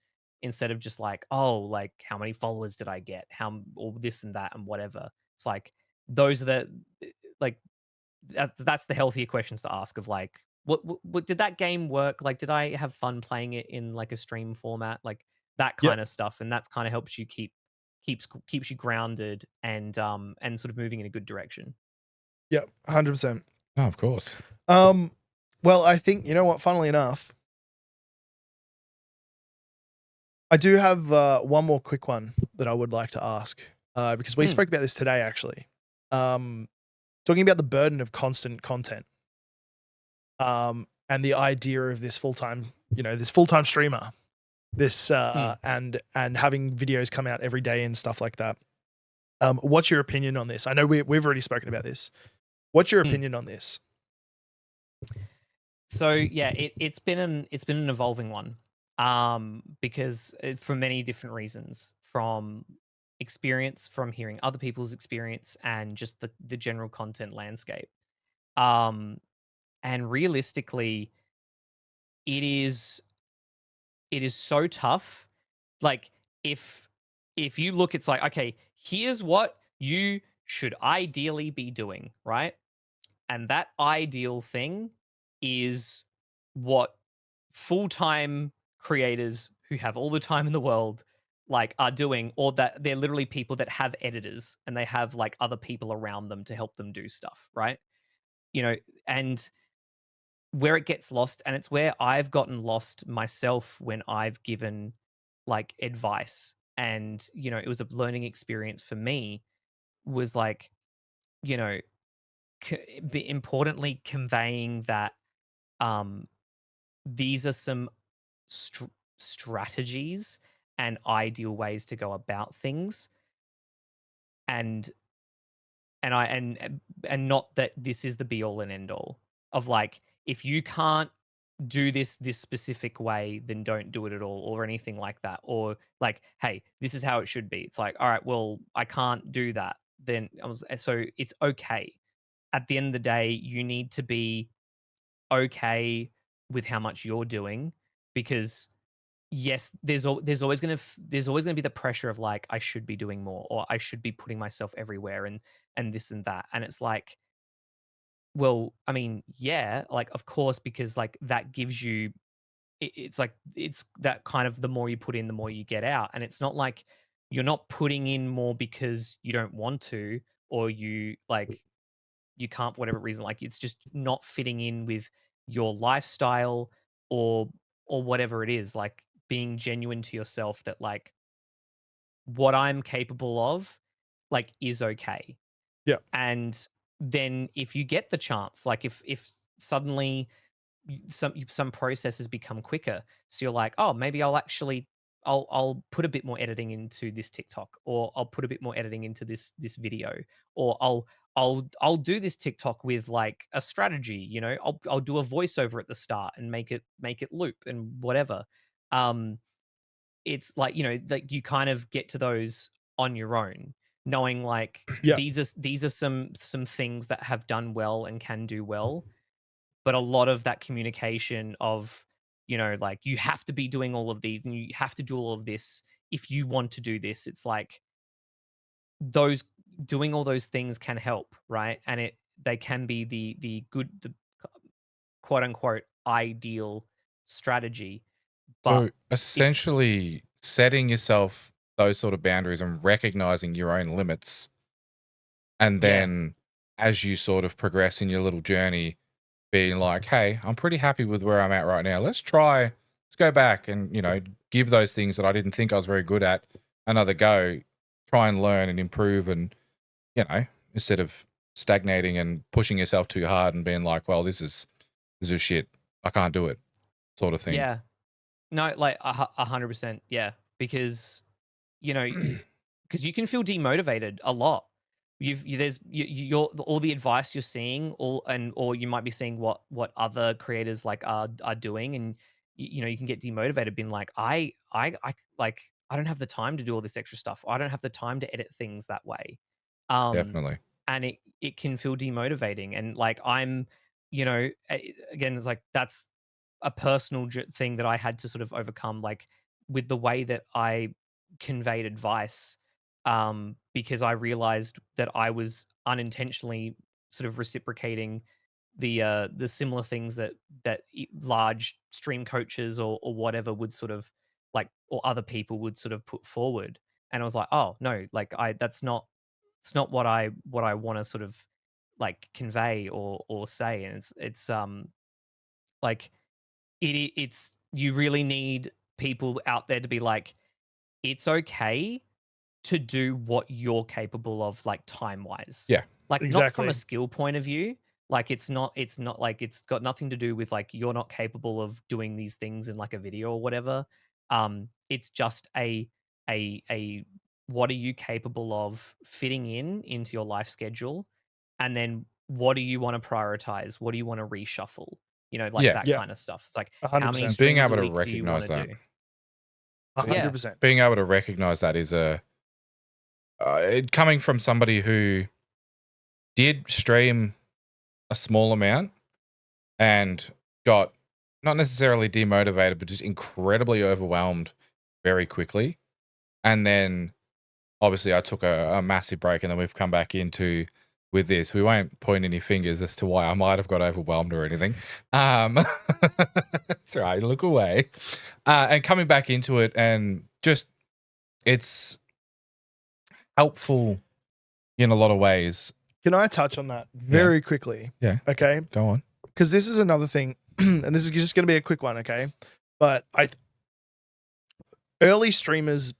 instead of just like, oh, like how many followers did I get? How or this and that and whatever. It's like those are like that's the healthier questions to ask of like what did that game work? Like did I have fun playing it in like a stream format? Like that Yep. kind of stuff, and that's kind of helps you keeps you grounded and sort of moving in a good direction. Yep. 100%. Oh, of course. Well, I think, you know what, funnily enough, I do have one more quick one that I would like to ask because we spoke about this today, actually. Talking about the burden of constant content and the idea of this full-time streamer, this and having videos come out every day and stuff like that. What's your opinion on this? I know we've already spoken about this. What's your opinion on this? So yeah, it's been an evolving one, because for many different reasons, from experience, from hearing other people's experience, and just the general content landscape. And realistically, it is so tough. Like if you look, it's like, okay, here's what you should ideally be doing, right? And that ideal thing is what full-time creators who have all the time in the world like are doing, or that they're literally people that have editors and they have like other people around them to help them do stuff, right? You know, and where it gets lost, and it's where I've gotten lost myself when I've given like advice, and you know, it was a learning experience for me, was like, you know, importantly conveying that um these are some str- strategies and ideal ways to go about things, and and not that this is the be all and end all of like, if you can't do this specific way, then don't do it at all, or anything like that, or like, hey, this is how it should be. It's like, all right, well, I can't do that, then so it's okay. At the end of the day, you need to be okay with how much you're doing, because yes, there's always gonna be the pressure of like, I should be doing more, or I should be putting myself everywhere, and this and that. And it's like, well, I mean, yeah, like of course, because like that gives you it's like it's that kind of, the more you put in, the more you get out. And it's not like you're not putting in more because you don't want to, or you like you can't for whatever reason. Like it's just not fitting in with your lifestyle, or whatever it is. Like being genuine to yourself that like what I'm capable of like is okay. Yeah. And then if you get the chance, like if suddenly some processes become quicker, so you're like, oh, maybe I'll put a bit more editing into this TikTok, or I'll put a bit more editing into this video, or I'll do this TikTok with like a strategy, you know, I'll do a voiceover at the start and make it loop and whatever. um it's like, you know, like you kind of get to those on your own, knowing like Yeah. these are some things that have done well and can do well. But a lot of that communication of, you know, like you have to be doing all of these and you have to do all of this if you want to do this. It's like those doing all those things can help, right? And they can be the good, the quote unquote ideal strategy. But So it's essentially setting yourself those sort of boundaries and recognizing your own limits. And yeah, then as you sort of progress in your little journey, being like, hey, I'm pretty happy with where I'm at right now. Let's go back and, you know, give those things that I didn't think I was very good at another go, try and learn and improve. And, you know, instead of stagnating and pushing yourself too hard and being like, well, this is shit. I can't do it, sort of thing. yeah. No, like 100%. Yeah, because you know, because you can feel demotivated a lot. You're all the advice you're seeing, or you might be seeing what other creators like are doing, and you know, you can get demotivated, being like, like I don't have the time to do all this extra stuff. I don't have the time to edit things that way. Um, Definitely. and it can feel demotivating, and like I'm, you know, again, it's like that's a personal thing that I had to sort of overcome, like with the way that I conveyed advice, because I realized that I was unintentionally sort of reciprocating the similar things that large stream coaches, or whatever would sort of like, or other people would sort of put forward. And I was like, oh no, like that's not, it's not what I want to sort of like convey or say. And it's like it's you really need people out there to be like, it's okay to do what you're capable of, like time wise. Yeah. Like not from a Exactly. skill point of view. Like it's not like it's got nothing to do with like you're not capable of doing these things in like a video or whatever. It's just a what are you capable of fitting into your life schedule, and then what do you want to prioritize? What do you want to reshuffle? You know, like Yeah. that Yeah. kind of stuff. It's like, how many 100%. Being streams a able to week do you want recognize to that. do? Yeah. 100%. Being able to recognize that is coming from somebody who did stream a small amount and got not necessarily demotivated, but just incredibly overwhelmed very quickly. And then obviously I took a massive break, and then we've come back into with this. We won't point any fingers as to why I might have got overwhelmed or anything. That's right, look away. And coming back into it, and just it's helpful in a lot of ways. Can I touch on that very quickly? Yeah. Okay. Go on. Because this is another thing, and this is just going to be a quick one, okay? But early streamers,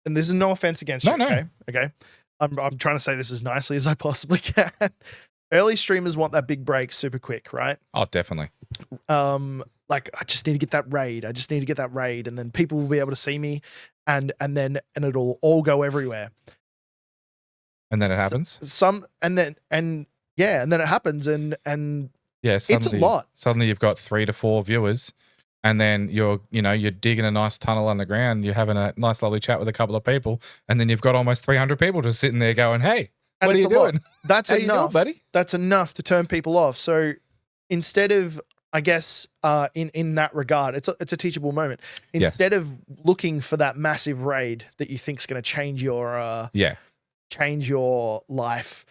and this is no offense against you, okay? Okay. I'm trying to say this as nicely as I possibly can. Early streamers want that big break super quick, right? Oh, definitely. Like I just need to get that raid. I just need to get that raid, and then people will be able to see me, and it'll all go everywhere. And then it happens. And then it happens, and yeah, it's a lot. Suddenly you've got 3 to 4 viewers, and then you're digging a nice tunnel underground. You're having a nice, lovely chat with a couple of people, and then you've got almost 300 people just sitting there going, "Hey, and what are you doing? That's How enough, you doing, buddy." That's enough to turn people off. So instead of, I guess, in that regard, it's a teachable moment. Instead of looking for that massive raid that you think is going to change your life,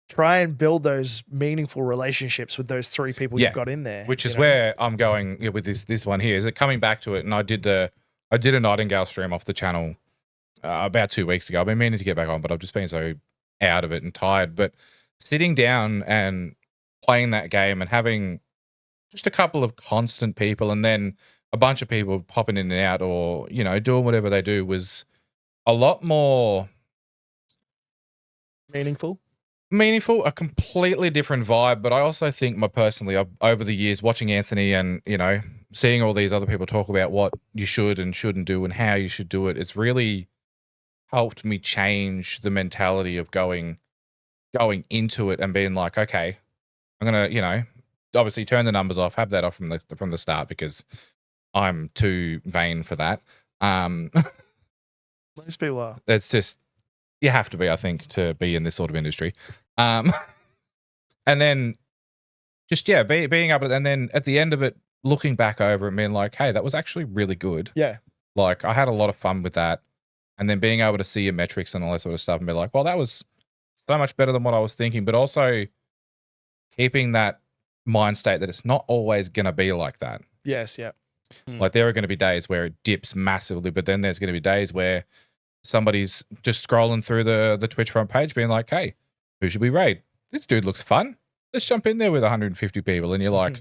try and build those meaningful relationships with those 3 people you've got in there. Which is where I'm going with this one here. Is it coming back to it? And I did a Nightingale stream off the channel about 2 weeks ago. I've been meaning to get back on, but I've just been so out of it and tired. But sitting down and playing that game and having just a couple of constant people, and then a bunch of people popping in and out, or doing whatever they do, was a lot more meaningful, a completely different vibe. But I also think, personally, over the years watching Anthony and seeing all these other people talk about what you should and shouldn't do and how you should do it, it's really helped me change the mentality of going into it and being like, okay, I'm gonna obviously turn the numbers off, have that off from the start, because I'm too vain for that. Most people are. It's just, you have to be, I think, to be in this sort of industry. And then just being able to, and then at the end of it, looking back over and being like, hey, that was actually really good. Yeah. Like, I had a lot of fun with that. And then being able to see your metrics and all that sort of stuff and be like, well, that was so much better than what I was thinking. But also keeping that mind state that it's not always going to be like that. Yes, yeah. Like, there are going to be days where it dips massively, but then there's going to be days where somebody's just scrolling through the Twitch front page being like, hey, who should we raid? This dude looks fun. Let's jump in there with 150 people. And you're like,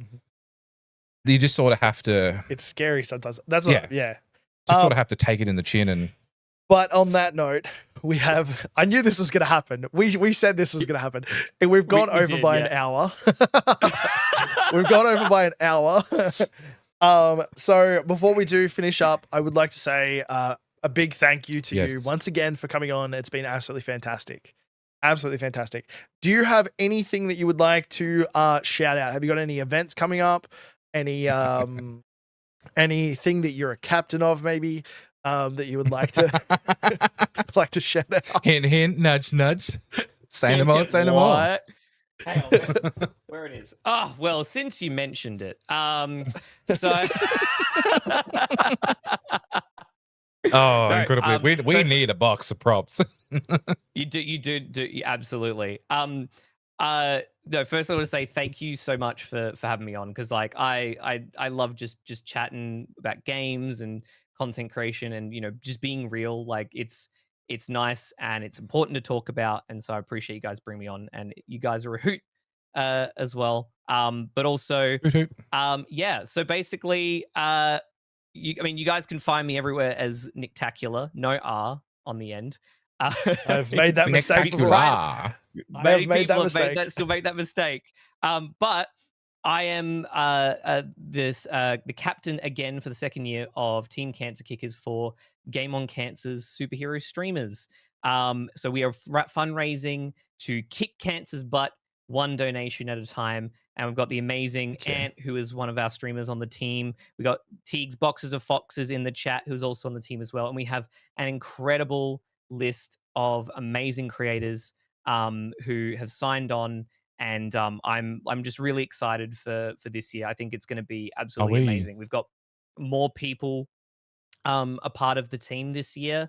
you just sort of have to. It's scary sometimes. That's what, Just sort of have to take it in the chin. And but on that note, we have. I knew this was going to happen. We said this was going to happen, and we've gone over by an hour. We've gone over by an hour. So before we do finish up, I would like to say a big thank you to you once again for coming on. It's been absolutely fantastic. Absolutely fantastic. Do you have anything that you would like to shout out? Have you got any events coming up? Any anything that you're a captain of, maybe that you would like to like to shout out? Hint, hint, nudge, nudge. Say no more. Say no more. Hang on, where it is. Oh, well, since you mentioned it, so. Oh, no, incredibly. We need a box of props. You do, absolutely. No, first I want to say thank you so much for having me on, because like I love just chatting about games and content creation and just being real. Like it's nice and it's important to talk about, and so I appreciate you guys bringing me on, and you guys are a hoot as well. But also so basically you guys can find me everywhere as Nicktacula, no R on the end. I've made that mistake before. I have made that mistake. Still make that mistake. But I am the captain again for the second year of Team Cancer Kickers for Game on Cancer's superhero streamers. So we are fundraising to kick cancer's butt, one donation at a time. And we've got the amazing Ant, who is one of our streamers on the team. We got Teague's Boxes of Foxes in the chat, who's also on the team as well. And we have an incredible list of amazing creators who have signed on And I'm just really excited for this year. I think it's going to be absolutely amazing. We've got more people a part of the team this year.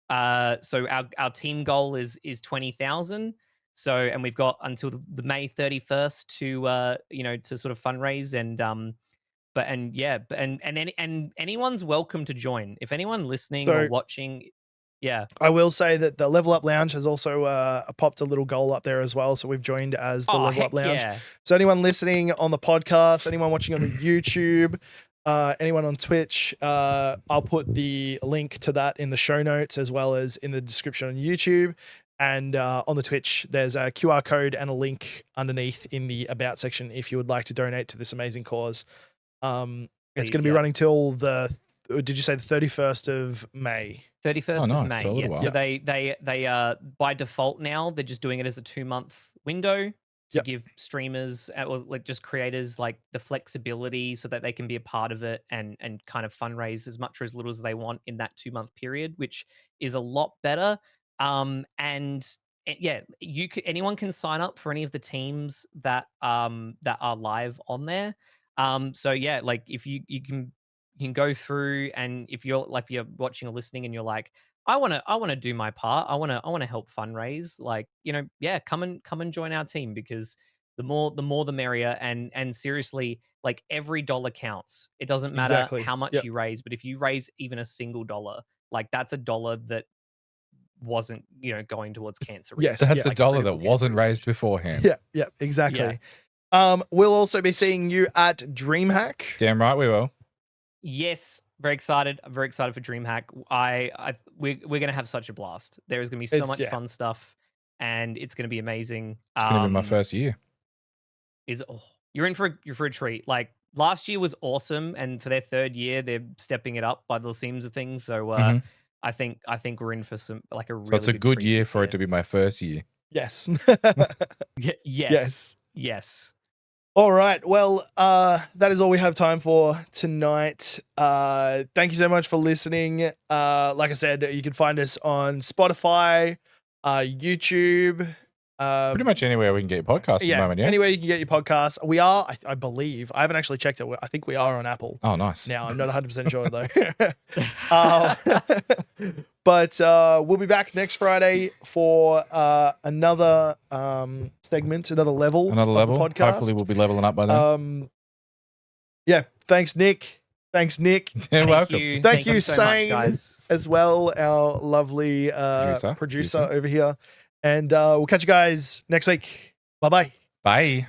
So our team goal is 20,000. So, and we've got until the May 31st to to sort of fundraise and anyone's welcome to join. If anyone listening or watching, I will say that the Level Up Lounge has also popped a little goal up there as well. So we've joined as the Level Up Lounge. Yeah. So anyone listening on the podcast, anyone watching on the YouTube, anyone on Twitch, I'll put the link to that in the show notes as well as in the description on YouTube. And on the Twitch, there's a QR code and a link underneath in the About section if you would like to donate to this amazing cause. It's going to be running till did you say the 31st of May? 31st of May. Yeah. So they by default now they're just doing it as a 2-month window to give streamers or like just creators like the flexibility so that they can be a part of it and kind of fundraise as much or as little as they want in that 2-month period, which is a lot better. Anyone can sign up for any of the teams that are live on there. So yeah, like if you can go through, and if you're watching or listening and you're like, I want to do my part. I want to help fundraise. Like, come and join our team, because the more the merrier. And seriously, like every dollar counts. It doesn't matter how much you raise, but if you raise even a single dollar, like that's a dollar that wasn't going towards cancer research. That's a dollar that wasn't raised beforehand. Yeah, exactly. We'll also be seeing you at DreamHack. Damn right we will. Yes, very excited. I'm very excited for DreamHack. We're gonna have such a blast. There is gonna be so much fun stuff, and it's gonna be amazing. It's gonna be my first year. You're in for a treat. Like last year was awesome, and for their third year, they're stepping it up by the seams of things. So I think we're in for some like a really. So it's a good year for it to be my first year. Yes. Yes. All right. Well, that is all we have time for tonight. Thank you so much for listening. Like I said, you can find us on Spotify, YouTube. Pretty much anywhere we can get your podcast at the moment, anywhere you can get your podcast. We are, I believe, I haven't actually checked it. I think we are on Apple. Oh, nice. Now, I'm not 100% sure, though. But we'll be back next Friday for another segment, another level. Another level. Of the podcast. Hopefully, we'll be leveling up by then. Thanks, Nick. You're welcome. Thank you, so Sane, much, guys. as well, our lovely producer over here. And we'll catch you guys next week. Bye-bye. Bye.